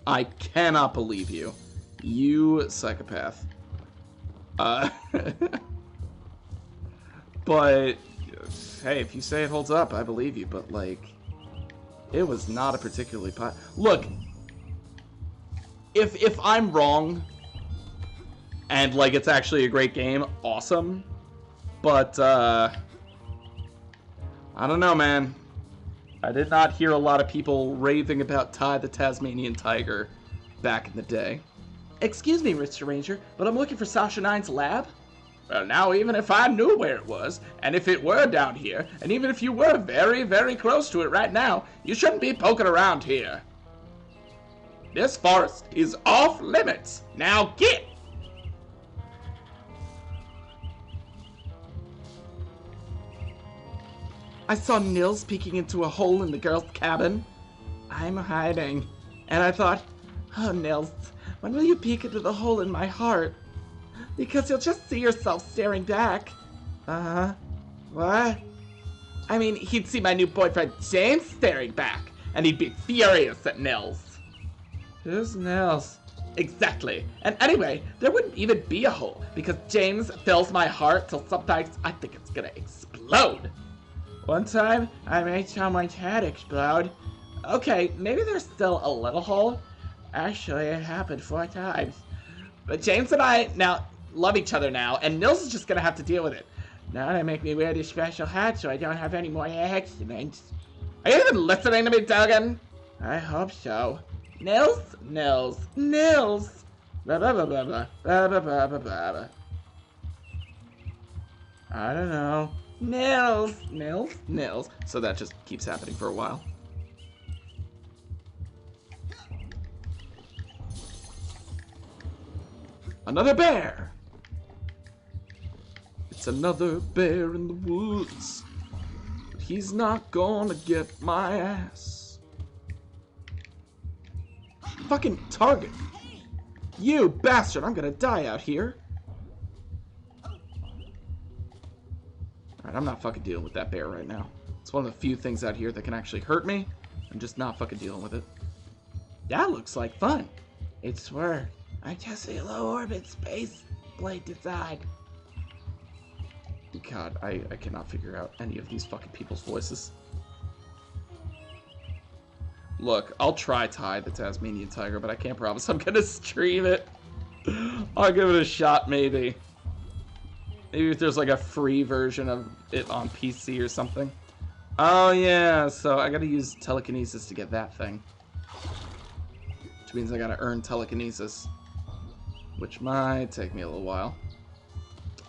I cannot believe you. You psychopath. But, hey, if you say it holds up, I believe you. But, like, it was not a particularly... Look, if I'm wrong, and, like, it's actually a great game, awesome. But, I don't know, man. I did not hear a lot of people raving about Tide the Tasmanian Tiger back in the day. Excuse me, Mr. Ranger, but I'm looking for Sasha Nine's lab. Well, now, even if I knew where it was, and if it were down here, and even if you were very, very close to it right now, you shouldn't be poking around here. This forest is off limits. Now get! I saw Nils peeking into a hole in the girl's cabin. I'm hiding. And I thought, oh, Nils, when will you peek into the hole in my heart? Because you'll just see yourself staring back. What? I mean, he'd see my new boyfriend James staring back, and he'd be furious at Nils. Who's Nils? Exactly. And anyway, there wouldn't even be a hole, because James fills my heart till sometimes I think it's gonna explode. One time, I made someone's head explode. Okay, maybe there's still a little hole. Actually, it happened 4 times. But James and I now love each other now, and Nils is just gonna have to deal with it. Now they make me wear this special hat so I don't have any more accidents. Are you even listening to me, Duggan? I hope so. Nils? Nils. Nils! Blah, blah, blah, blah, blah, blah, blah, blah, blah, blah. I don't know. Nails, nails, nails. So that just keeps happening for a while. Another bear! It's another bear in the woods. But he's not gonna get my ass. Fucking target. You bastard, I'm gonna die out here. Alright, I'm not fucking dealing with that bear right now. It's one of the few things out here that can actually hurt me. I'm just not fucking dealing with it. That looks like fun. It's where I just see a low orbit space blade decide. God, I cannot figure out any of these fucking people's voices. Look, I'll try Ty the Tasmanian Tiger, but I can't promise I'm gonna stream it. I'll give it a shot, maybe. Maybe if there's like a free version of it on PC or something. Oh yeah, so I gotta use telekinesis to get that thing. Which means I gotta earn telekinesis. Which might take me a little while.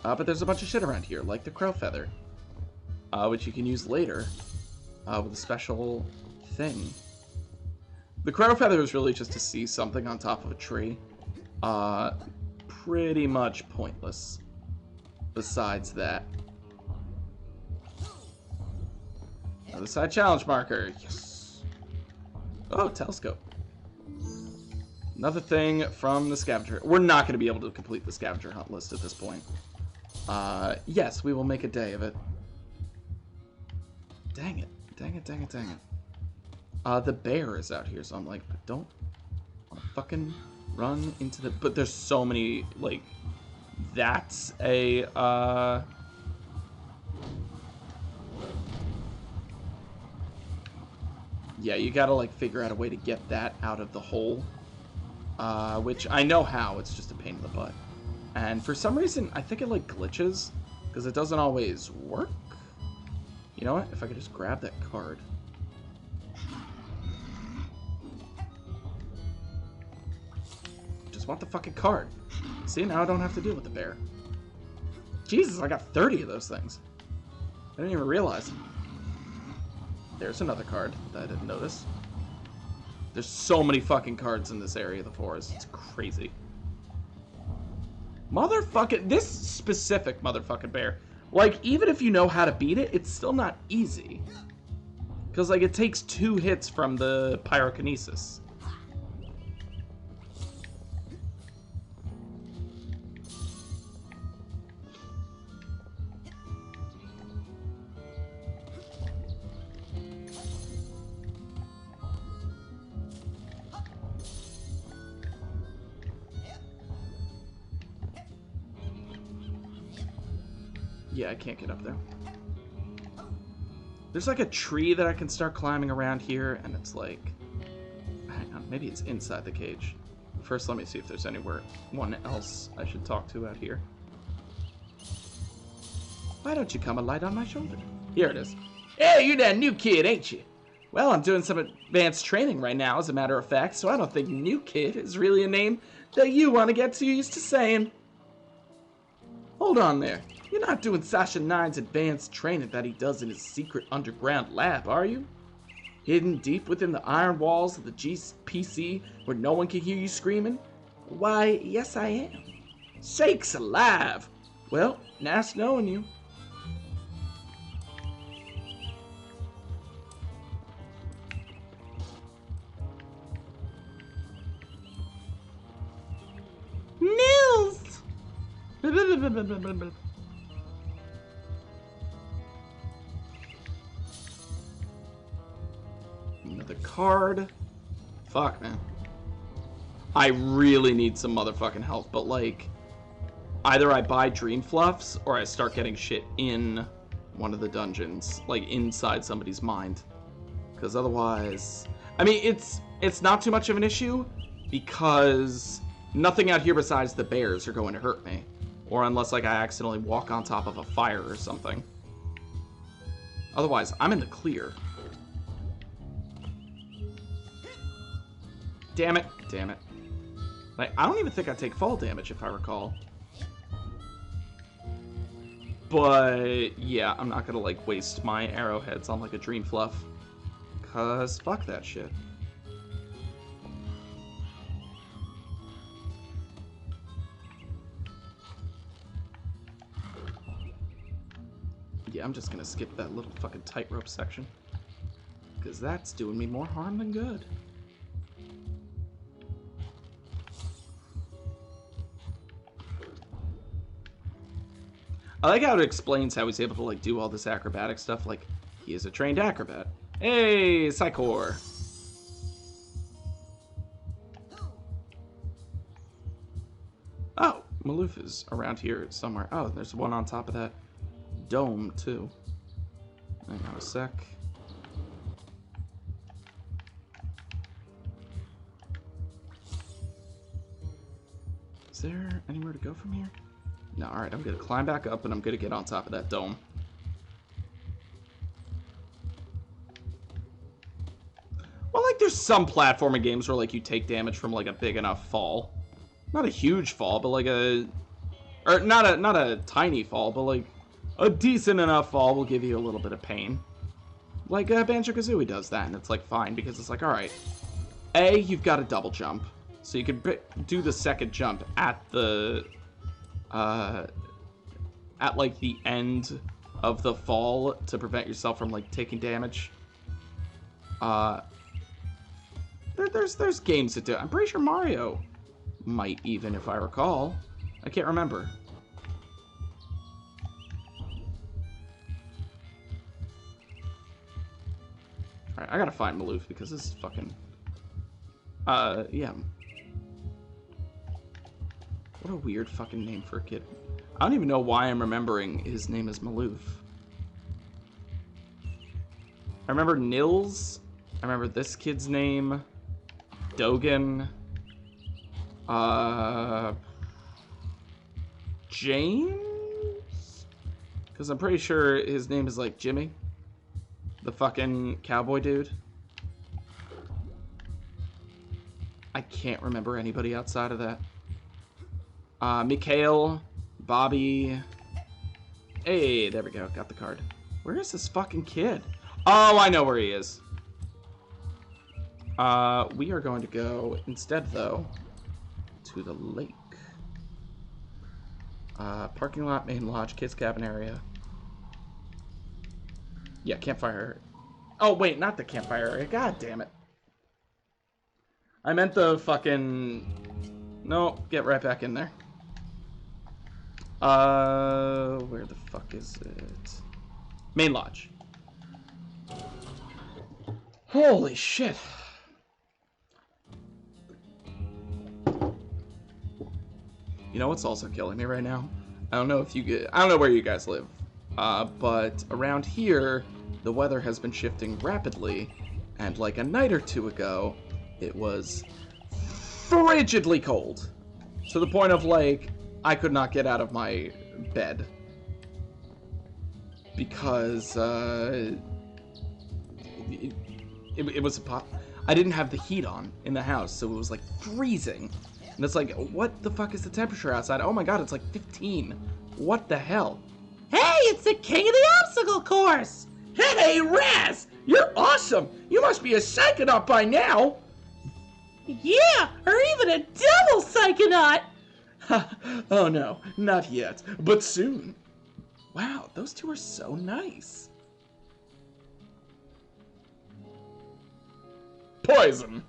But there's a bunch of shit around here, like the crow feather. Which you can use later with a special thing. The crow feather is really just to see something on top of a tree. Pretty much pointless. Besides that. Other side challenge marker. Yes. Oh, telescope. Another thing from the scavenger. We're not going to be able to complete the scavenger hunt list at this point. Yes, we will make a day of it. Dang it. Dang it, dang it, dang it. The bear is out here, so I'm like, I don't want to fucking run into the... But there's so many, like... That's a, yeah, you gotta, like, figure out a way to get that out of the hole. Which I know how, it's just a pain in the butt. And for some reason, I think it, like, glitches, because it doesn't always work. You know what? If I could just grab that card. Just want the fucking card. See, now I don't have to deal with the bear. Jesus, I got 30 of those things. I didn't even realize. There's another card that I didn't notice. There's so many fucking cards in this area of the forest. It's crazy. Motherfucking... This specific motherfucking bear. Like, even if you know how to beat it, it's still not easy. Because, like, it takes 2 hits from the pyrokinesis. Yeah, I can't get up there. There's like a tree that I can start climbing around here, and it's like... Hang on, maybe it's inside the cage. First, let me see if there's anyone else I should talk to out here. Why don't you come and light on my shoulder? Here it is. Hey, you're that new kid, ain't you? Well, I'm doing some advanced training right now, as a matter of fact, so I don't think new kid is really a name that you want to get too used to saying. Hold on there. You're not doing Sasha 9's advanced training that he does in his secret underground lab, are you? Hidden deep within the iron walls of the GPC where no one can hear you screaming? Why, yes I am. Sakes alive! Well, nice knowing you. Nils! Another card. Fuck, man. I really need some motherfucking health, but like, either I buy Dream Fluffs or I start getting shit in one of the dungeons, like inside somebody's mind. Because otherwise, I mean, it's not too much of an issue because nothing out here besides the bears are going to hurt me. Or unless like I accidentally walk on top of a fire or something. Otherwise, I'm in the clear. Damn it. Damn it. Like, I don't even think I take fall damage if I recall. But yeah, I'm not gonna like waste my arrowheads on like a dream fluff. Cause fuck that shit. Yeah, I'm just gonna skip that little fucking tightrope section. Cause that's doing me more harm than good. I like how it explains how he's able to like do all this acrobatic stuff. Like, he is a trained acrobat. Hey, Psychor. Oh, Maloof is around here somewhere. Oh, there's one on top of that dome too. Hang on a sec. Is there anywhere to go from here? No, alright, I'm gonna climb back up and I'm gonna get on top of that dome. Well, like, there's some platforming games where, like, you take damage from, like, a big enough fall. Not a huge fall, but, like, or, not a tiny fall, but, like, a decent enough fall will give you a little bit of pain. Like, Banjo-Kazooie does that, and it's, like, fine, because it's like, alright. A, you've got a double jump. So you can do the second jump at the... at like the end of the fall to prevent yourself from like taking damage. There's games that do. I'm pretty sure Mario might even, if I recall. I can't remember. Alright, I gotta find Maloof because this is fucking... yeah. What a weird fucking name for a kid. I don't even know why I'm remembering his name is Maloof. I remember Nils. I remember this kid's name. Dogen. James? Because I'm pretty sure his name is like Jimmy. The fucking cowboy dude. I can't remember anybody outside of that. Mikhail, Bobby. Hey, there we go. Got the card. Where is this fucking kid? Oh, I know where he is. We are going to go instead, though, to the lake. Parking lot, main lodge, kids cabin area. Yeah, campfire. Oh, wait, not the campfire area. God damn it. I meant the fucking... No, get right back in there. Where the fuck is it? Main lodge. Holy shit. You know what's also killing me right now? I don't know if you get... I don't know where you guys live. But around here, the weather has been shifting rapidly. And like a night or two ago, it was frigidly cold. To the point of like, I could not get out of my bed. Because, it was I didn't have the heat on in the house, so it was like freezing. And it's like, what the fuck is the temperature outside? Oh my god, it's like 15. What the hell? Hey, it's the king of the obstacle course! Hey, Raz! You're awesome! You must be a Psychonaut by now! Yeah, or even a double Psychonaut! Oh no, not yet, but soon. Wow, those two are so nice. Poison.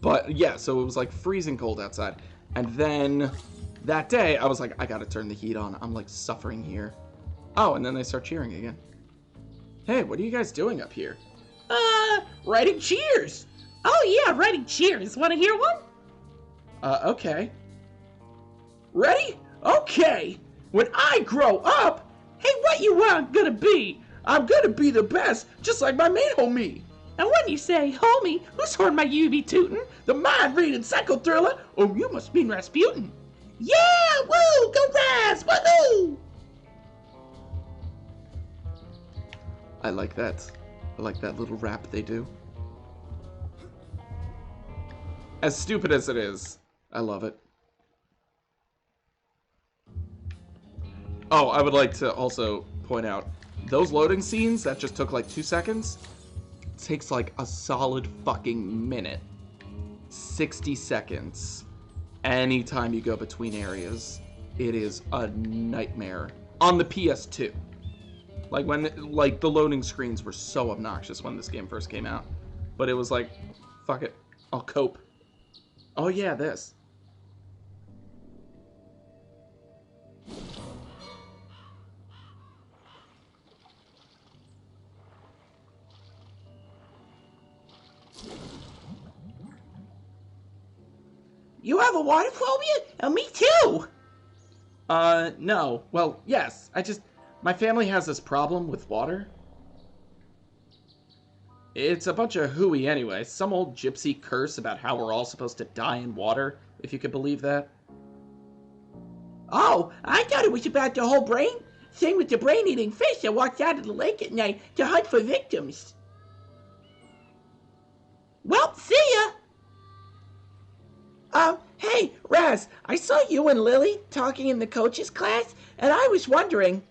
But yeah, so it was like freezing cold outside. And then that day, I was like, I gotta turn the heat on. I'm like suffering here. Oh, and then they start cheering again. Hey, what are you guys doing up here? Writing cheers! Oh yeah, writing cheers. Wanna hear one? Okay. Ready? Okay. When I grow up, hey, what you want gonna be? I'm gonna be the best, just like my main homie. And when you say homie, whose horn might you be tootin'? The mind-reading psycho thriller? Oh, you must mean Rasputin. Yeah, woo, go Raz, woohoo! I like that. I like that little rap they do. As stupid as it is, I love it. Oh, I would like to also point out, those loading scenes that just took like 2 seconds, takes like a solid fucking minute. 60 seconds. Anytime you go between areas, it is a nightmare. On the PS2. Like the loading screens were so obnoxious when this game first came out. But it was like, fuck it, I'll cope. Oh yeah, this. You have a water phobia? Me too! No. Well, yes. My family has this problem with water. It's a bunch of hooey anyway. Some old gypsy curse about how we're all supposed to die in water, if you could believe that. Oh, I thought it was about the whole brain thing with the brain-eating fish that walks out of the lake at night to hunt for victims. Well, see ya! Hey, Raz, I saw you and Lily talking in the coach's class, and I was wondering,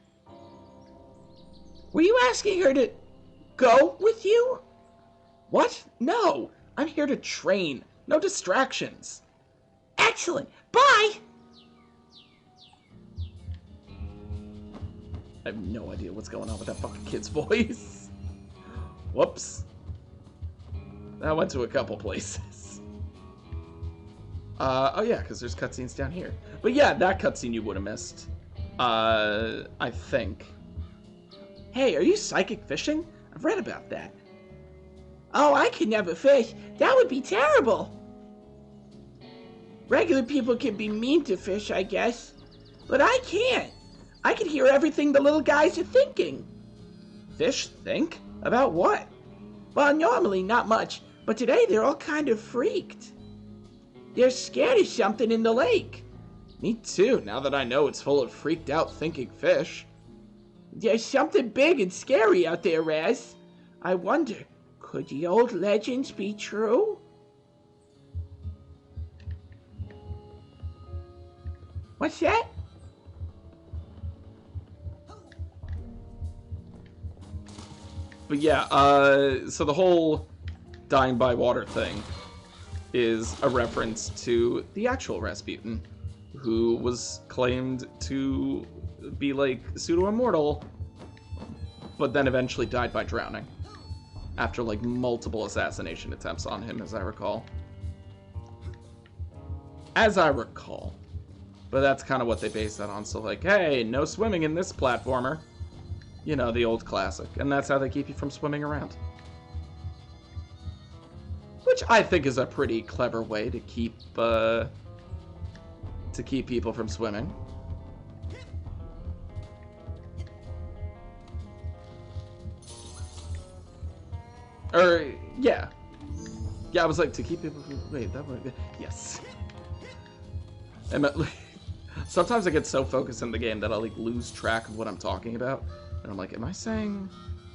were you asking her to go with you? What? No! I'm here to train. No distractions. Excellent. Bye! I have no idea what's going on with that fucking kid's voice. Whoops. That went to a couple places. Oh yeah, because there's cutscenes down here. But yeah, that cutscene you would have missed. I think. Hey, are you psychic fishing? I've read about that. Oh, I could never fish. That would be terrible. Regular people can be mean to fish, I guess. But I can't. I can hear everything the little guys are thinking. Fish think? About what? Well, normally not much, but today they're all kind of freaked. They're scared of something in the lake. Me too, now that I know it's full of freaked out thinking fish. There's something big and scary out there, Raz. I wonder, could the old legends be true? What's that? But yeah, so the whole dying by water thing is a reference to the actual Rasputin, who was claimed to be like pseudo-immortal, but then eventually died by drowning after like multiple assassination attempts on him, as I recall. But that's kind of what they base that on. So like, hey, no swimming in this platformer. You know, the old classic. And that's how they keep you from swimming around. Which I think is a pretty clever way to keep people from swimming. Or, yeah. Yeah, I was like, to keep people from... Wait, that would... Yes. Sometimes I get so focused in the game that I like lose track of what I'm talking about. And I'm like, am I saying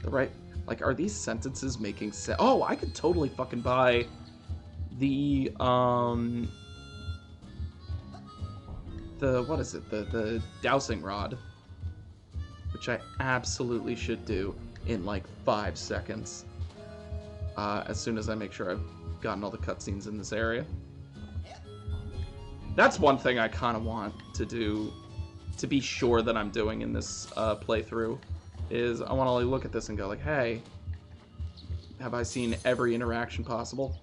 the right... Like, are these sentences making sense? Oh, I could totally fucking buy the, what is it? The dowsing rod. Which I absolutely should do in, like, 5 seconds. As soon as I make sure I've gotten all the cutscenes in this area. That's one thing I kind of want to do, to be sure that I'm doing in this playthrough, is I want to like, look at this and go like, hey, have I seen every interaction possible?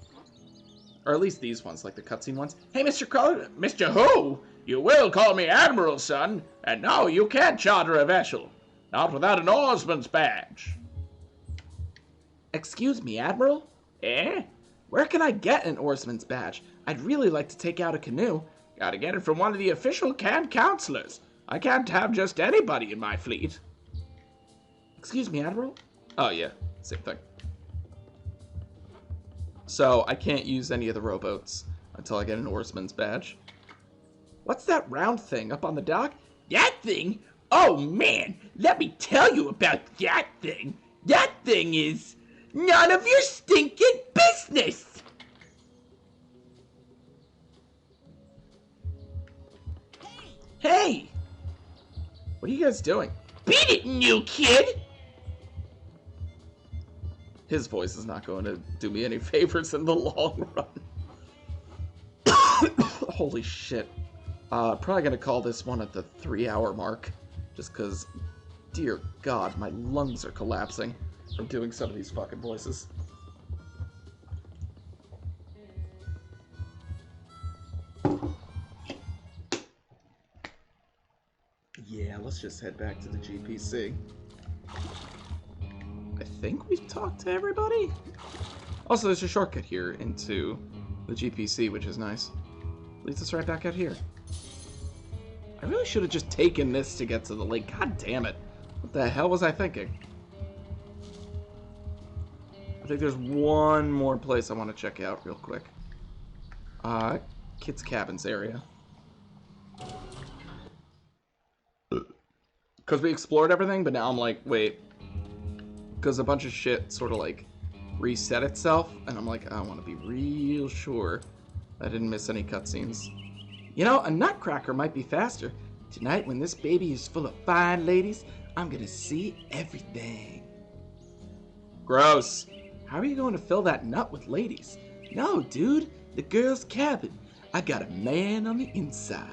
Or at least these ones, like the cutscene ones. Hey, Mr. Mr. Who? You will call me Admiral, son, and no, you can't charter a vessel. Not without an oarsman's badge. Excuse me, Admiral? Eh? Where can I get an oarsman's badge? I'd really like to take out a canoe. Gotta get it from one of the official camp counselors. I can't have just anybody in my fleet. Excuse me, Admiral? Oh, yeah. Same thing. So, I can't use any of the rowboats until I get an oarsman's badge. What's that round thing up on the dock? That thing? Oh, man. Let me tell you about that thing. That thing is none of your stinking business. Hey! What are you guys doing? Beat it, new kid! His voice is not going to do me any favors in the long run. Holy shit. Probably gonna call this one at the 3-hour mark. Just because, dear God, my lungs are collapsing from doing some of these fucking voices. Yeah, let's just head back to the GPC. I think we've talked to everybody? Also, there's a shortcut here into the GPC, which is nice. Leads us right back out here. I really should have just taken this to get to the lake. God damn it. What the hell was I thinking? I think there's one more place I want to check out real quick. Kids' Cabins area. Because we explored everything, but now I'm like, wait. Because a bunch of shit sort of like reset itself, and I'm like, I want to be real sure I didn't miss any cutscenes. You know, a nutcracker might be faster. Tonight, when this baby is full of fine ladies, I'm gonna see everything. Gross. How are you going to fill that nut with ladies? No, dude, the girl's cabin. I got a man on the inside.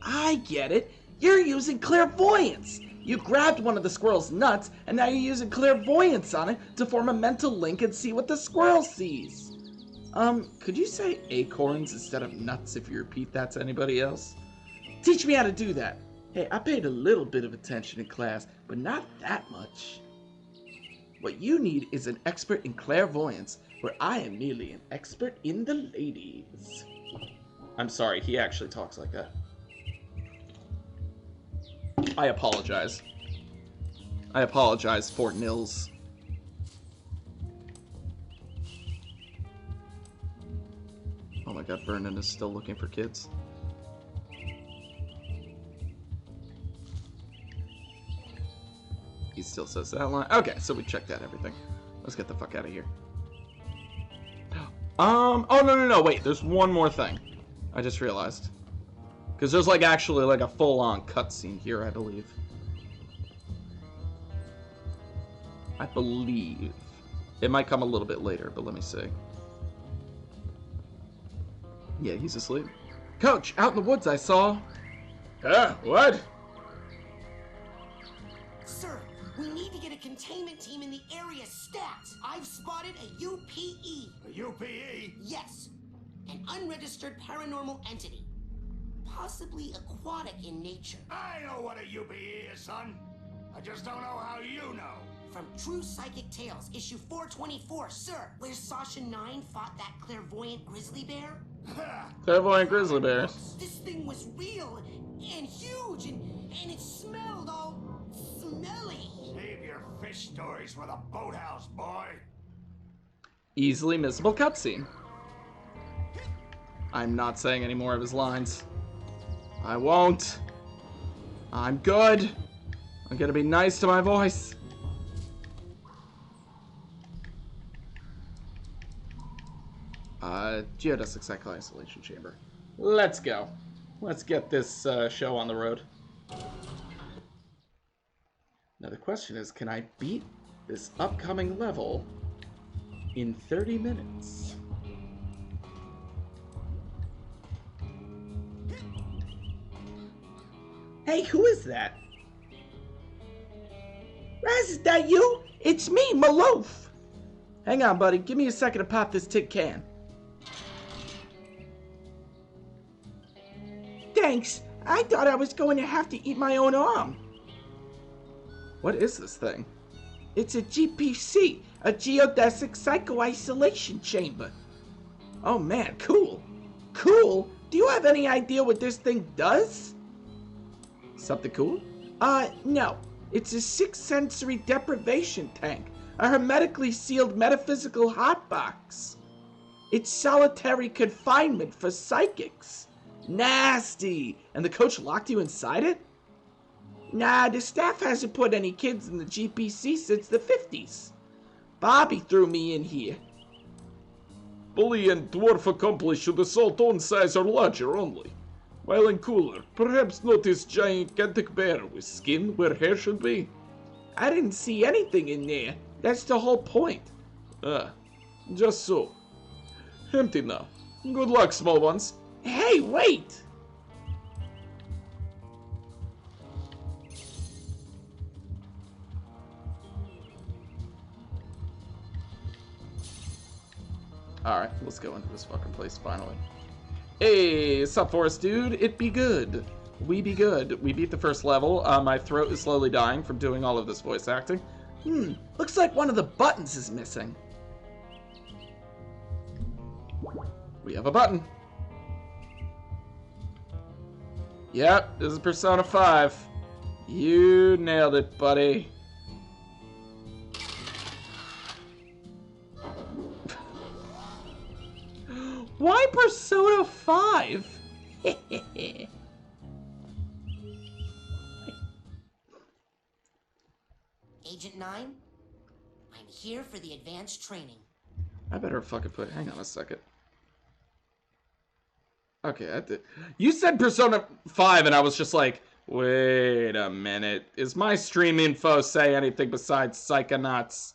I get it. You're using clairvoyance. You grabbed one of the squirrel's nuts, and now you're using clairvoyance on it to form a mental link and see what the squirrel sees. Could you say acorns instead of nuts if you repeat that to anybody else? Teach me how to do that. Hey, I paid a little bit of attention in class, but not that much. What you need is an expert in clairvoyance, where I am merely an expert in the ladies. I'm sorry, he actually talks like that. I apologize. I apologize, Fort Nils. Oh my god, Vernon is still looking for kids. He still says that line. Okay, so we checked out everything. Let's get the fuck out of here. Oh, no, wait, there's one more thing. I just realized. Because there's like actually like a full-on cutscene here, I believe. I believe. It might come a little bit later, but let me see. Yeah, he's asleep. Coach, out in the woods I saw... what? Sir, we need to get a containment team in the area stat. I've spotted a UPE. A UPE? Yes, an unregistered paranormal entity. Possibly aquatic in nature. I know what a UPE is, son. I just don't know how you know. From True Psychic Tales, issue 424, sir, where Sasha 9 fought that clairvoyant grizzly bear. Clairvoyant grizzly bears. This thing was real and huge, and it smelled all smelly. Save your fish stories for the boathouse, boy. Easily missable cutscene. I'm not saying any more of his lines. I won't. I'm good. I'm gonna be nice to my voice. Geodesic Cycle Isolation Chamber. Let's go. Let's get this show on the road. Now the question is, can I beat this upcoming level in 30 minutes? Hey, who is that? Raz, is that you? It's me, Maloof. Hang on, buddy. Give me a second to pop this tin can. Thanks. I thought I was going to have to eat my own arm. What is this thing? It's a GPC, a Geodesic Psycho-Isolation Chamber. Oh man, cool. Cool? Do you have any idea what this thing does? Something cool? No. It's a 6-sensory deprivation tank. A hermetically sealed metaphysical hotbox. It's solitary confinement for psychics. Nasty! And the coach locked you inside it? Nah, the staff hasn't put any kids in the GPC since the 50s. Bobby threw me in here. Bully and dwarf accomplish should assault own size or larger only. While in cooler, perhaps notice gigantic bear with skin where hair should be. I didn't see anything in there. That's the whole point. Ah, just so. Empty now. Good luck, small ones. Hey, wait! Alright, let's go into this fucking place finally. Hey, sup, Forest Dude? It be good. We be good. We beat the first level. My throat is slowly dying from doing all of this voice acting. Looks like one of the buttons is missing. We have a button. Yep, this is Persona 5. You nailed it, buddy. Why Persona 5? Agent 9, I'm here for the advanced training. I better fucking put... Hang on a second. Okay, I did. You said Persona 5 and I was just like, wait a minute. Is my stream info say anything besides Psychonauts?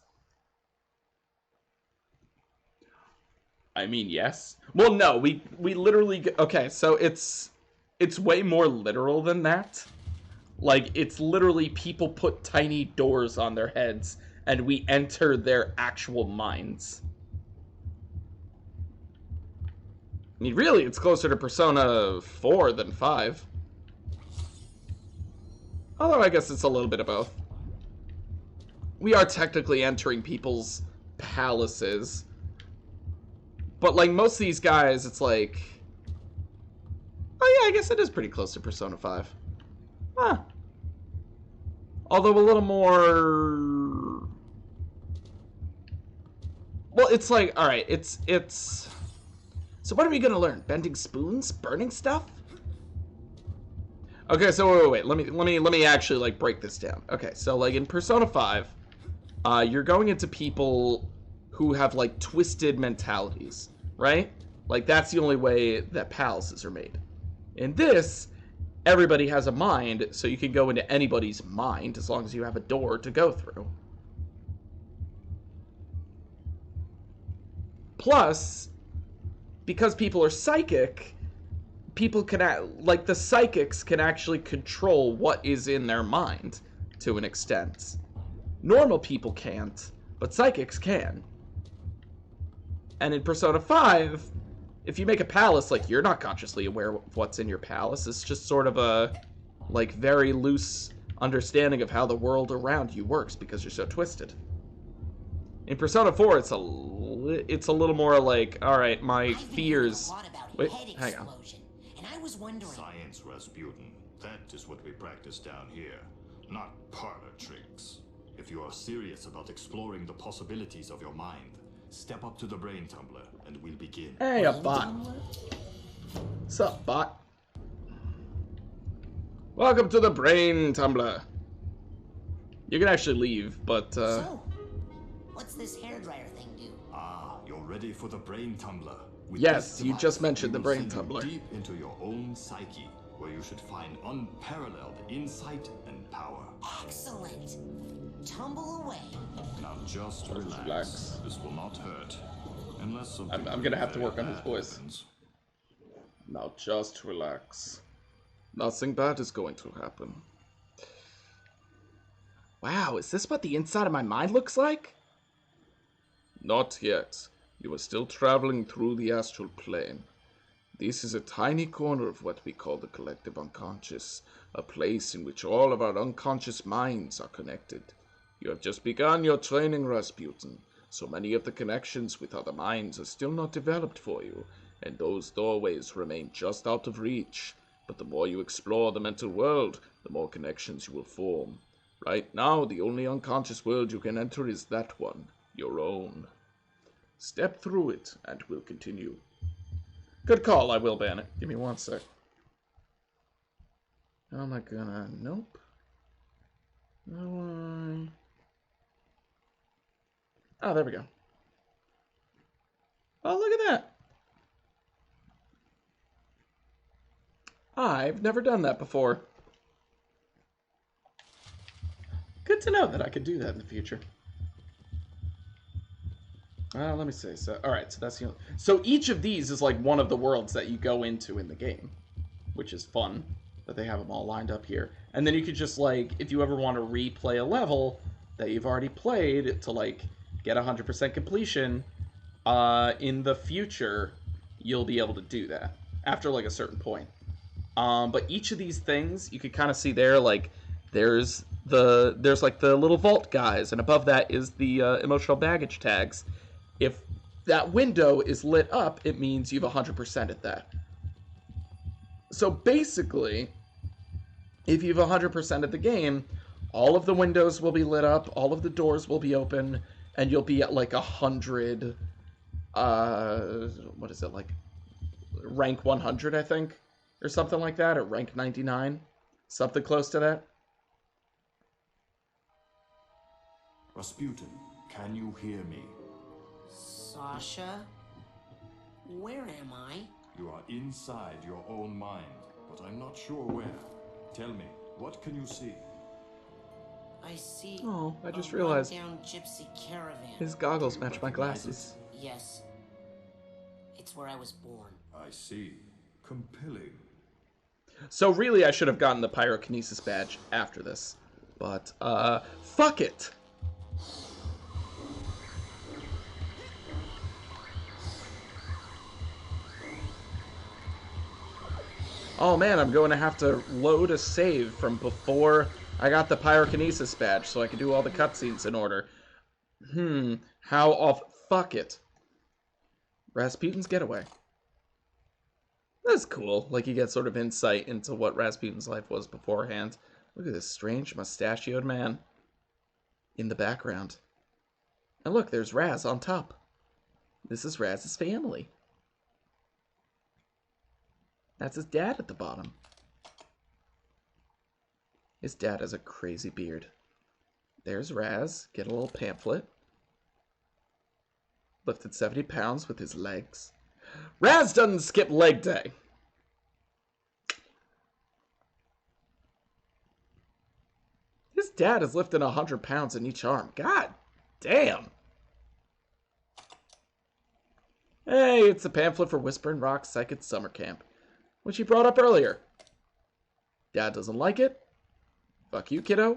I mean, yes. Well, no, we literally... Okay, so it's way more literal than that. Like, it's literally people put tiny doors on their heads and we enter their actual minds. I mean, really, it's closer to Persona 4 than 5. Although, I guess it's a little bit of both. We are technically entering people's palaces. But, like, most of these guys, it's like... Oh, yeah, I guess it is pretty close to Persona 5. Huh. Although a little more... Well, it's like, alright, it's... So what are we gonna learn? Bending spoons? Burning stuff? Okay, so wait. Let me actually like break this down. Okay, so like in Persona 5, you're going into people who have like twisted mentalities, right? Like that's the only way that palaces are made. In this, everybody has a mind, so you can go into anybody's mind as long as you have a door to go through. Plus, because people are psychic, people can, like, the psychics can actually control what is in their mind to an extent. Normal people can't, but psychics can. And in Persona 5, if you make a palace, like, you're not consciously aware of what's in your palace. It's just sort of a, like, very loose understanding of how the world around you works because you're so twisted. In Persona 4, it's a little more like, all right, my fears. Wait, hang on. And I was wondering. Science, Rasputin. That is what we practice down here, not parlor tricks. If you are serious about exploring the possibilities of your mind, step up to the brain tumbler and we'll begin. Hey, a bot. What's up, bot? Welcome to the brain tumbler. You can actually leave, but So, what's this hairdryer thing do? Ah, you're ready for the brain tumbler. With yes, this you device, just mentioned we the will brain send you tumbler. Deep into your own psyche, where you should find unparalleled insight and power. Excellent. Tumble away. Now just relax. Relax. This will not hurt. Unless something I'm gonna have to very work on his bad voice. happens. Now just relax. Nothing bad is going to happen. Wow, is this what the inside of my mind looks like? Not yet. You are still traveling through the astral plane. This is a tiny corner of what we call the collective unconscious, a place in which all of our unconscious minds are connected. You have just begun your training, Rasputin, so many of the connections with other minds are still not developed for you, and those doorways remain just out of reach. But the more you explore the mental world, the more connections you will form. Right now, the only unconscious world you can enter is that one, your own. Step through it, and we'll continue. Good call, I will ban it. Give me one sec. How am I gonna... Nope. Oh, there we go. Oh, look at that. I've never done that before. Good to know that I could do that in the future. Let me see. So, all right. So that's the. So each of these is like one of the worlds that you go into in the game, which is fun. That they have them all lined up here, and then you could just like, if you ever want to replay a level that you've already played to like get 100% completion, in the future, you'll be able to do that after like a certain point. But each of these things you could kind of see there, like there's like the little vault guys, and above that is the emotional baggage tags. If that window is lit up, it means you've 100% at that. So basically, if you've 100% of the game, all of the windows will be lit up, all of the doors will be open, and you'll be at like 100. What is it, like rank 100, I think, or something like that, or rank 99, something close to that. Rasputin, can you hear me? Sasha? Where am I? You are inside your own mind, but I'm not sure where. Tell me, what can you see? I see. Oh, I just a realized rundown gypsy caravan. his goggles match my glasses. Yes. It's where I was born. I see. Compelling. So really, I should have gotten the pyrokinesis badge after this, but fuck it. Oh man, I'm going to have to load a save from before I got the pyrokinesis badge so I can do all the cutscenes in order. How off? Fuck it. Rasputin's Getaway. That's cool. Like, you get sort of insight into what Rasputin's life was beforehand. Look at this strange mustachioed man in the background. And look, there's Raz on top. This is Raz's family. That's his dad at the bottom. His dad has a crazy beard. There's Raz. Get a little pamphlet. Lifted 70 pounds with his legs. Raz doesn't skip leg day. His dad is lifting 100 pounds in each arm. God damn. Hey, it's a pamphlet for Whispering Rock Psychic Summer Camp, which he brought up earlier. Dad doesn't like it. Fuck you, kiddo.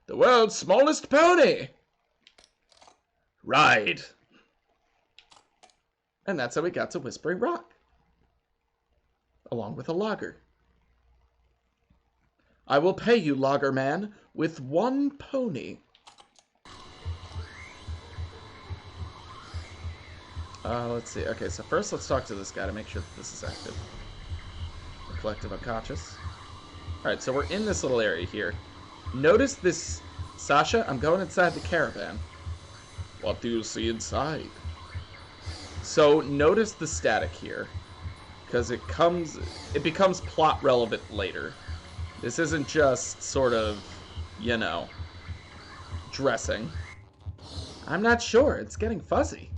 The world's smallest pony. Ride. And that's how we got to Whispering Rock. Along with a logger. I will pay you, logger man, with 1 pony. Let's see. Okay, so first let's talk to this guy to make sure that this is active. Reflective unconscious. Alright, so we're in this little area here. Notice this... Sasha, I'm going inside the caravan. What do you see inside? So notice the static here. Because it becomes plot relevant later. This isn't just sort of, you know, dressing. I'm not sure. It's getting fuzzy.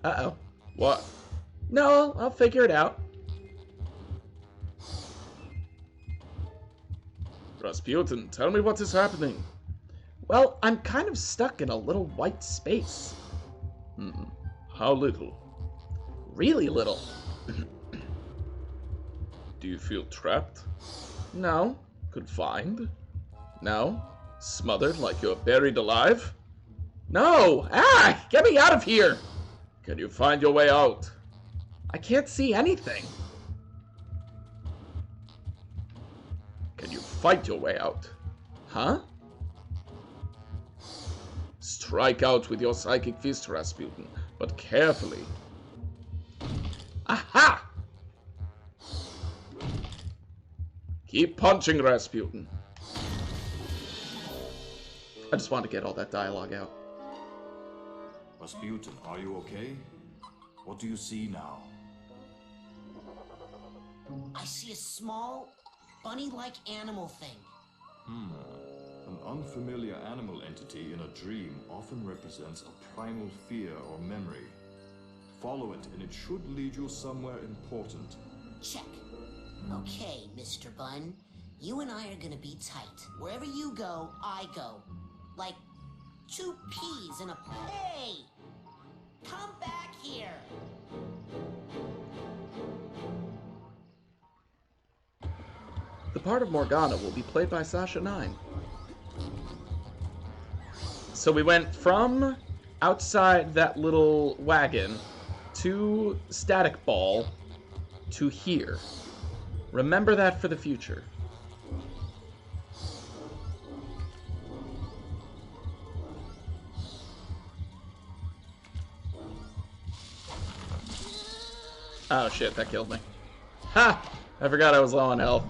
Uh-oh. What? No, I'll figure it out. Rasputin, tell me what is happening. Well, I'm kind of stuck in a little white space. How little? Really little. Do you feel trapped? No. Confined? No. Smothered like you're buried alive? No! Ah! Get me out of here! Can you find your way out? I can't see anything. Can you fight your way out? Huh? Strike out with your psychic fist, Rasputin, but carefully. Aha! Keep punching, Rasputin. I just wanted to get all that dialogue out. Rasputin, are you okay? What do you see now? I see a small, bunny-like animal thing. unfamiliar animal entity in a dream often represents a primal fear or memory. Follow it, and it should lead you somewhere important. Check. Okay, Mr. Bun. You and I are gonna be tight. Wherever you go, I go. Like 2 peas in a... Hey! Come back here! The part of Morgana will be played by Sasha 9. So we went from outside that little wagon to Static Ball to here. Remember that for the future. Oh shit, that killed me. Ha! I forgot I was low on health.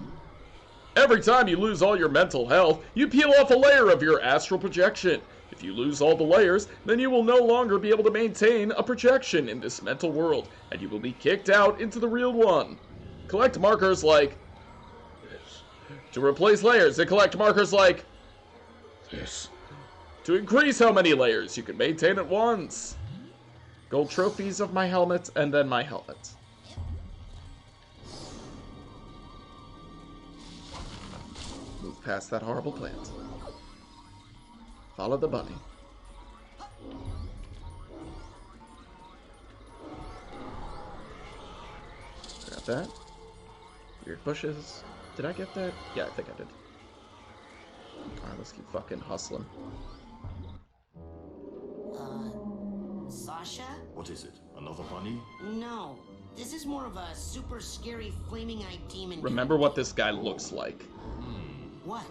Every time you lose all your mental health, you peel off a layer of your astral projection. If you lose all the layers, then you will no longer be able to maintain a projection in this mental world, and you will be kicked out into the real one. Collect markers like this. To replace layers, and collect markers like this. To increase how many layers you can maintain at once. Gold trophies of my helmet, and then my helmet. Move past that horrible plant. Follow the bunny. Grab that. Weird bushes. Did I get that? Yeah, I think I did. Alright, let's keep fucking hustling. Sasha? What is it? Another bunny? No. This is more of a super scary flaming-eyed demon. Remember what this guy looks like. What?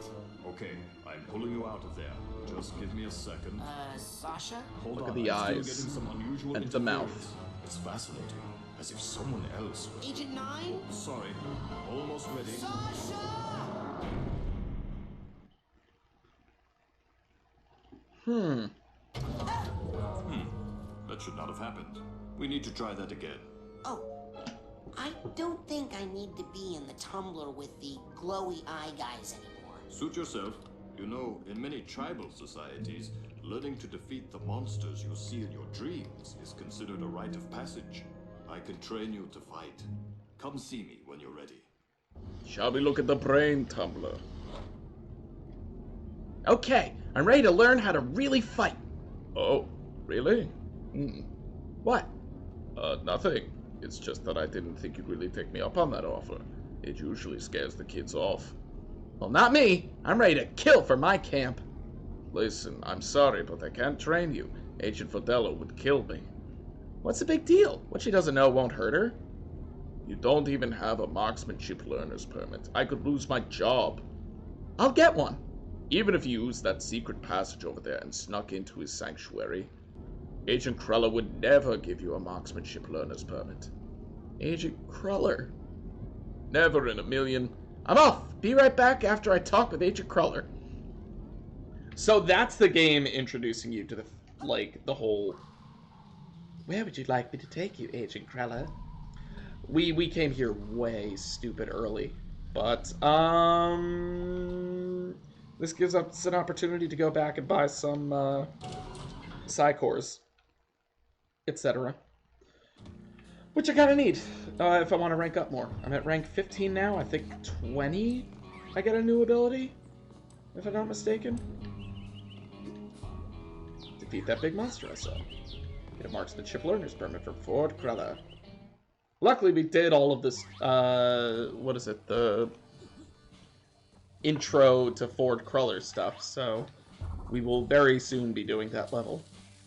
Okay, I'm pulling you out of there. Just give me a second. Sasha? Hold Look on, at the I'm still eyes getting some unusual and the mouth. interference. It's fascinating, as if someone else was... Agent 9? Sorry, almost ready. Sasha! That should not have happened. We need to try that again. Oh, I don't think I need to be in the tumbler with the glowy eye guys anymore. Suit yourself. You know, in many tribal societies, learning to defeat the monsters you see in your dreams is considered a rite of passage. I can train you to fight. Come see me when you're ready. Shall we look at the brain tumbler? Okay, I'm ready to learn how to really fight. Oh, really? What? Nothing. It's just that I didn't think you'd really take me up on that offer. It usually scares the kids off. Well, not me. I'm ready to kill for my camp. Listen, I'm sorry, but I can't train you. Agent Fidello would kill me. What's the big deal? What she doesn't know won't hurt her. You don't even have a marksmanship learner's permit. I could lose my job. I'll get one. Even if you used that secret passage over there and snuck into his sanctuary, Agent Cruller would never give you a marksmanship learner's permit. Agent Cruller. Never in a million. I'm off. Be right back after I talk with Agent Cruller. So that's the game introducing you to the whole... Where would you like me to take you, Agent Cruller? We came here way stupid early. But, this gives us an opportunity to go back and buy some, Psycores, etc. Which I kind of need, if I want to rank up more. I'm at rank 15 now, I think 20 I get a new ability, if I'm not mistaken. Defeat that big monster I saw. Get a marksmanship learner's permit from Ford Cruller. Luckily we did all of this, what is it, the intro to Ford Cruller stuff, so we will very soon be doing that level.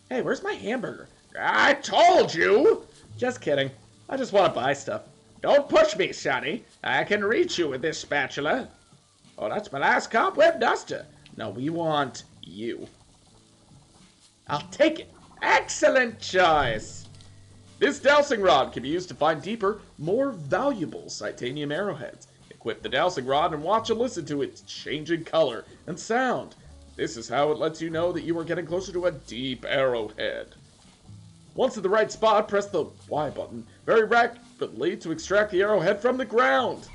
Hey, where's my hamburger? I told you! Just kidding. I just want to buy stuff. Don't push me, Sonny. I can reach you with this spatula. Oh, that's my last cobweb duster. No, we want you. I'll take it. Excellent choice. This dowsing rod can be used to find deeper, more valuable titanium arrowheads. Equip the dowsing rod and watch and listen to its changing color and sound. This is how it lets you know that you are getting closer to a deep arrowhead. Once in the right spot, press the Y button very rapidly to extract the arrowhead from the ground.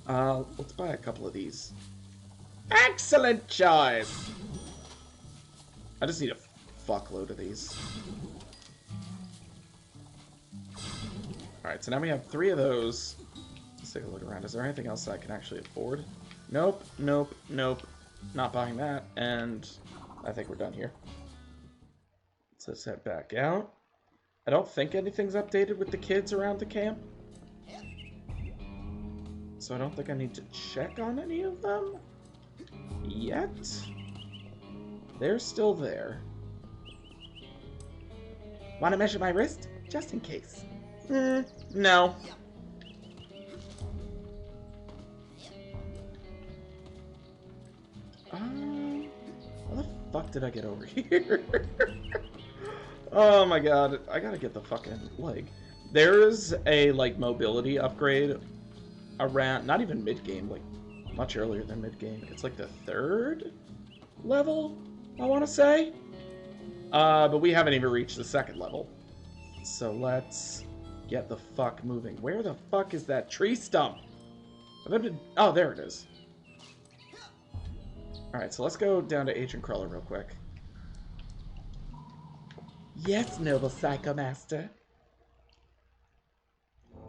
Let's buy a couple of these. Excellent choice! I just need a fuckload of these. Alright, so now we have 3 of those. Let's take a look around. Is there anything else I can actually afford? Nope, nope, nope. Not buying that, and I think we're done here. So let's head back out. I don't think anything's updated with the kids around the camp. So I don't think I need to check on any of them yet. They're still there. Want to measure my wrist? Just in case. No. How the fuck did I get over here? Oh my god, I gotta get the fucking, like, there's a, like, mobility upgrade around, not even mid-game, like, much earlier than mid-game. It's like the 3rd level, I want to say. But we haven't even reached the 2nd level. So let's get the fuck moving. Where the fuck is that tree stump? Oh, there it is. Alright, so let's go down to Agent Cruller real quick. Yes, noble Psycho Master.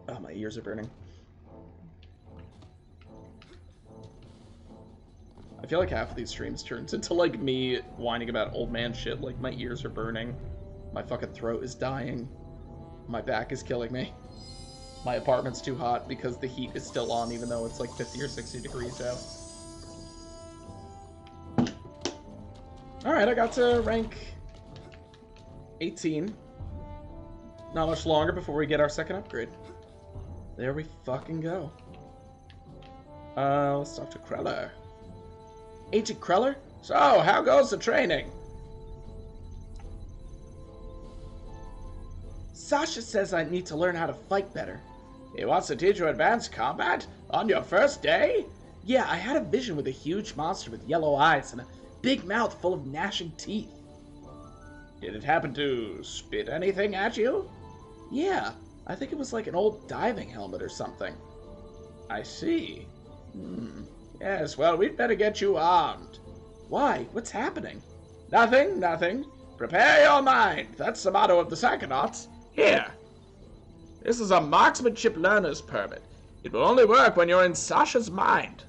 Oh, my ears are burning. I feel like half of these streams turns into, like, me whining about old man shit, like, my ears are burning, my fucking throat is dying, my back is killing me, my apartment's too hot because the heat is still on even though it's, like, 50 or 60 degrees out. Alright, I got to rank 18. Not much longer before we get our 2nd upgrade. There we fucking go. Let's talk to Cruller. Agent Cruller? So, how goes the training? Sasha says I need to learn how to fight better. He wants to teach you advanced combat? On your first day? Yeah, I had a vision with a huge monster with yellow eyes and a big mouth full of gnashing teeth. Did it happen to spit anything at you? Yeah, I think it was like an old diving helmet or something. I see. Yes, well, we'd better get you armed. Why? What's happening? Nothing, nothing. Prepare your mind. That's the motto of the Psychonauts. Here. This is a marksmanship learner's permit. It will only work when you're in Sasha's mind.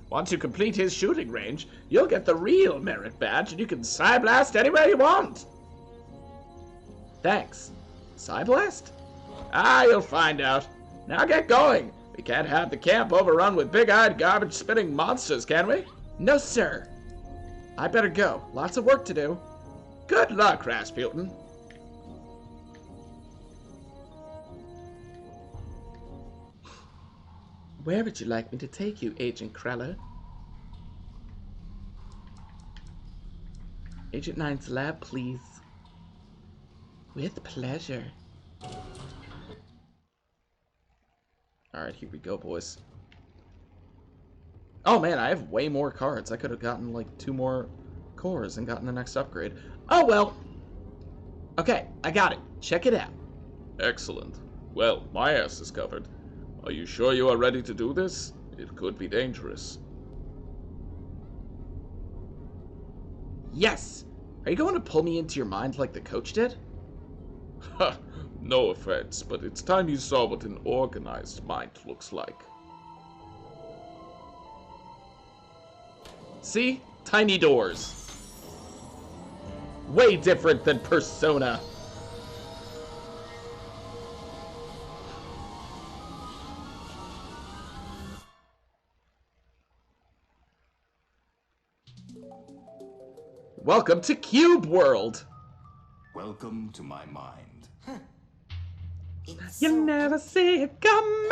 Once you complete his shooting range, you'll get the real merit badge and you can Psyblast anywhere you want. Thanks. Psyblast? Ah, you'll find out. Now get going. We can't have the camp overrun with big-eyed, garbage-spitting monsters, can we? No, sir. I better go. Lots of work to do. Good luck, Rasputin. Where would you like me to take you, Agent Cruller? Agent 9's lab, please. With pleasure. Alright, here we go, boys. Oh man, I have way more cards. I could have gotten like 2 more cores and gotten the next upgrade. Oh well. Okay, I got it. Check it out. Excellent. Well, my ass is covered. Are you sure you are ready to do this? It could be dangerous. Yes! Are you going to pull me into your mind like the coach did? Ha! No offense, but it's time you saw what an organized mind looks like. See? Tiny doors. Way different than Persona. Welcome to Cube World. Welcome to my mind. You never see it coming.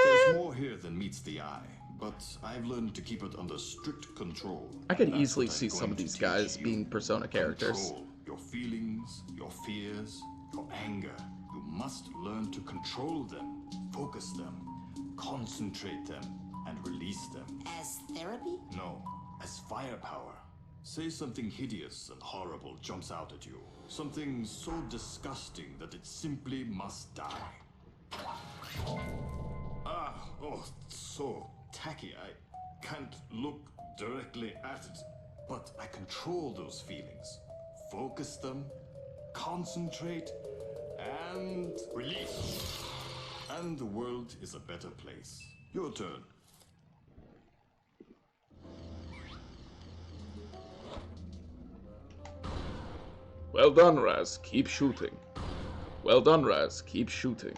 There's more here than meets the eye, but I've learned to keep it under strict control. I could That's easily what I'm see going some of to these teach guys you. being Persona characters. Control your feelings, your fears, your anger. You must learn to control them, focus them, concentrate them, and release them. As therapy? No, as firepower. Say something hideous and horrible jumps out at you. Something so disgusting that it simply must die. Oh, so tacky. can't look directly at it, but I control those feelings. Focus them, concentrate, and release. And the world is a better place. Your turn. Well done, Raz. Keep shooting. Well done, Raz. Keep shooting.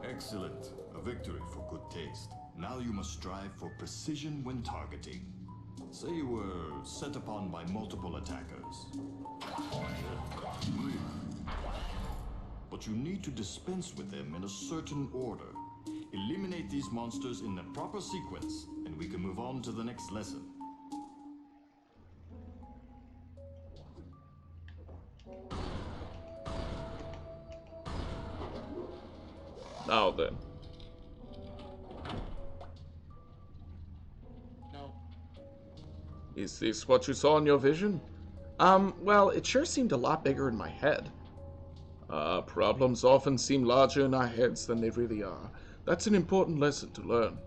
Excellent. A victory for good taste. Now you must strive for precision when targeting. Say you were set upon by multiple attackers. But you need to dispense with them in a certain order. Eliminate these monsters in the proper sequence, and we can move on to the next lesson. Now then. No. Is this what you saw in your vision? Well, it sure seemed a lot bigger in my head. Problems often seem larger in our heads than they really are. That's an important lesson to learn.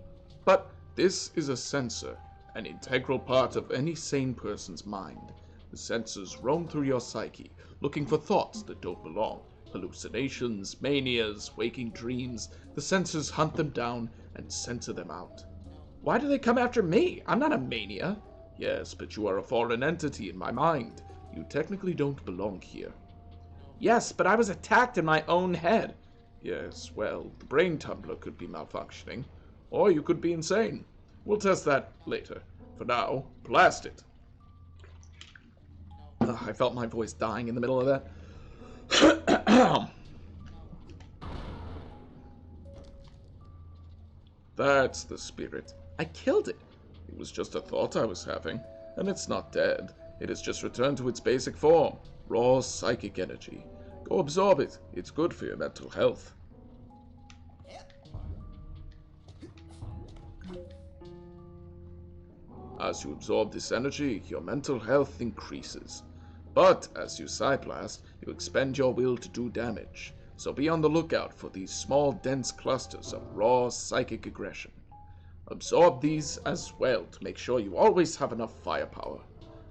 But This is a sensor, an integral part of any sane person's mind. The sensors roam through your psyche, looking for thoughts that don't belong. Hallucinations, manias, waking dreams. The sensors hunt them down and censor them out. why do they come after me? I'm not a mania. Yes, but you are a foreign entity in my mind. You technically don't belong here. Yes, but I was attacked in my own head. Yes, well, the brain tumbler could be malfunctioning. Or you could be insane. We'll test that later. For now, blast it. Ugh, I felt my voice dying in the middle of that. That's the spirit. I killed it. It was just a thought I was having, and it's not dead. It has just returned to its basic form, raw psychic energy. Go absorb it. It's good for your mental health. As you absorb this energy, your mental health increases. But as you psyblast, you expend your will to do damage. So be on the lookout for these small, dense clusters of raw psychic aggression. Absorb these as well to make sure you always have enough firepower.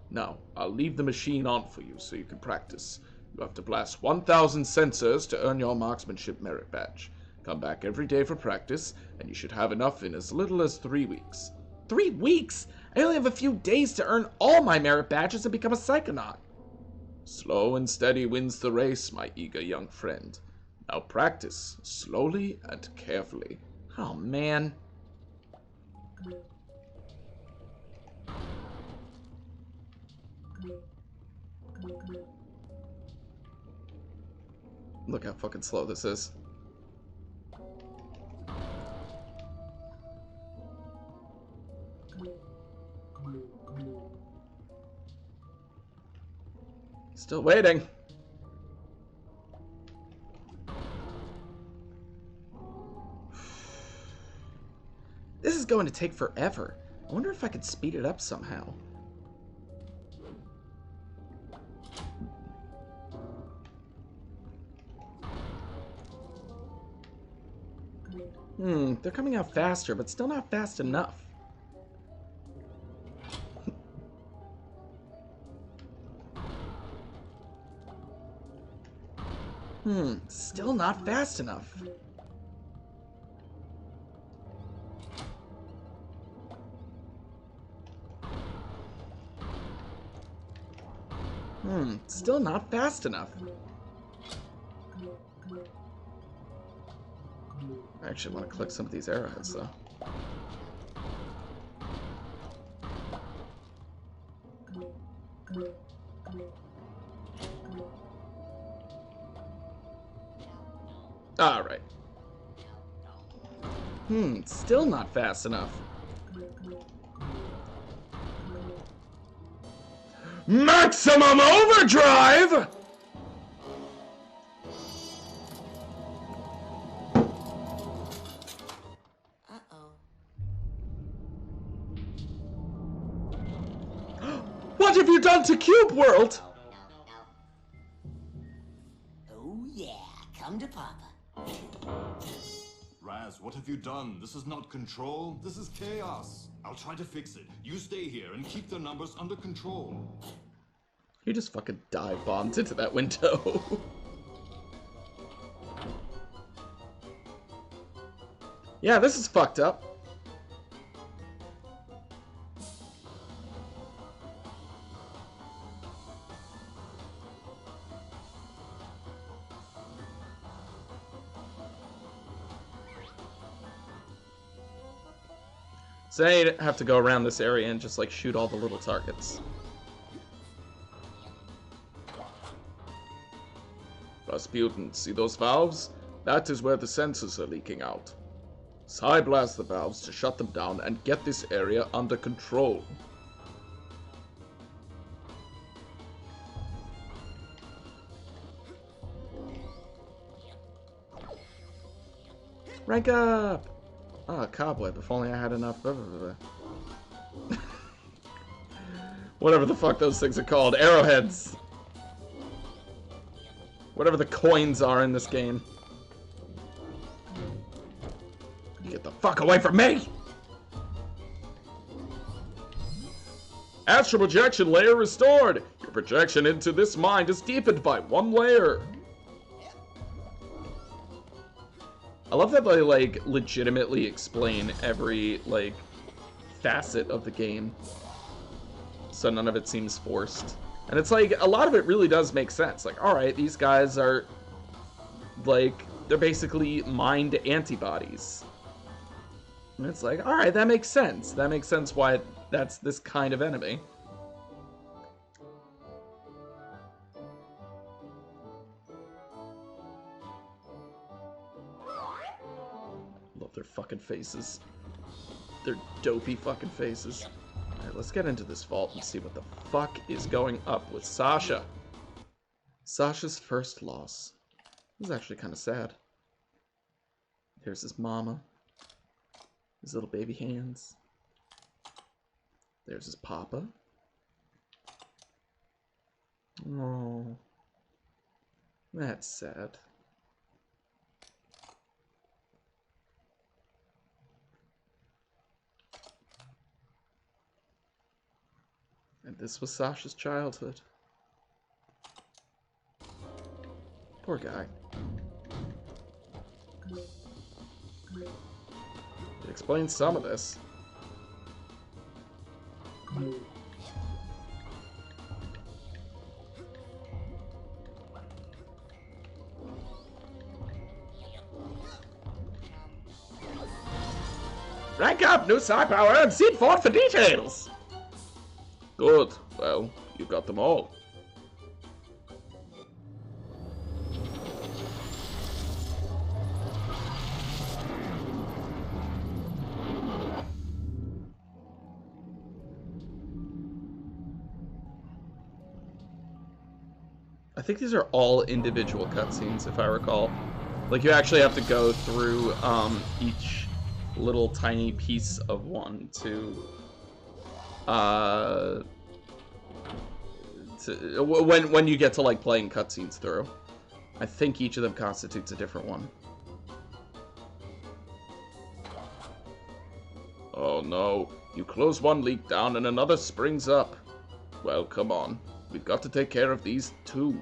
Now, I'll leave the machine on for you so you can practice. You have to blast 1,000 sensors to earn your marksmanship merit badge. Come back every day for practice, and you should have enough in as little as 3 weeks. 3 weeks? I only have a few days to earn all my merit badges and become a Psychonaut. Slow and steady wins the race, my eager young friend. Now practice, slowly and carefully. Oh, man. Look how fucking slow this is. Still waiting. This is going to take forever. I wonder if I could speed it up somehow. They're coming out faster, but still not fast enough. Still not fast enough. Still not fast enough. I actually want to collect some of these arrowheads, though. Alright. Still not fast enough. Maximum overdrive! What have you done to Cube World? Oh yeah, come to Papa. Raz, what have you done? This is not control. This is chaos. I'll try to fix it. You stay here and keep the numbers under control. You just fucking dive bombed into that window. Yeah, this is fucked up. So now you have to go around this area and just like shoot all the little targets. Rasputin, see those valves? That is where the sensors are leaking out. Psy blast the valves to shut them down and get this area under control. Rank up! Ah, cobweb. If only I had enough. Whatever the fuck those things are called. Arrowheads. Whatever the coins are in this game. Get the fuck away from me! Astral projection layer restored! Your projection into this mind is deepened by 1 layer. I love that they, like, legitimately explain every, like, facet of the game. So none of it seems forced. And it's like, a lot of it really does make sense. Like, alright, these guys are, like, they're basically mind antibodies. And it's like, alright, that makes sense. That makes sense why that's this kind of enemy. Love their fucking faces. Their dopey fucking faces. Alright, let's get into this vault and see what the fuck is going up with Sasha. Sasha's first loss. This is actually kind of sad. Here's his mama. His little baby hands. There's his papa. Oh. That's sad. And this was Sasha's childhood. Poor guy. It explains some of this. Rank up, new psi power, and seed fort for details! Good. Well, you got them all. I think these are all individual cutscenes, if I recall. Like, you actually have to go through each little tiny piece of one to when you get to like playing cutscenes through. I think each of them constitutes a different one. Oh no, you close one leak down and another springs up. Well, come on. We've got to take care of these too.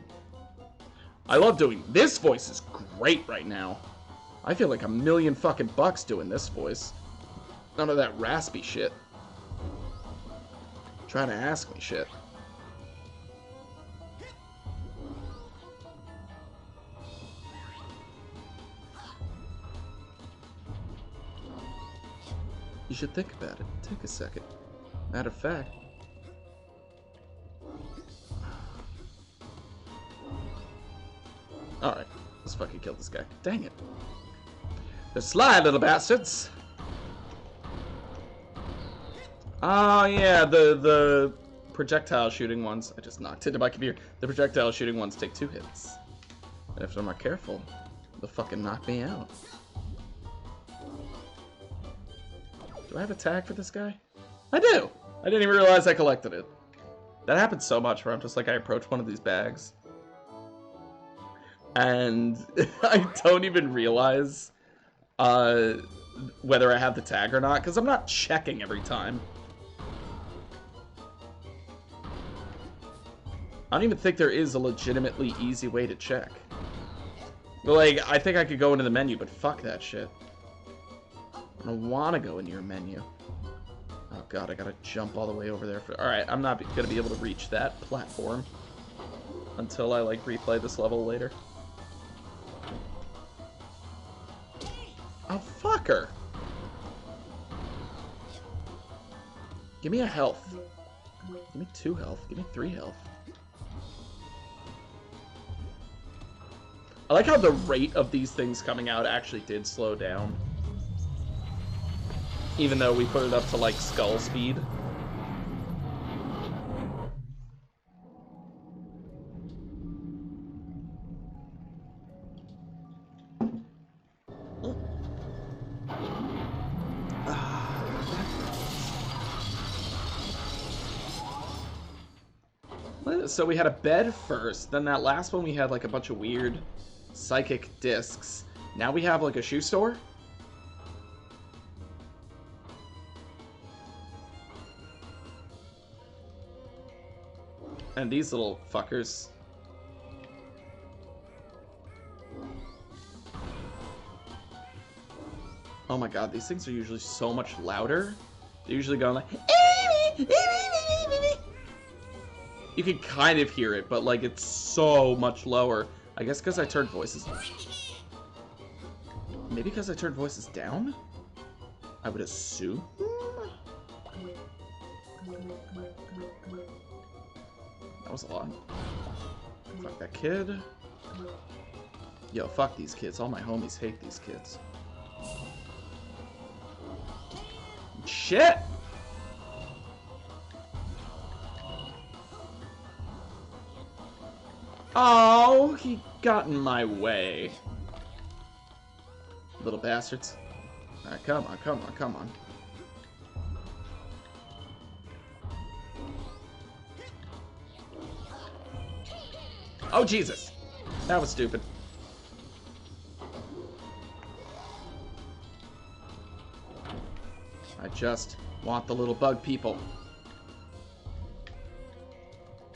I love doing this voice is great right now. I feel like $1,000,000 fucking bucks doing this voice. None of that raspy shit. Trying to ask me shit. You should think about it. Take a second. Matter of fact. Alright, let's fucking kill this guy. Dang it. They're sly little bastards. Oh yeah, the projectile shooting ones. I just knocked into my computer. The projectile shooting ones take 2 hits. And if I'm not careful, they'll fucking knock me out. Do I have a tag for this guy? I do! I didn't even realize I collected it. That happens so much where I'm just like, I approach one of these bags. And I don't even realize whether I have the tag or not, because I'm not checking every time. I don't even think there is a legitimately easy way to check. Like, I think I could go into the menu, but fuck that shit. I don't want to go into your menu. Oh god, I gotta jump all the way over there. Alright, I'm not gonna be able to reach that platform until I, like, replay this level later. Oh, fuck her! Give me a health. Give me 2 health. Give me 3 health. I like how the rate of these things coming out actually did slow down. Even though we put it up to, like, skull speed. So we had a bed first, then that last one we had, like, a bunch of weird psychic discs. Now we have, like, a shoe store? And these little fuckers. Oh my god, these things are usually so much louder. They're usually going like... You can kind of hear it, but like it's so much lower. I guess because I turned voices... Maybe because I turned voices down? I would assume? That was a lot. Fuck that kid. Yo, fuck these kids. All my homies hate these kids. Shit! Oh, he got in my way. Little bastards. Alright, come on, come on, come on. Oh, Jesus. That was stupid. I just want the little bug people.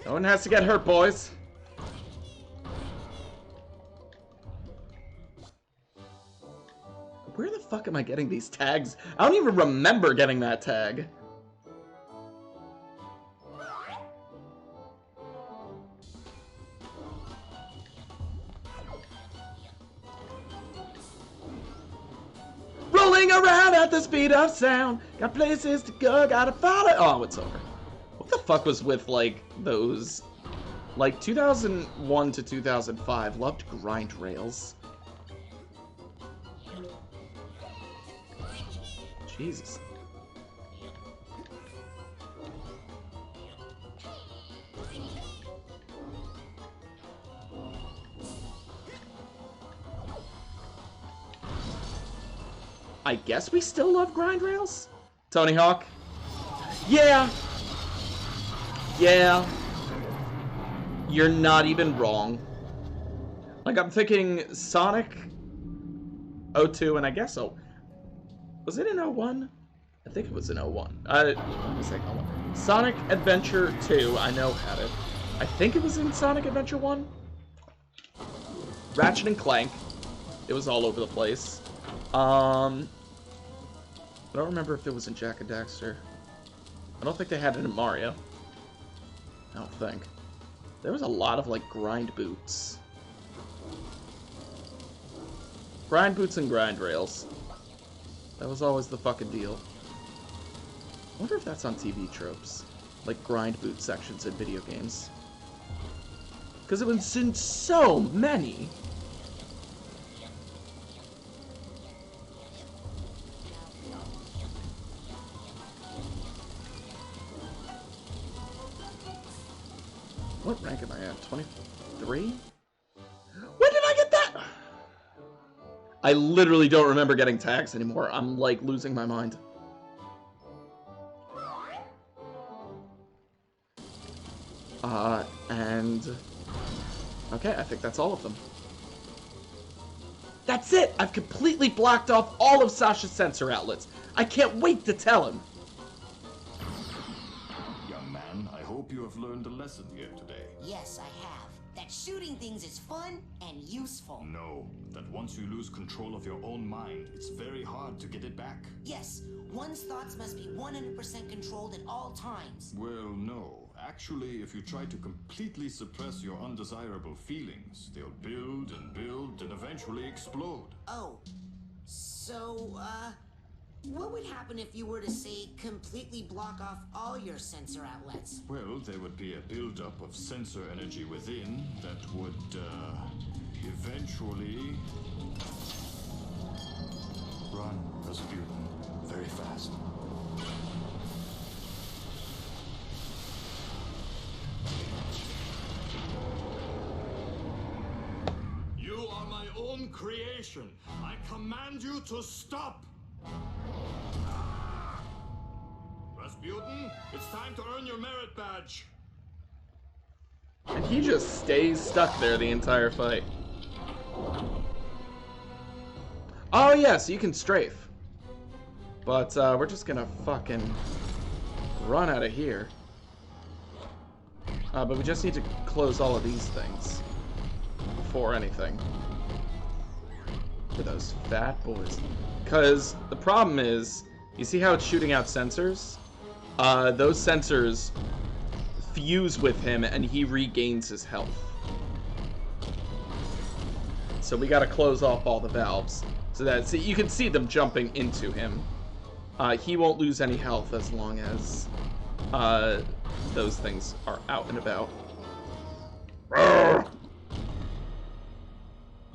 No one has to get hurt, boys. Where the fuck am I getting these tags? I don't even remember getting that tag. Rolling around at the speed of sound. Got places to go, gotta follow. Oh, it's over. What the fuck was with, like, those... Like, 2001 to 2005, loved grind rails. Jesus. I guess we still love grind rails? Tony Hawk? Yeah! Yeah. You're not even wrong. Like, I'm thinking Sonic 02, and I guess so. Was it in 01? I think it was in 01. Let me say 01. Sonic Adventure 2, I know had it. I think it was in Sonic Adventure 1. Ratchet and Clank. It was all over the place. I don't remember if it was in Jak and Daxter. I don't think they had it in Mario. I don't think. There was a lot of, like, grind boots. Grind boots and grind rails. That was always the fucking deal. I wonder if that's on TV tropes. Like, grind boot sections in video games. Because it was in so many. What rank am I at? 23? When did I get that? I literally don't remember getting tags anymore. I'm, like, losing my mind. And... Okay, I think that's all of them. That's it! I've completely blocked off all of Sasha's sensor outlets. I can't wait to tell him. Young man, I hope you have learned a lesson here today. Yes, I have. That shooting things is fun and useful. No, that once you lose control of your own mind, it's very hard to get it back. Yes, one's thoughts must be 100% controlled at all times. Well, no. Actually, if you try to completely suppress your undesirable feelings, they'll build and eventually explode. Oh, so, what would happen if you were to, say, completely block off all your sensor outlets? Well, there would be a buildup of sensor energy within that would, eventually... Run, Rasputin. Very fast. You are my own creation. I command you to stop! Rasputin, it's time to earn your merit badge. And he just stays stuck there the entire fight. Oh yes, you can strafe. But we're just gonna fucking run out of here. But we just need to close all of these things before anything. For those fat boys. Because the problem is, you see how it's shooting out sensors? Those sensors fuse with him and he regains his health. So we gotta close off all the valves. So that you can see them jumping into him. He won't lose any health as long as those things are out and about.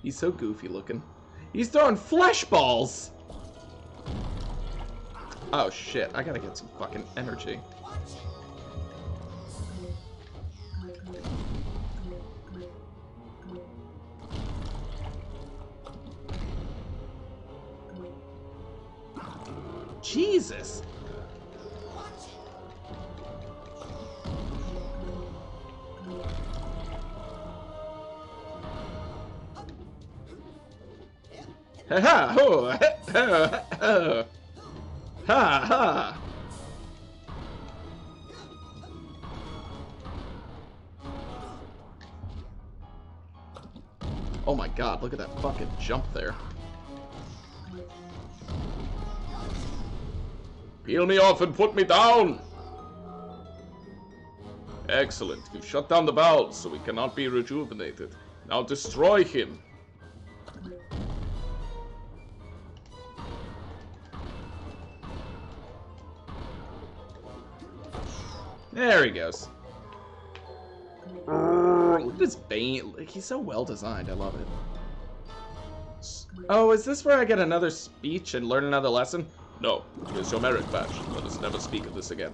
He's so goofy looking. He's throwing flesh balls! Oh shit, I gotta get some fucking energy. Jesus! Ha ha ho ha ha ha ha ha. Oh my god, look at that fucking jump there. Peel me off and put me down! Excellent. You've shut down the valves, so he cannot be rejuvenated. Now destroy him. There he goes. Look at his vein. Like, he's so well designed. I love it. Oh, is this where I get another speech and learn another lesson? No, here's your merit badge. Let us never speak of this again.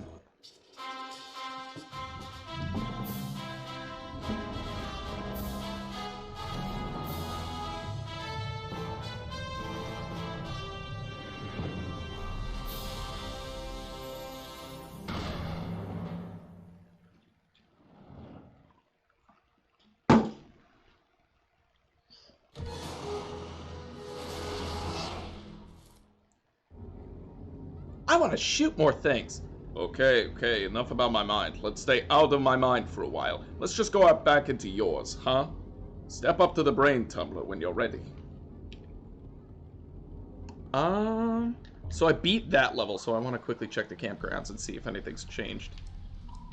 I want to shoot more things. Okay, enough about my mind. Let's stay out of my mind for a while. Let's just go out back into yours, huh? Step up to the brain tumbler when you're ready. So I beat that level, so I want to quickly check the campgrounds and see if anything's changed.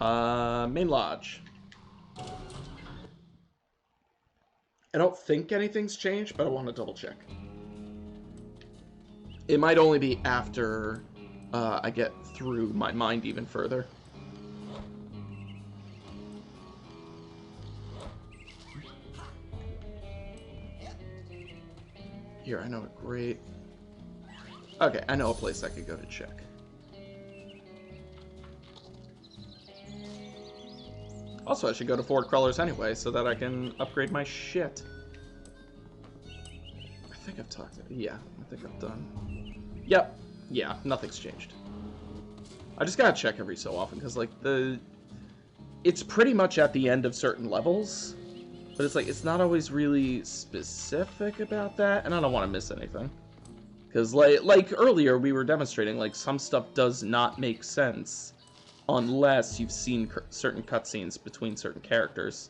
Main lodge. I don't think anything's changed, but I want to double check. It might only be after I get through my mind even further. Here, I know a great... Okay, I know a place I could go to check. Also, I should go to Fort Crawlers anyway, so that I can upgrade my shit. I think I've talked... Yeah, I think I'm done. Yep. Yeah, nothing's changed. I just gotta check every so often, because, like, it's pretty much at the end of certain levels. But it's like, it's not always really specific about that, and I don't want to miss anything. Because, like earlier, we were demonstrating, like, some stuff does not make sense unless you've seen certain cutscenes between certain characters.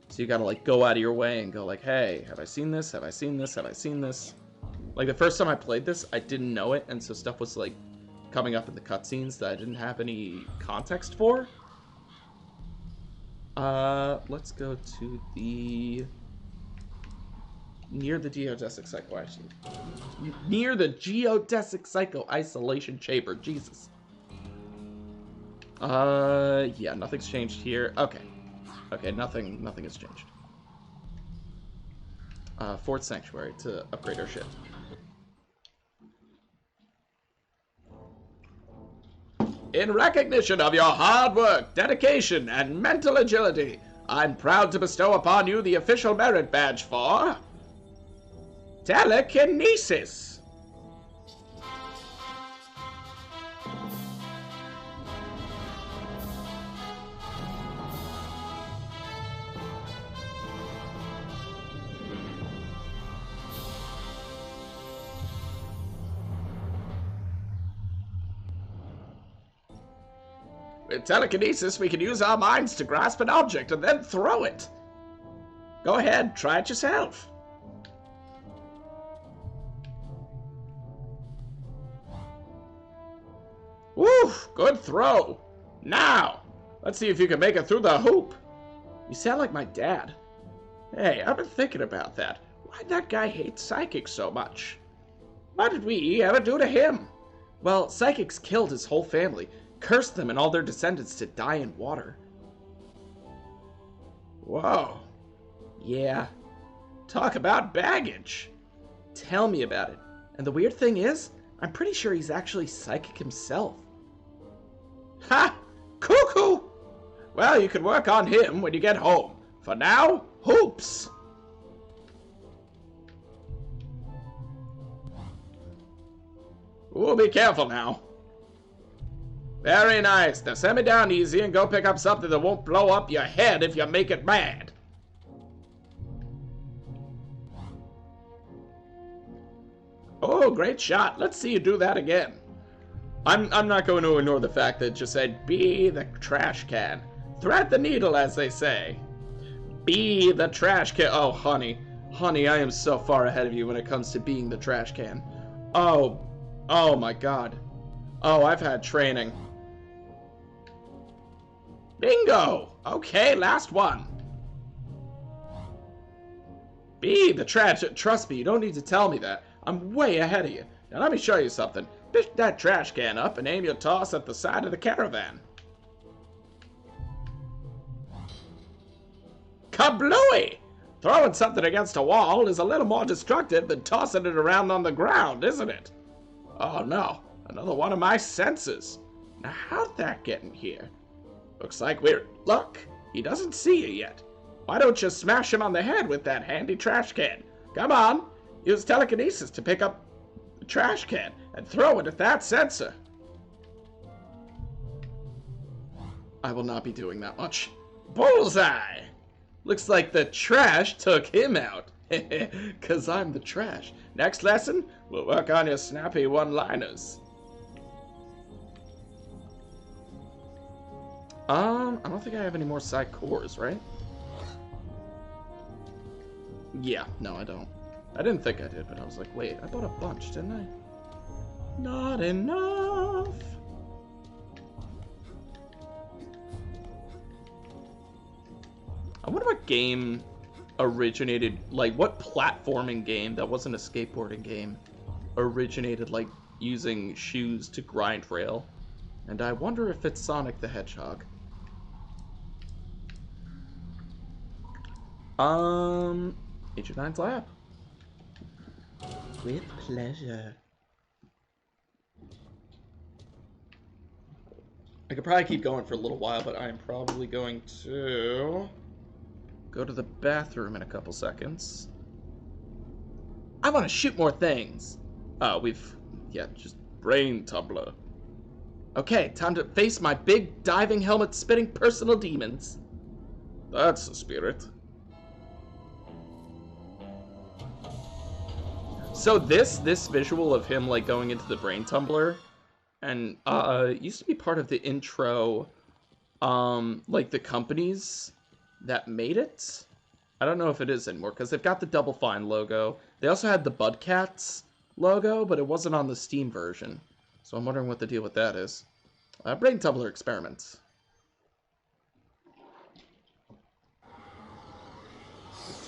So you gotta, like, go out of your way and go, like, hey, have I seen this? Have I seen this? Have I seen this? Like, the first time I played this, I didn't know it, and so stuff was, like, coming up in the cutscenes that I didn't have any context for. Let's go to the... Near the geodesic psycho isolation. Near the geodesic psycho isolation chamber. Jesus. Yeah, nothing's changed here. Okay. Okay, nothing has changed. Fort Sanctuary to upgrade our ship. In recognition of your hard work, dedication, and mental agility, I'm proud to bestow upon you the official merit badge for... telekinesis! With telekinesis, we can use our minds to grasp an object and then throw it. Go ahead, try it yourself. Woo! Good throw. Now, let's see if you can make it through the hoop. You sound like my dad. Hey, I've been thinking about that. Why'd that guy hate psychics so much? What did we ever do to him? Well, psychics killed his whole family. Cursed them and all their descendants to die in water. Whoa. Yeah. Talk about baggage. Tell me about it. And the weird thing is, I'm pretty sure he's actually psychic himself. Ha! Cuckoo! Well, you can work on him when you get home. For now, hoops! Ooh, be careful now. Very nice. Now send me down easy and go pick up something that won't blow up your head if you make it mad. Oh, great shot. Let's see you do that again. I'm not going to ignore the fact that it just said, be the trash can. Thread the needle, as they say. Be the trash can. Oh, honey. Honey, I am so far ahead of you when it comes to being the trash can. Oh my God. Oh, I've had training. Bingo! Okay, last one. Be the trash. Trust me, you don't need to tell me that. I'm way ahead of you. Now let me show you something. Pick that trash can up and aim your toss at the side of the caravan. Kablooey! Throwing something against a wall is a little more destructive than tossing it around on the ground, isn't it? Oh no, another one of my senses. Now how'd that get in here? Looks like look, he doesn't see you yet. Why don't you smash him on the head with that handy trash can? Come on, use telekinesis to pick up the trash can and throw it at that sensor. I will not be doing that much. Bullseye! Looks like the trash took him out. 'Cause I'm the trash. Next lesson, we'll work on your snappy one-liners. I don't think I have any more side cores, right? Yeah, no, I don't. I didn't think I did, but I was like, wait, I bought a bunch, didn't I? Not enough. I wonder what game originated, like, what platforming game that wasn't a skateboarding game originated, like, using shoes to grind rail. And I wonder if it's Sonic the Hedgehog. Agent 9's lab. With pleasure. I could probably keep going for a little while, but I'm probably going to go to the bathroom in a couple seconds. I want to shoot more things. Oh, just brain tumbler. Okay, time to face my big diving helmet spitting personal demons. That's the spirit. So this visual of him like going into the brain tumbler and it used to be part of the intro, like the companies that made it. I don't know if it is anymore because they've got the Double Fine logo. They also had the Budcats logo, but it wasn't on the Steam version. So I'm wondering what the deal with that is. Brain tumbler experiments.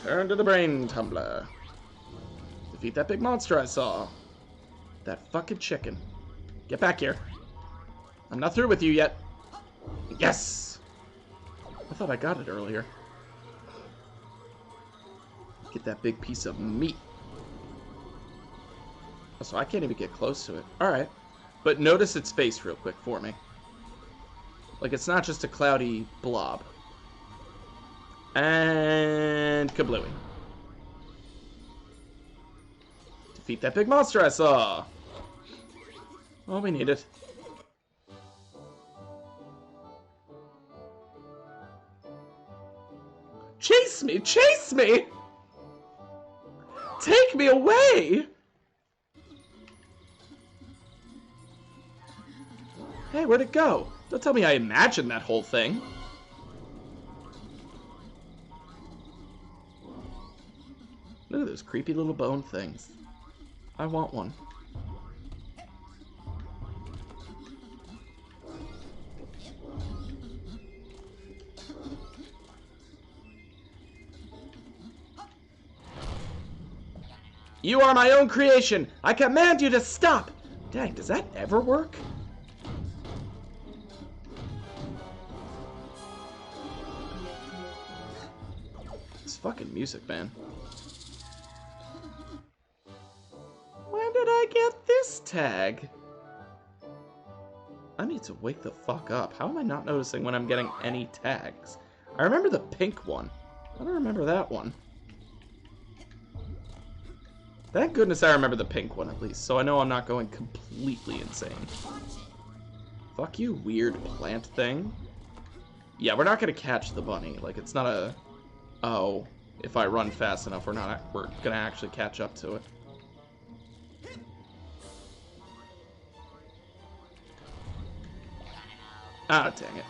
Return to the brain tumbler. Defeat that big monster I saw. That fucking chicken. Get back here. I'm not through with you yet. Yes! I thought I got it earlier. Get that big piece of meat. So I can't even get close to it. Alright. But notice its face real quick for me. Like, it's not just a cloudy blob. And kablooey. Defeat that big monster I saw. Oh, we need it. Chase me! Chase me! Take me away! Hey, where'd it go? Don't tell me I imagined that whole thing. Look at those creepy little bone things. I want one. You are my own creation! I command you to stop! Dang, does that ever work? It's fucking music, man. When did I get this tag? I need to wake the fuck up. How am I not noticing when I'm getting any tags? I remember the pink one. I don't remember that one. Thank goodness I remember the pink one at least, so I know I'm not going completely insane. Fuck you, weird plant thing. Yeah, we're not gonna catch the bunny. Like, it's not a... Oh, if I run fast enough, we're gonna actually catch up to it. Ah, dang it.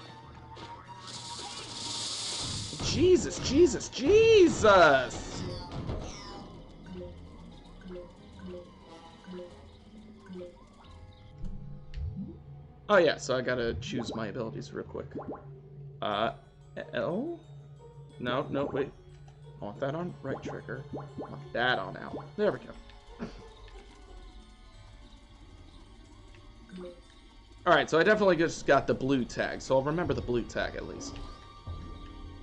Jesus, Jesus, Jesus! Oh yeah, so I gotta choose my abilities real quick. L? No, no, wait. I want that on right trigger. I want that on out. There we go. Alright, so I definitely just got the blue tag, so I'll remember the blue tag at least.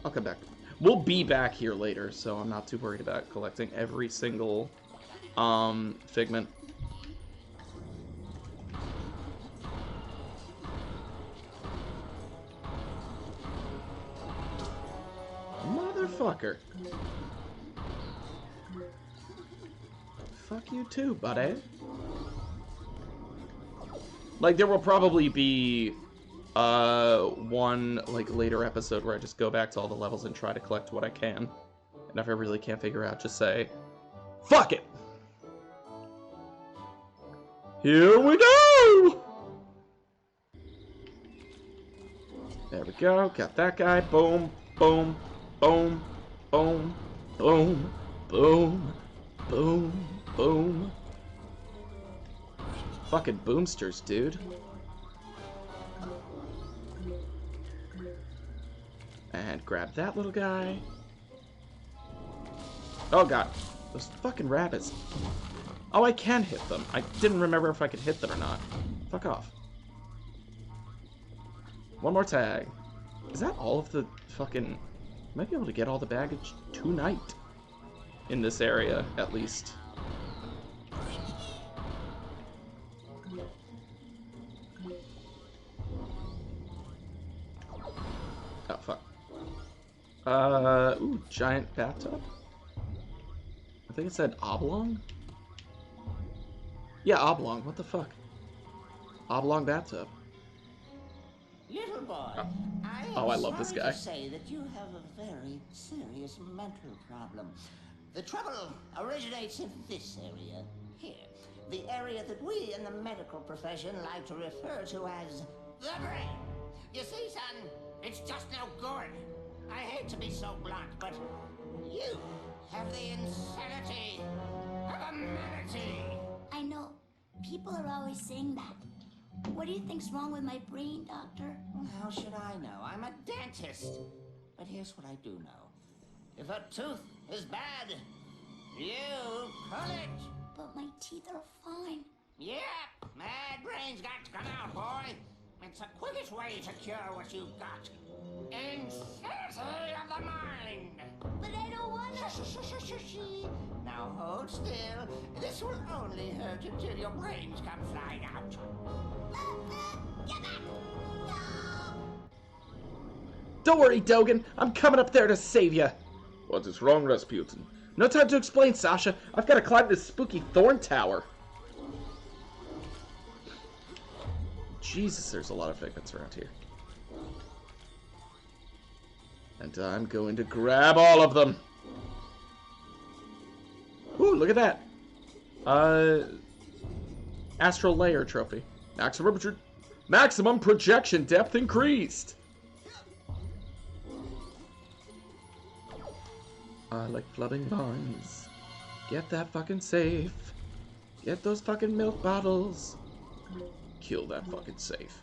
I'll come back. We'll be back here later, so I'm not too worried about collecting every single, figment. Motherfucker. Fuck you too, buddy. Like, there will probably be, one, like, later episode where I just go back to all the levels and try to collect what I can. And if I really can't figure out, just say, fuck it! Here we go! There we go, got that guy, boom, boom, boom, boom, boom, boom, boom, boom. Fucking boomsters, dude. And grab that little guy. Oh god, those fucking rabbits. Oh, I can hit them. I didn't remember if I could hit them or not. Fuck off. One more tag. Is that all of the fucking... I might be able to get all the baggage tonight. In this area, at least. Oh, fuck. Ooh, giant bathtub? I think it said oblong? Yeah, oblong. What the fuck? Oblong bathtub. Little boy, Oh, I love this guy. to say that you have a very serious mental problem. The trouble originates in this area. Here, the area that we in the medical profession like to refer to as The brain. You see, son, it's just no good. I hate to be so blunt, but you have the insanity of a manatee. I know. People are always saying that. What do you think's wrong with my brain, Doctor? How should I know? I'm a dentist. But here's what I do know. If a tooth is bad, you pull it. But my teeth are fine. Yep, mad brain's got to come out, boy. It's the quickest way to cure what you've got. Insanity of the mind. But I don't wanna. Now hold still. This will only hurt until your brains come flying out. Get back! No! Don't worry, Dogen. I'm coming up there to save you. What is wrong, Rasputin? No time to explain, Sasha. I've got to climb this spooky thorn tower. Jesus, there's a lot of figments around here. And I'm going to grab all of them. Ooh, look at that. Astral Layer Trophy. Maximum projection depth increased. I like flooding vines. Get that fucking safe. Get those fucking milk bottles. Kill that fucking safe.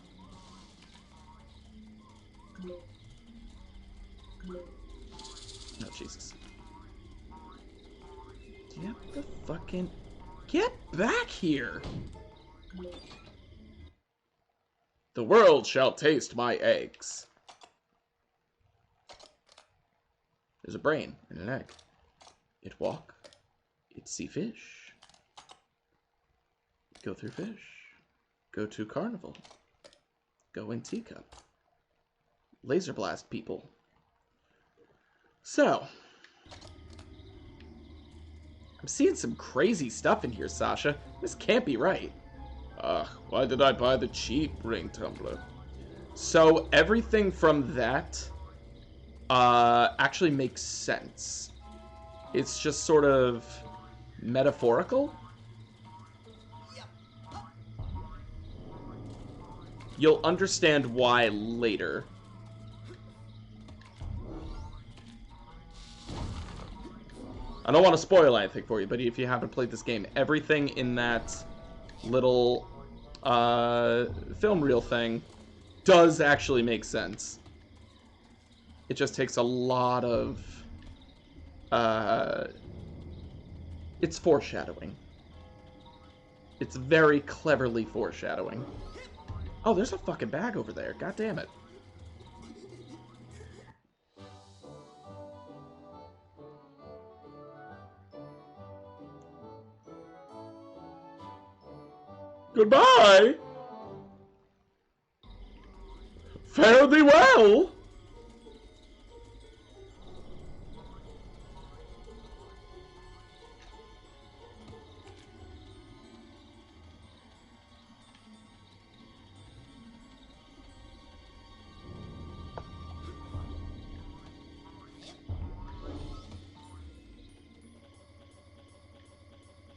No, Jesus. Get the fucking... Get back here! The world shall taste my eggs. There's a brain and an egg. It walk. It see fish. Go through fish. Go to carnival. Go in teacup. Laser blast people. So, I'm seeing some crazy stuff in here, Sasha. This can't be right. Why did I buy the cheap ring tumbler? So, everything from that actually makes sense. It's just sort of metaphorical. You'll understand why later. I don't want to spoil anything for you, but if you haven't played this game, everything in that little film reel thing does actually make sense. It just takes a lot of... it's foreshadowing. It's very cleverly foreshadowing. Oh, there's a fucking bag over there. God damn it. Goodbye! Fare thee well!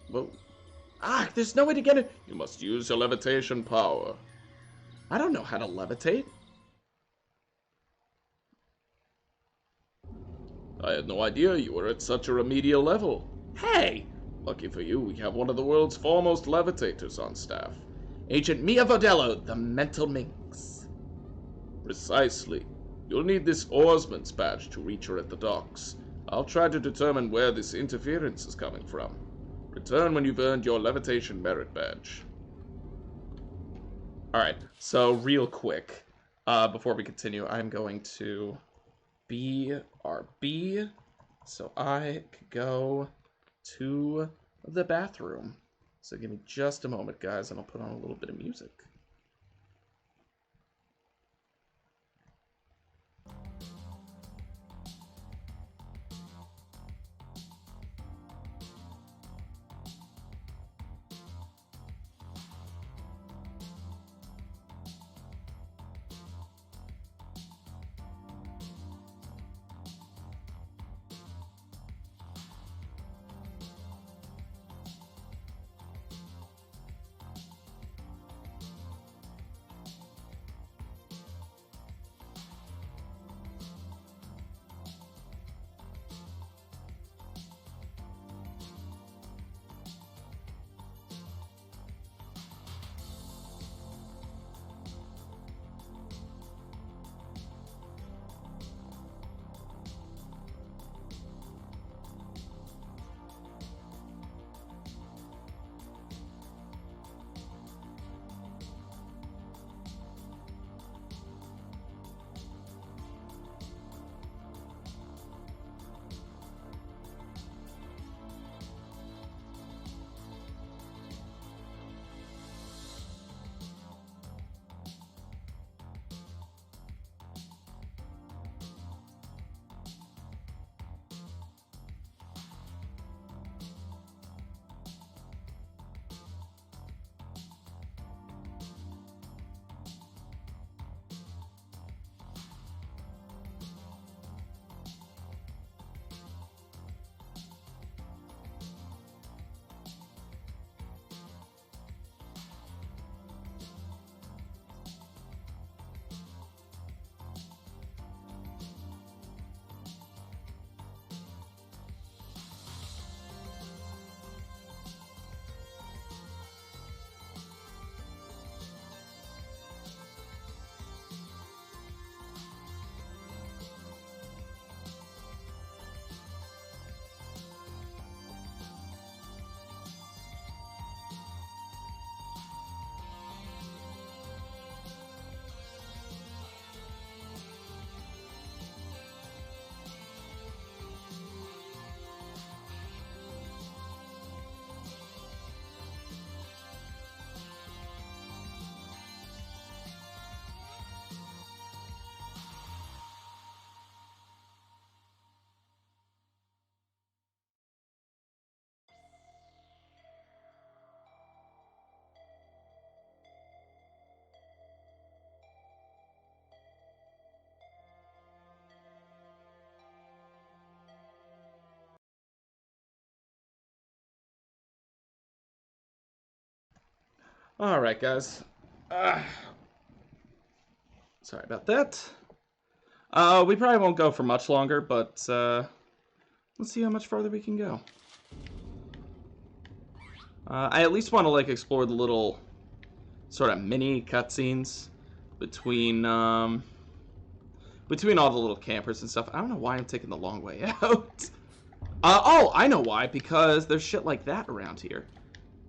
Whoa. Ah, there's no way to get it. You must use your levitation power. I don't know how to levitate. I had no idea you were at such a remedial level. Hey! Lucky for you, we have one of the world's foremost levitators on staff. Agent Mia Vodello, the mental minx. Precisely. You'll need this oarsman's badge to reach her at the docks. I'll try to determine where this interference is coming from. Return when you've earned your levitation merit badge. Alright, so real quick, before we continue, I'm going to BRB so I could go to the bathroom. So give me just a moment, guys, and I'll put on a little bit of music. Alright, guys. Sorry about that. We probably won't go for much longer, but let's see how much farther we can go. I at least want to like explore the little sort of mini cutscenes between all the little campers and stuff. I don't know why I'm taking the long way out. Oh, I know why. Because there's shit like that around here.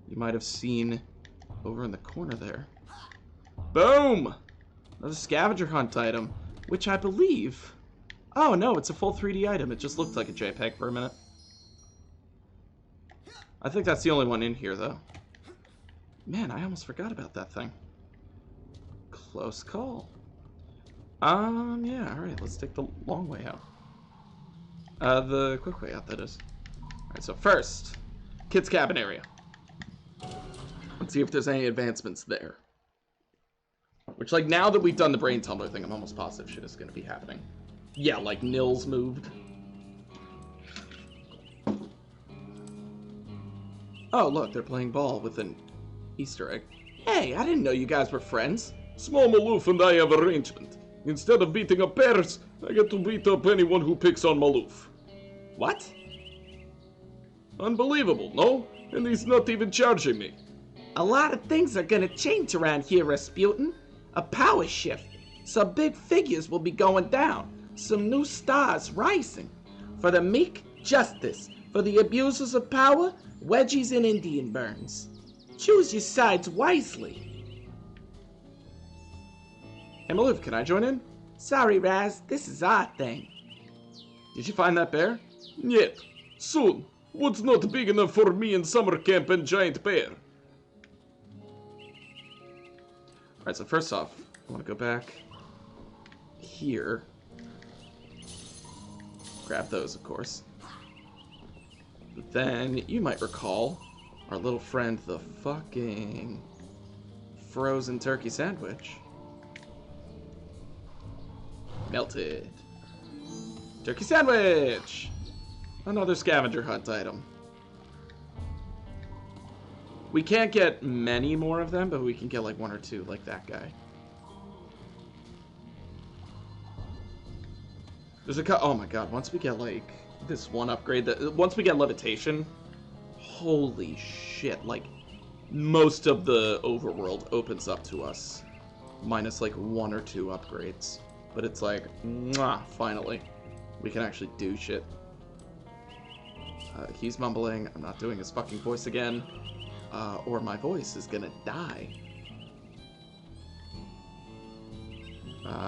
You might have seen over in the corner there. Boom! Another scavenger hunt item, which I believe... Oh, no, it's a full 3D item. It just looked like a JPEG for a minute. I think that's the only one in here, though. Man, I almost forgot about that thing. Close call. Yeah, alright, let's take the long way out. The quick way out, that is. Alright, so first, kids' cabin area. Let's see if there's any advancements there. Which, like, now that we've done the brain tumbler thing, I'm almost positive shit is gonna be happening. Yeah, like, Nils moved. Oh, look, they're playing ball with an Easter egg. Hey, I didn't know you guys were friends. Small Maloof and I have arrangement. Instead of beating up bears, I get to beat up anyone who picks on Maloof. What? Unbelievable, no? And he's not even charging me. A lot of things are gonna change around here, Rasputin. A power shift. Some big figures will be going down. Some new stars rising. For the meek, justice. For the abusers of power, wedgies and Indian burns. Choose your sides wisely. Hey, Maloof, can I join in? Sorry, Raz, this is our thing. Did you find that bear? Yet. Soon. What's not big enough for me in summer camp and giant bear? Alright, so first off, I want to go back here. Grab those, of course. But then, you might recall, our little friend, the fucking frozen turkey sandwich. Melted. Turkey sandwich! Another scavenger hunt item. We can't get many more of them, but we can get like one or two, like that guy. There's oh my god, once we get like this one upgrade, once we get levitation, holy shit, like most of the overworld opens up to us. Minus like one or two upgrades. But it's like, mwah, finally. We can actually do shit. He's mumbling. I'm not doing his fucking voice again. Or my voice is gonna die.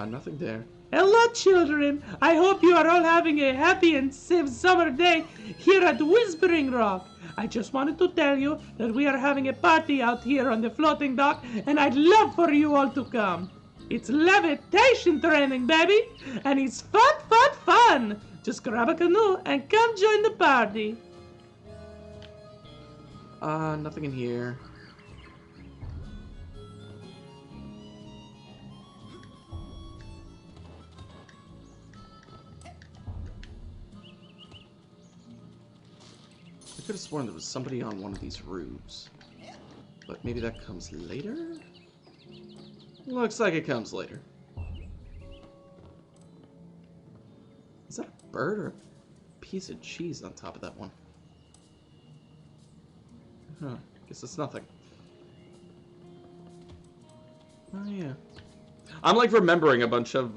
Nothing there. Hello, children. I hope you are all having a happy and safe summer day here at Whispering Rock. I just wanted to tell you that we are having a party out here on the floating dock, and I'd love for you all to come. It's levitation training, baby, and it's fun, fun, fun. Just grab a canoe and come join the party. Nothing in here. I could have sworn there was somebody on one of these roofs. But maybe that comes later? Looks like it comes later. Is that a bird or a piece of cheese on top of that one? Huh, guess it's nothing. Oh yeah. I'm like remembering a bunch of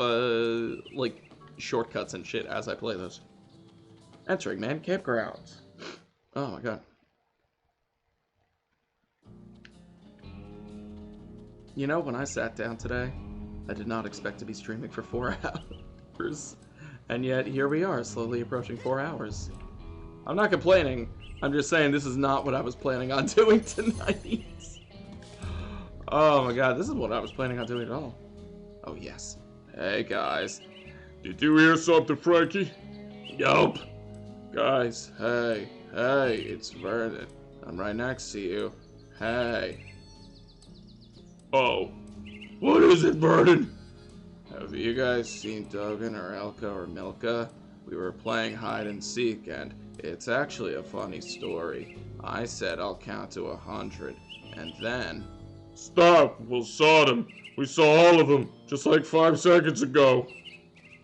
like shortcuts and shit as I play those. Entering man campground. Oh my god. You know, when I sat down today, I did not expect to be streaming for 4 hours. And yet, here we are, slowly approaching 4 hours. I'm not complaining. I'm just saying this is not what I was planning on doing tonight. Oh my god, this is what I was planning on doing at all. Oh yes. Hey guys. Did you hear something, Frankie? Nope. Guys, hey, it's Vernon. I'm right next to you. Hey. Oh. What is it, Vernon? Have you guys seen Dogan or Elka or Milka? We were playing hide and seek, and it's actually a funny story. I said I'll count to 100, and then Stop! We'll saw them. We saw all of them, just like 5 seconds ago.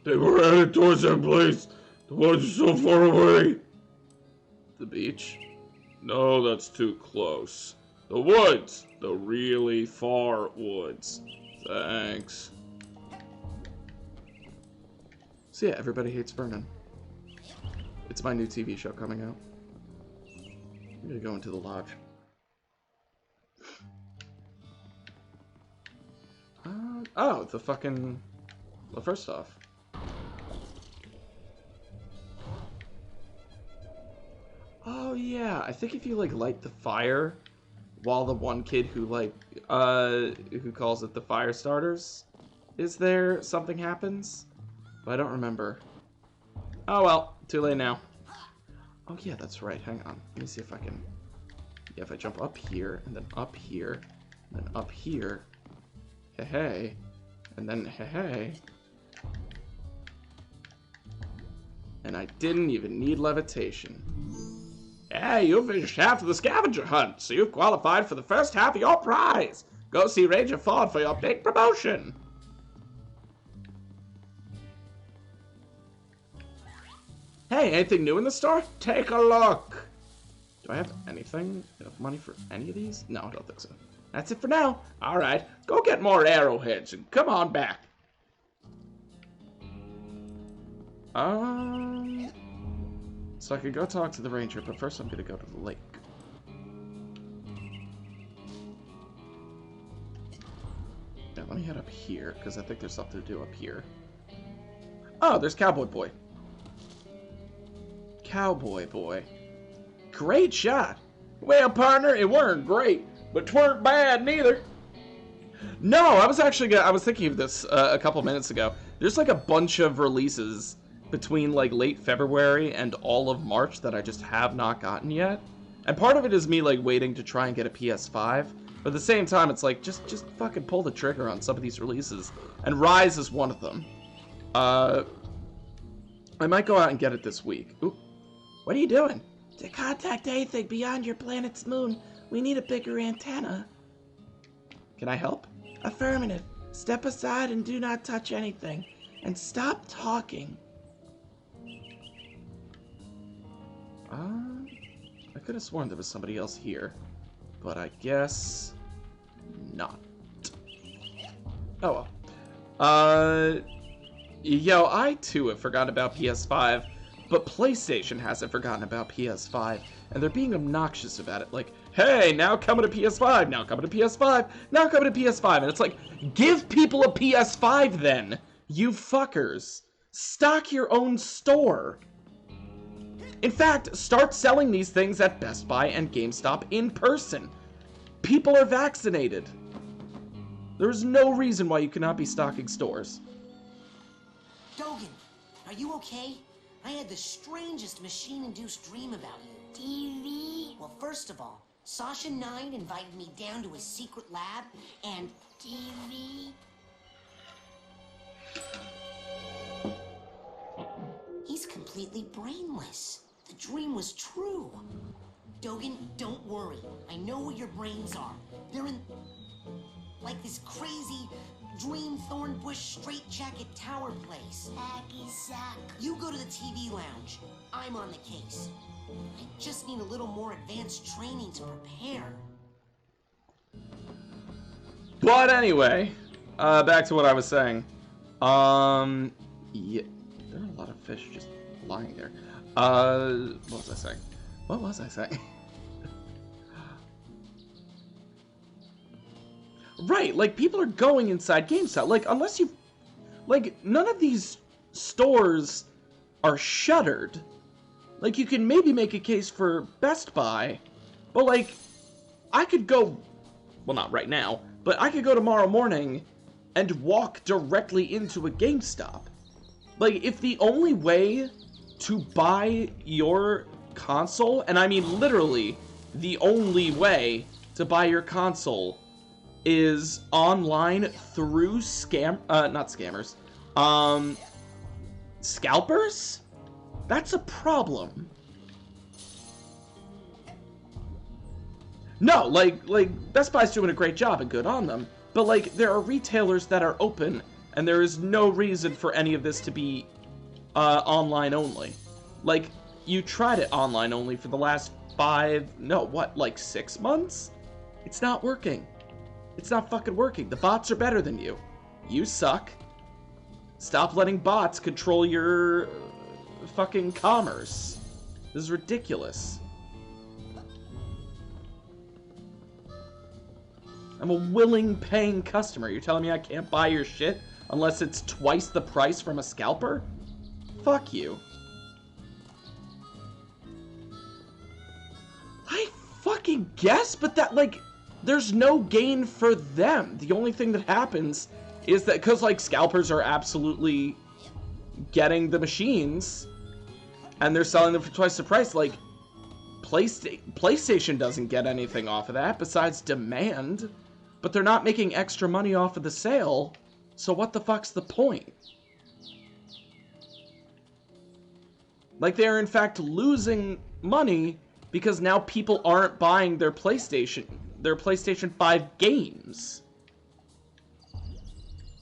They were headed towards that place. The woods are so far away. The beach? No, that's too close. The woods! The really far woods. Thanks. So yeah, Everybody Hates Vernon. It's my new TV show coming out. I'm gonna go into the lodge. Oh, the fucking... Well, first off... Oh, yeah. I think if you, like, light the fire while the one kid who, like, who calls it the fire starters is there, something happens? But I don't remember. Oh, well. Too late now. Oh, yeah, that's right. Hang on. Let me see if I can... Yeah, if I jump up here, and then up here, and then up here... Hey, and then hey, and I didn't even need levitation. Hey, you finished half of the scavenger hunt, so you've qualified for the first half of your prize. Go see Ranger Ford for your big promotion. Hey, anything new in the store? Take a look. Do I have anything? Enough money for any of these? No, I don't think so. That's it for now. Alright, go get more arrowheads and come on back. So I could go talk to the ranger, but first I'm gonna go to the lake. Yeah, let me head up here, because I think there's something to do up here. Oh, there's Cowboy Boy. Cowboy Boy. Great shot. Well, partner, it weren't great. But 'tweren't bad neither. No, I was thinking of this a couple minutes ago. There's like a bunch of releases between like late February and all of March that I just have not gotten yet. And part of it is me like waiting to try and get a PS5. But at the same time, it's like just fucking pull the trigger on some of these releases. And Rise is one of them. I might go out and get it this week. Ooh, what are you doing? To contact anything beyond your planet's moon, we need a bigger antenna. Can I help? Affirmative. Step aside and do not touch anything. And stop talking. I could have sworn there was somebody else here. But I guess... not. Oh well. Yo, I too have forgotten about PS5. But PlayStation hasn't forgotten about PS5. And they're being obnoxious about it. Like, hey, now coming to PS5, now coming to PS5, now coming to PS5. And it's like, give people a PS5 then, you fuckers. Stock your own store. In fact, start selling these things at Best Buy and GameStop in person. People are vaccinated. There's no reason why you cannot be stocking stores. Dogen, are you okay? I had the strangest machine-induced dream about you. TV? Well, first of all, Sasha 9 invited me down to his secret lab, and... TV? He's completely brainless. The dream was true. Dogen, don't worry. I know where your brains are. They're in... like this crazy... Dream Thornbush straitjacket tower place. Hacky sack. You go to the TV lounge. I'm on the case. I just need a little more advanced training to prepare. But anyway, back to what I was saying. Yeah, there are a lot of fish just lying there. What was I saying? What was I saying? Right, like, people are going inside GameStop. Like, unless you... like, none of these stores are shuttered. Like, you can maybe make a case for Best Buy, but, like, I could go... well, not right now, but I could go tomorrow morning and walk directly into a GameStop. Like, if the only way to buy your console, and I mean literally the only way to buy your console is online through not scammers, scalpers? That's a problem. No, like Best Buy's doing a great job and good on them. But like there are retailers that are open, and there is no reason for any of this to be online only. Like you tried it online only for the last 6 months? It's not working. It's not fucking working. The bots are better than you. You suck. Stop letting bots control your fucking commerce. This is ridiculous. I'm a willing paying customer. You're telling me I can't buy your shit unless it's twice the price from a scalper? Fuck you. I fucking guess, but that, like, there's no gain for them. The only thing that happens is that, because, like, scalpers are absolutely getting the machines, and they're selling them for twice the price, like, PlayStation doesn't get anything off of that besides demand, but they're not making extra money off of the sale, so what the fuck's the point? Like, they're in fact losing money because now people aren't buying their PlayStation 5 games.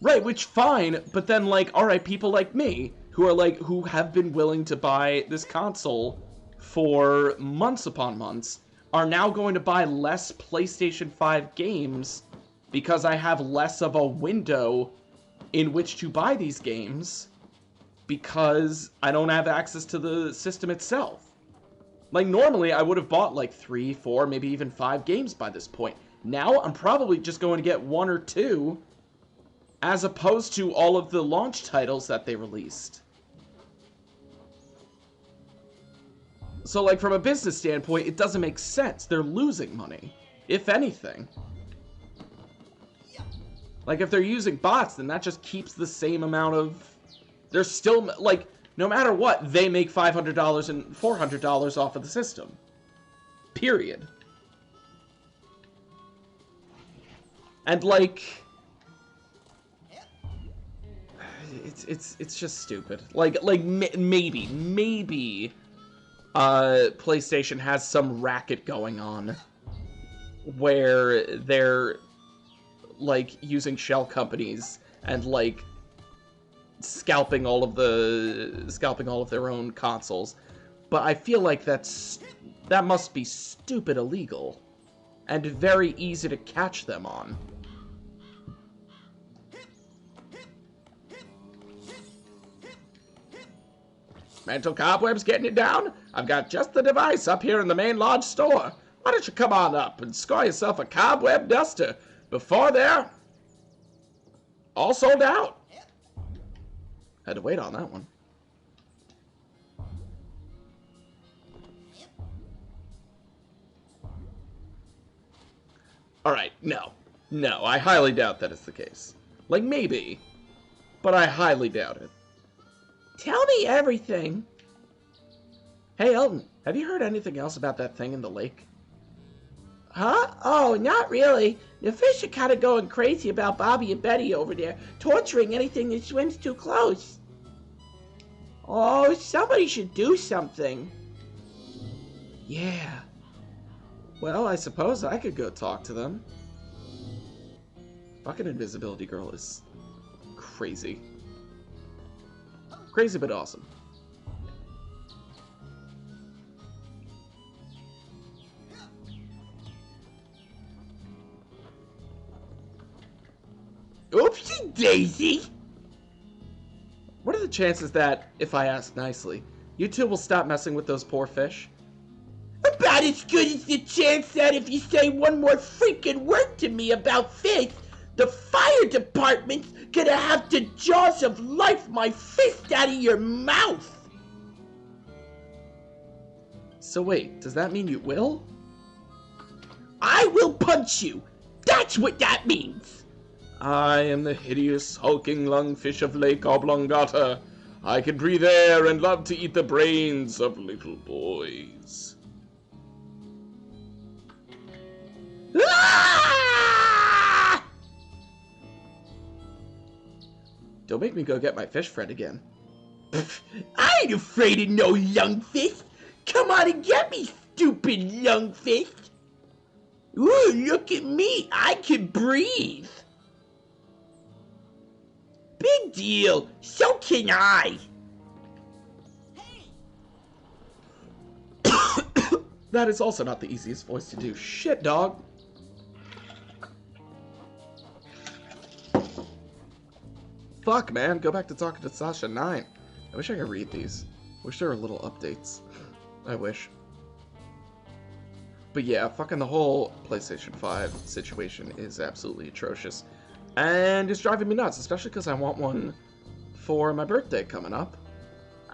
Right, which fine, but then like, alright, people like me, who have been willing to buy this console for months upon months, are now going to buy less PlayStation 5 games because I have less of a window in which to buy these games because I don't have access to the system itself. Like, normally I would have bought like 3, 4, maybe even 5 games by this point. Now I'm probably just going to get 1 or 2 as opposed to all of the launch titles that they released. So, like, from a business standpoint, it doesn't make sense. They're losing money, if anything. Like, if they're using bots, then that just keeps the same amount of... They're still, like, no matter what, they make $500 and $400 off of the system. Period. And, like... It's just stupid. Maybe... PlayStation has some racket going on where they're, like, using shell companies and, like, scalping all of their own consoles. But I feel like that must be stupid illegal and very easy to catch them on. Mental cobwebs getting you down? I've got just the device up here in the main lodge store. Why don't you come on up and score yourself a cobweb duster before they're all sold out? Had to wait on that one. Alright, no, I highly doubt that is the case. Like, maybe, but I highly doubt it. Tell me everything. Hey, Elton, have you heard anything else about that thing in the lake? Huh? Oh, not really. The fish are kind of going crazy about Bobby and Betty over there, torturing anything that swims too close. Oh, somebody should do something. Yeah. Well, I suppose I could go talk to them. Fucking Invisibility Girl is crazy. Crazy but awesome. Oopsie daisy! What are the chances that, if I ask nicely, you two will stop messing with those poor fish? About as good as the chance that if you say one more freaking word to me about fish, the fire department's gonna have to jaws of life my fist out of your mouth! So wait, does that mean you will? I will punch you! That's what that means! I am the hideous, hulking lungfish of Lake Oblongata. I can breathe air and love to eat the brains of little boys. Ah! Don't make me go get my fish friend again. I ain't afraid of no lungfish. Come on and get me, stupid lungfish. Ooh, look at me. I can breathe. Big deal. So can I. That is also not the easiest voice to do. Shit, dog. Fuck, man. Go back to talking to Sasha 9. I wish I could read these. Wish there were little updates. I wish. But yeah, fucking the whole PlayStation 5 situation is absolutely atrocious. And it's driving me nuts, especially because I want one for my birthday coming up.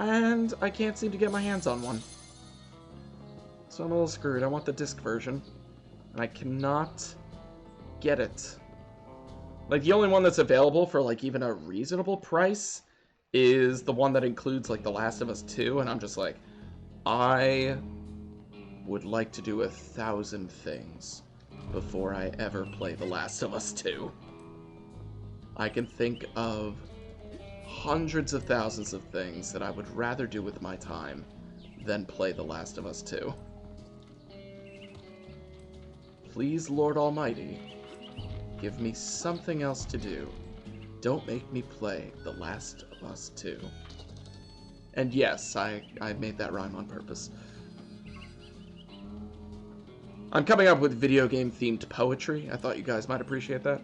And I can't seem to get my hands on one. So I'm a little screwed. I want the disc version. And I cannot get it. Like, the only one that's available for, like, even a reasonable price is the one that includes, like, The Last of Us 2. And I'm just like, I would like to do 1,000 things before I ever play The Last of Us 2. I can think of hundreds of thousands of things that I would rather do with my time than play The Last of Us 2. Please, Lord Almighty, give me something else to do. Don't make me play The Last of Us 2. And yes, I made that rhyme on purpose. I'm coming up with video game themed poetry. I thought you guys might appreciate that.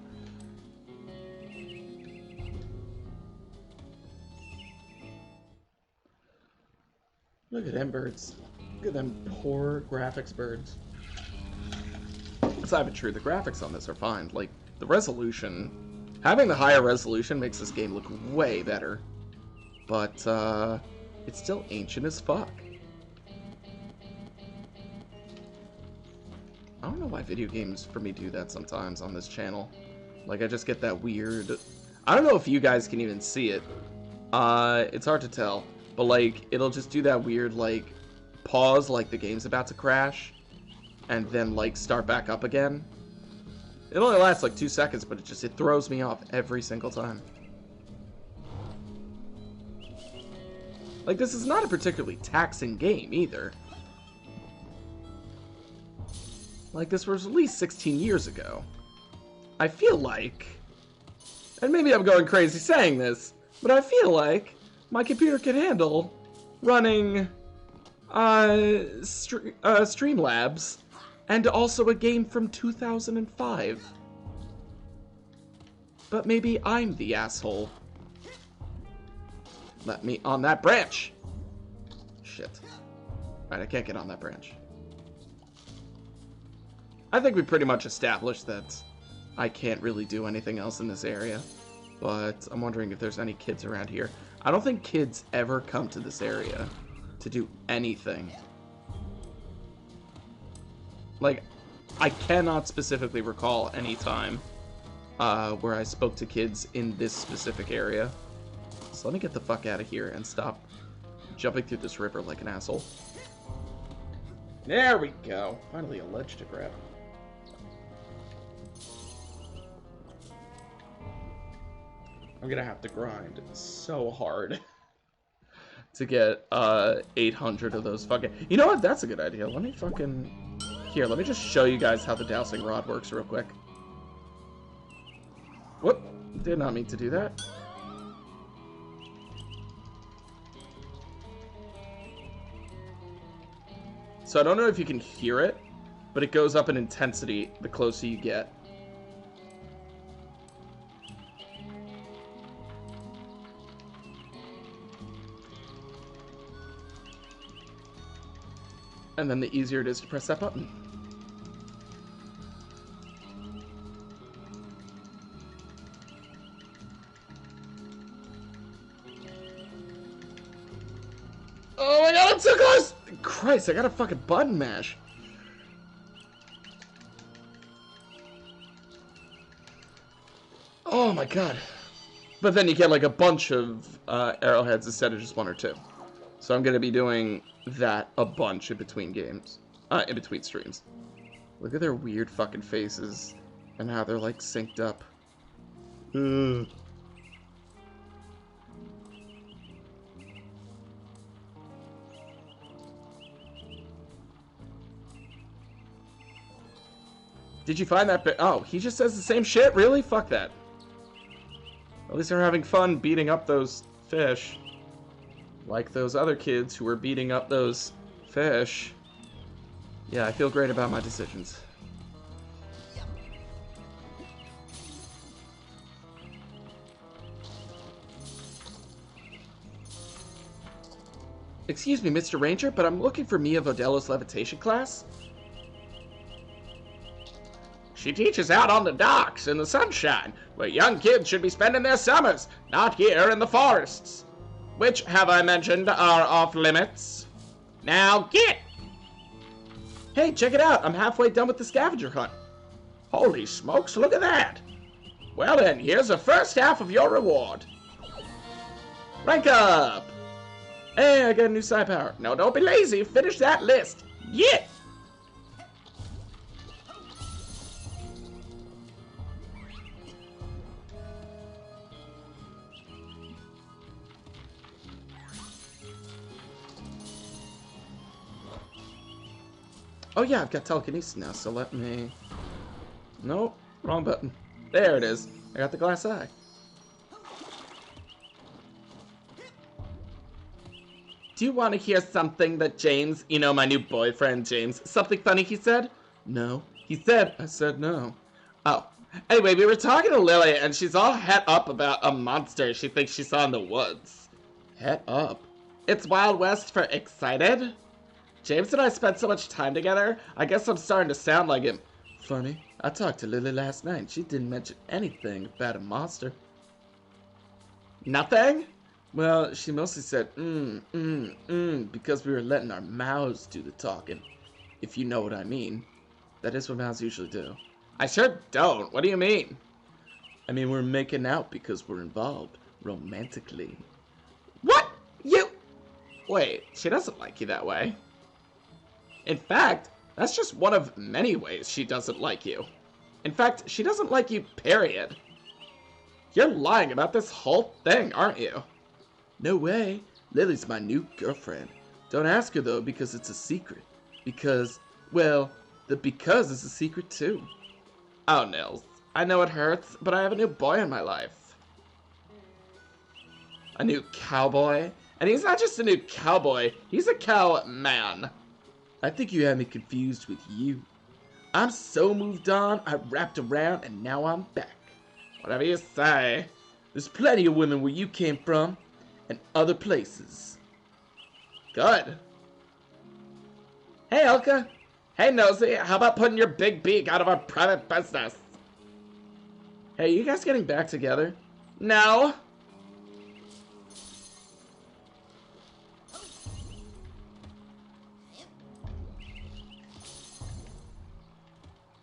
Look at them birds. Look at them poor graphics birds. It's not even true. The graphics on this are fine. Like, the resolution... Having the higher resolution makes this game look way better. But, it's still ancient as fuck. I don't know why video games for me do that sometimes on this channel. Like, I just get that weird... I don't know if you guys can even see it. It's hard to tell. But, like, it'll just do that weird, like, pause, like the game's about to crash. And then, like, start back up again. It only lasts, like, 2 seconds, but it throws me off every single time. Like, this is not a particularly taxing game, either. Like, this was released 16 years ago. I feel like... And maybe I'm going crazy saying this, but I feel like my computer can handle running Streamlabs and also a game from 2005. But maybe I'm the asshole. Let me on that branch. Shit. Alright, I can't get on that branch. I think we pretty much established that I can't really do anything else in this area. But I'm wondering if there's any kids around here. I don't think kids ever come to this area to do anything. Like, I cannot specifically recall any time where I spoke to kids in this specific area. So let me get the fuck out of here and stop jumping through this river like an asshole. There we go. Finally a ledge to grab. I'm gonna have to grind so hard to get 800 of those fucking... You know what? That's a good idea. Let me fucking... Here, let me just show you guys how the dowsing rod works real quick. Whoop. Did not mean to do that. So I don't know if you can hear it, but it goes up in intensity the closer you get. And then the easier it is to press that button. Oh my god, I'm so close! Christ, I got a fucking button mash. Oh my god. But then you get like a bunch of arrowheads instead of just one or two. So I'm gonna be doing that a bunch in between games. In between streams. Look at their weird fucking faces and how they're like synced up. Ugh. Did you find that oh, he just says the same shit? Really? Fuck that. At least they're having fun beating up those fish. Like those other kids who were beating up those fish. Yeah, I feel great about my decisions. Excuse me, Mr. Ranger, but I'm looking for Mia Vodello's levitation class. She teaches out on the docks in the sunshine, where young kids should be spending their summers, not here in the forests. Which, have I mentioned, are off limits. Now get! Hey, check it out. I'm halfway done with the scavenger hunt. Holy smokes, look at that. Well then, here's the first half of your reward. Rank up! Hey, I got a new psi power. No, don't be lazy. Finish that list. Yeah! Oh yeah, I've got telekinesis now, so let me... Nope, wrong button. There it is. I got the glass eye. Do you want to hear something that James, you know, my new boyfriend James, something funny he said? No. He said, I said no. Oh. Anyway, we were talking to Lily, and she's all het up about a monster she thinks she saw in the woods. Het up? It's Wild West for excited? James and I spent so much time together, I guess I'm starting to sound like him. Funny, I talked to Lily last night and she didn't mention anything about a monster. Nothing? Well, she mostly said, because we were letting our mouths do the talking. If you know what I mean. That is what mouths usually do. I sure don't. What do you mean? I mean, we're making out because we're involved romantically. What? You? Wait, she doesn't like you that way. In fact, that's just one of many ways she doesn't like you. In fact, she doesn't like you, period. You're lying about this whole thing, aren't you? No way. Lily's my new girlfriend. Don't ask her, though, because it's a secret. Because, well, the because is a secret, too. Oh, Nils, I know it hurts, but I have a new boy in my life. A new cowboy? And he's not just a new cowboy, he's a cow man. I think you had me confused with you. I'm so moved on, I wrapped around, and now I'm back. Whatever you say. There's plenty of women where you came from, and other places. Good. Hey, Elka. Hey, Nosy, how about putting your big beak out of our private business? Hey, you guys getting back together? No.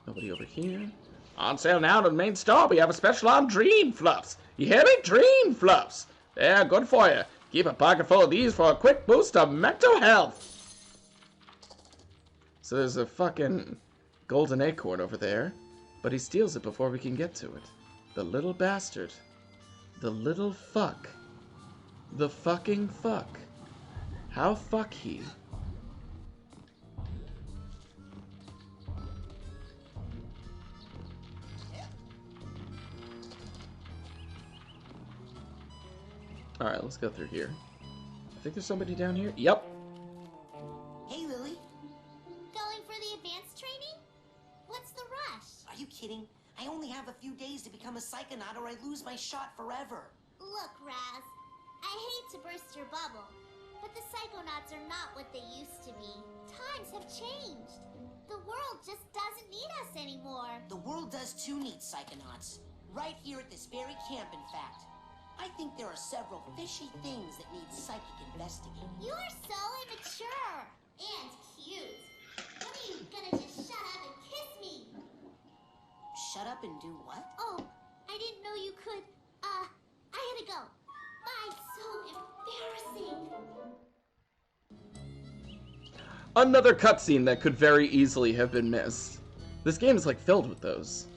Nobody over here. On sale now to the main store. We have a special on Dream Fluffs. You hear me? Dream Fluffs. They're good for you. Keep a pocket full of these for a quick boost of mental health. So there's a fucking golden acorn over there, but he steals it before we can get to it. The little bastard. The little fuck. The fucking fuck. How fuck he? Alright, let's go through here. I think there's somebody down here. Yep. Hey, Lily. Going for the advanced training? What's the rush? Are you kidding? I only have a few days to become a Psychonaut or I lose my shot forever. Look, Raz, I hate to burst your bubble, but the Psychonauts are not what they used to be. Times have changed. The world just doesn't need us anymore. The world does too need Psychonauts. Right here at this very camp, in fact. I think there are several fishy things that need psychic investigating. You are so immature and cute. When are you gonna just shut up and kiss me? Shut up and do what? Oh, I didn't know you could. I had to go. Bye. So embarrassing. Another cutscene that could very easily have been missed. This game is like filled with those.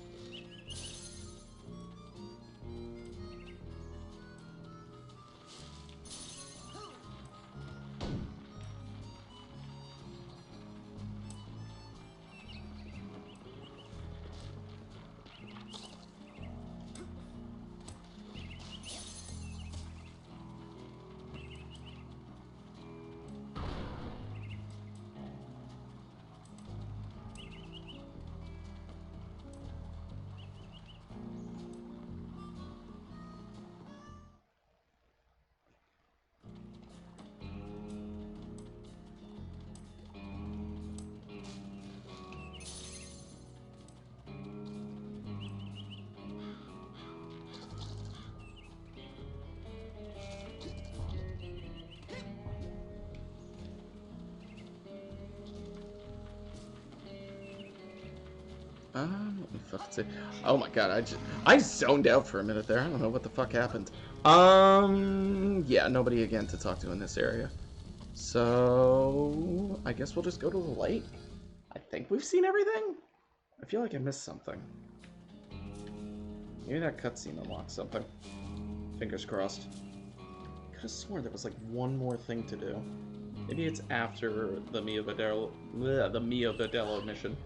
Let me fucking see. Oh my god, I zoned out for a minute there. I don't know what the fuck happened. Yeah, nobody again to talk to in this area. So, I guess we'll just go to the lake. I think we've seen everything? I feel like I missed something. Maybe that cutscene unlocked something. Fingers crossed. Could have sworn there was like one more thing to do. Maybe it's after the Mia Vidello mission.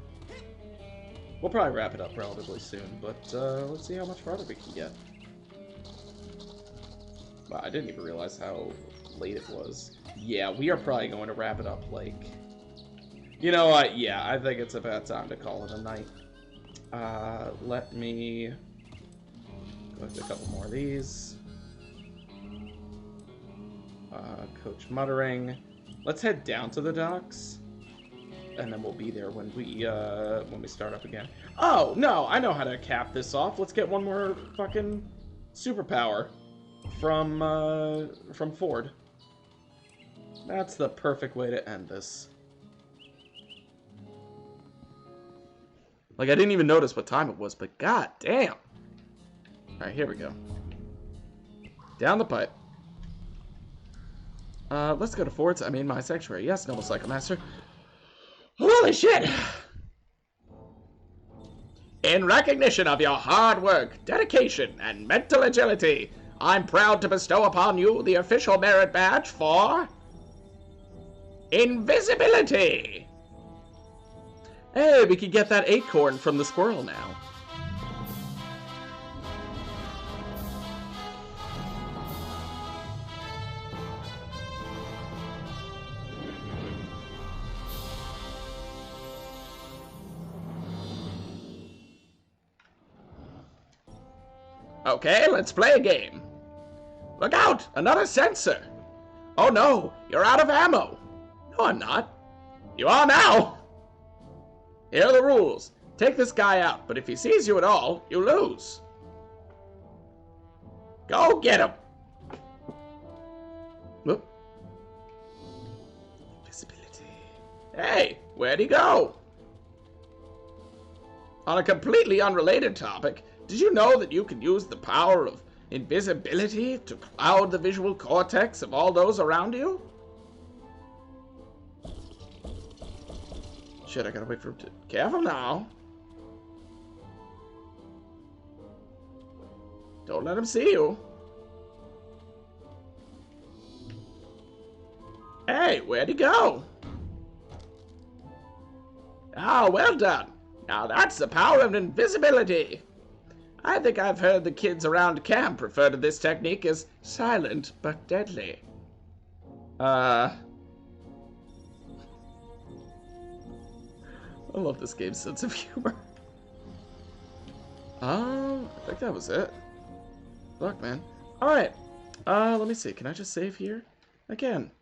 We'll probably wrap it up relatively soon, but let's see how much farther we can get. Wow, I didn't even realize how late it was. Yeah, we are probably going to wrap it up, like... You know what? Yeah, I think it's about time to call it a night. Let me... go through a couple more of these. Coach muttering. Let's head down to the docks. And then we'll be there when we start up again. Oh, no, I know how to cap this off. Let's get one more fucking superpower from Ford. That's the perfect way to end this. Like, I didn't even notice what time it was, but god damn. Alright, here we go. Down the pipe. Let's go to Ford's, my sanctuary. Yes, Noble Psychomaster. Holy shit! In recognition of your hard work, dedication, and mental agility, I'm proud to bestow upon you the official merit badge for... invisibility! Hey, we could get that acorn from the squirrel now. Okay, let's play a game. Look out! Another sensor! Oh no, you're out of ammo! No, I'm not. You are now! Here are the rules. Take this guy out, but if he sees you at all, you lose. Go get him! Whoop. Invisibility. Hey, where'd he go? On a completely unrelated topic, did you know that you can use the power of invisibility to cloud the visual cortex of all those around you? Shit, I gotta wait for him to... Careful now. Don't let him see you. Hey, where'd he go? Ah, well done. Now that's the power of invisibility. I think I've heard the kids around camp refer to this technique as silent but deadly. I love this game's sense of humor. I think that was it. Look, man. Alright. Let me see. Can I just save here? Again.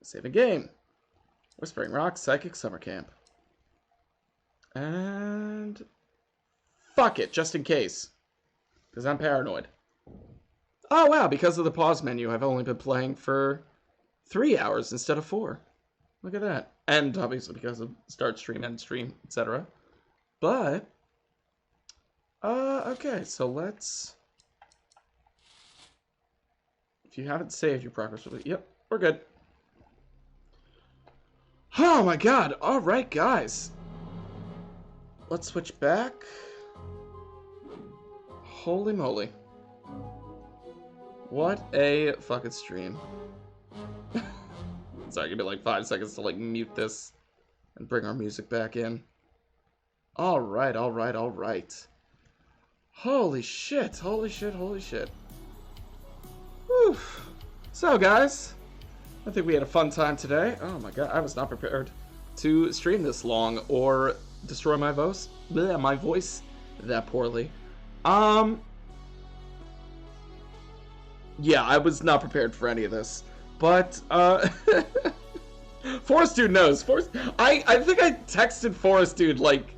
Save a game. Whispering Rock Psychic Summer Camp. And... fuck it, just in case. Because I'm paranoid. Oh, wow, because of the pause menu, I've only been playing for 3 hours instead of 4. Look at that. And obviously because of start stream, end stream, etc. But, okay, so let's... If you haven't saved your progress, yep, we're good. Oh my god, alright guys. Let's switch back. Holy moly. What a fucking stream. Sorry, give me like 5 seconds to like mute this and bring our music back in. Alright, alright, alright. Holy shit, holy shit, holy shit. Whew. So guys, I think we had a fun time today. Oh my god, I was not prepared to stream this long or destroy my voice. Bleh, my voice that poorly. Yeah, I was not prepared for any of this. But, Forest Dude knows. I think I texted Forest Dude, like,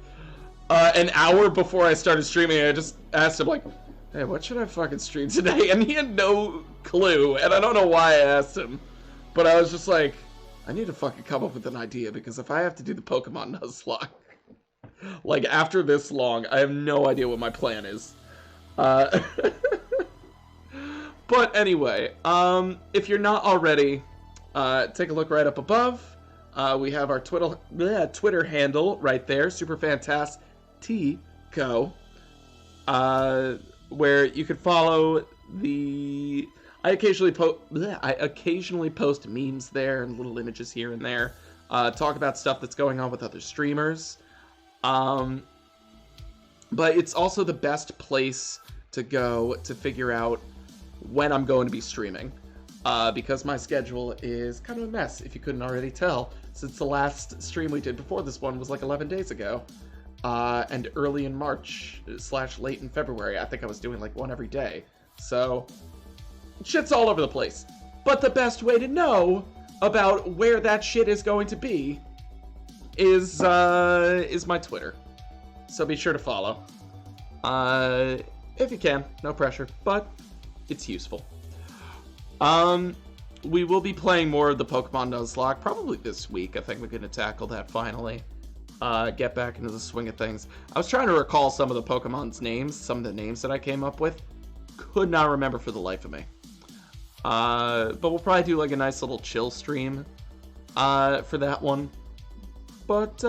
an hour before I started streaming. I just asked him, like, hey, what should I fucking stream today? And he had no clue, and I don't know why I asked him. But I was just like, I need to fucking come up with an idea, because if I have to do the Pokemon Nuzlocke, Like, after this long, I have no idea what my plan is. But anyway, if you're not already, take a look right up above. We have our Twitter handle right there, Superfantastico, where you can follow the... I occasionally post memes there and little images here and there. Talk about stuff that's going on with other streamers. But it's also the best place to go to figure out when I'm going to be streaming. Because my schedule is kind of a mess, if you couldn't already tell, since the last stream we did before this one was like 11 days ago. And early in March / late in February, I think I was doing like one every day. So, shit's all over the place. But the best way to know about where that shit is going to be is my Twitter. So be sure to follow. If you can, no pressure, but it's useful. We will be playing more of the Pokemon Nuzlocke probably this week. I think we're going to tackle that finally. Get back into the swing of things. I was trying to recall some of the Pokemon's names, some of the names that I came up with. Could not remember for the life of me. But we'll probably do like a nice little chill stream for that one. But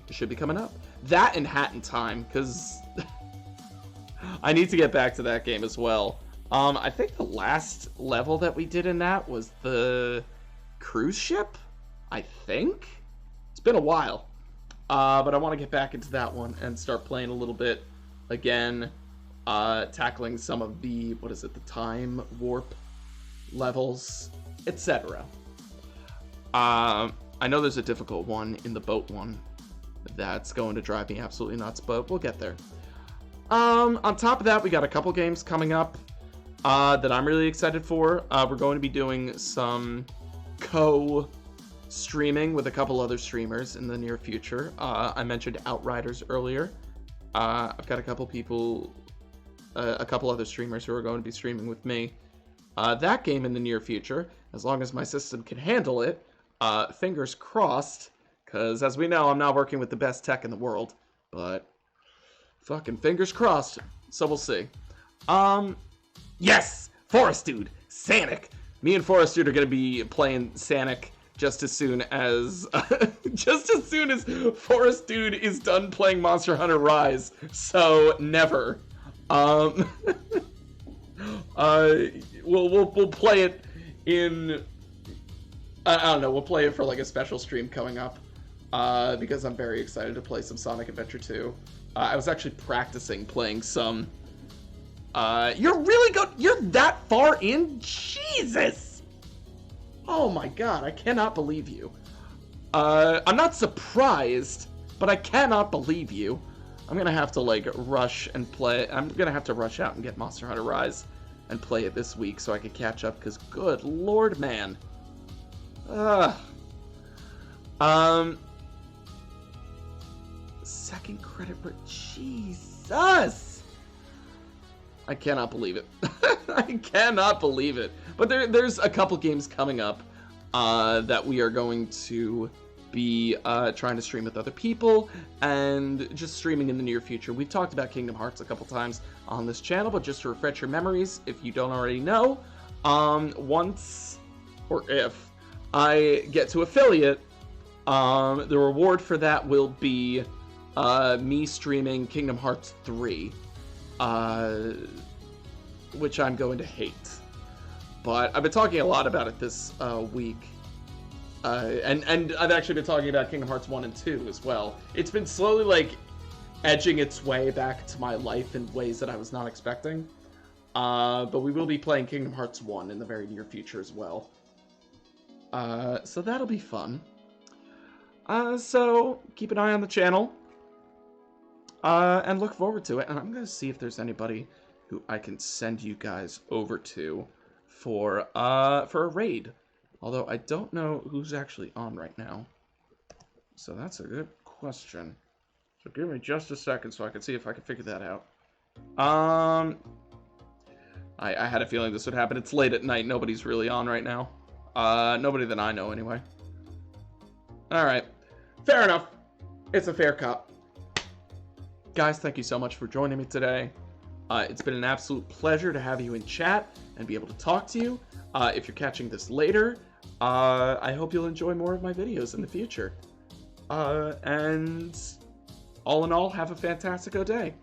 it should be coming up. That and Hat in Time, because I need to get back to that game as well. I think the last level that we did in that was the cruise ship, I think? It's been a while. But I want to get back into that one and start playing a little bit again, tackling some of the, the time warp levels, etc. I know there's a difficult one in the boat one that's going to drive me absolutely nuts, but we'll get there. On top of that, we got a couple games coming up that I'm really excited for. We're going to be doing some co-streaming with a couple other streamers in the near future. I mentioned Outriders earlier. I've got a couple other streamers who are going to be streaming with me. That game in the near future, as long as my system can handle it, fingers crossed, because as we know, I'm not working with the best tech in the world, but fucking fingers crossed, so we'll see. Yes! Forest Dude! Sanic! Me and Forest Dude are going to be playing Sanic just as soon as Forest Dude is done playing Monster Hunter Rise. So, never. We'll play it in... I don't know, we'll play it for like a special stream coming up. Because I'm very excited to play some Sonic Adventure 2. I was actually practicing playing some... You're really good. You're that far in? Jesus! Oh my god, I cannot believe you. I'm not surprised, but I cannot believe you. I'm gonna have to, like, rush and play. I'm gonna have to rush out and get Monster Hunter Rise and play it this week so I can catch up, because good lord, man. Second credit for... Jesus! I cannot believe it. I cannot believe it. But there's a couple games coming up that we are going to be trying to stream with other people and just streaming in the near future. We've talked about Kingdom Hearts a couple times on this channel, but just to refresh your memories, if you don't already know, once or if I get to affiliate, the reward for that will be me streaming Kingdom Hearts 3. Which I'm going to hate. But I've been talking a lot about it this week. And I've actually been talking about Kingdom Hearts 1 and 2 as well. It's been slowly, like, edging its way back to my life in ways that I was not expecting. But we will be playing Kingdom Hearts 1 in the very near future as well. So that'll be fun. So keep an eye on the channel. And look forward to it. And I'm going to see if there's anybody who I can send you guys over to for a raid. Although I don't know who's actually on right now. So that's a good question. So give me just a second so I can see if I can figure that out. I had a feeling this would happen. It's late at night. Nobody's really on right now. Nobody that I know anyway. Alright. Fair enough. It's a fair cop. Guys, thank you so much for joining me today. It's been an absolute pleasure to have you in chat and be able to talk to you. If you're catching this later, I hope you'll enjoy more of my videos in the future. And all in all, have a Fantastico day.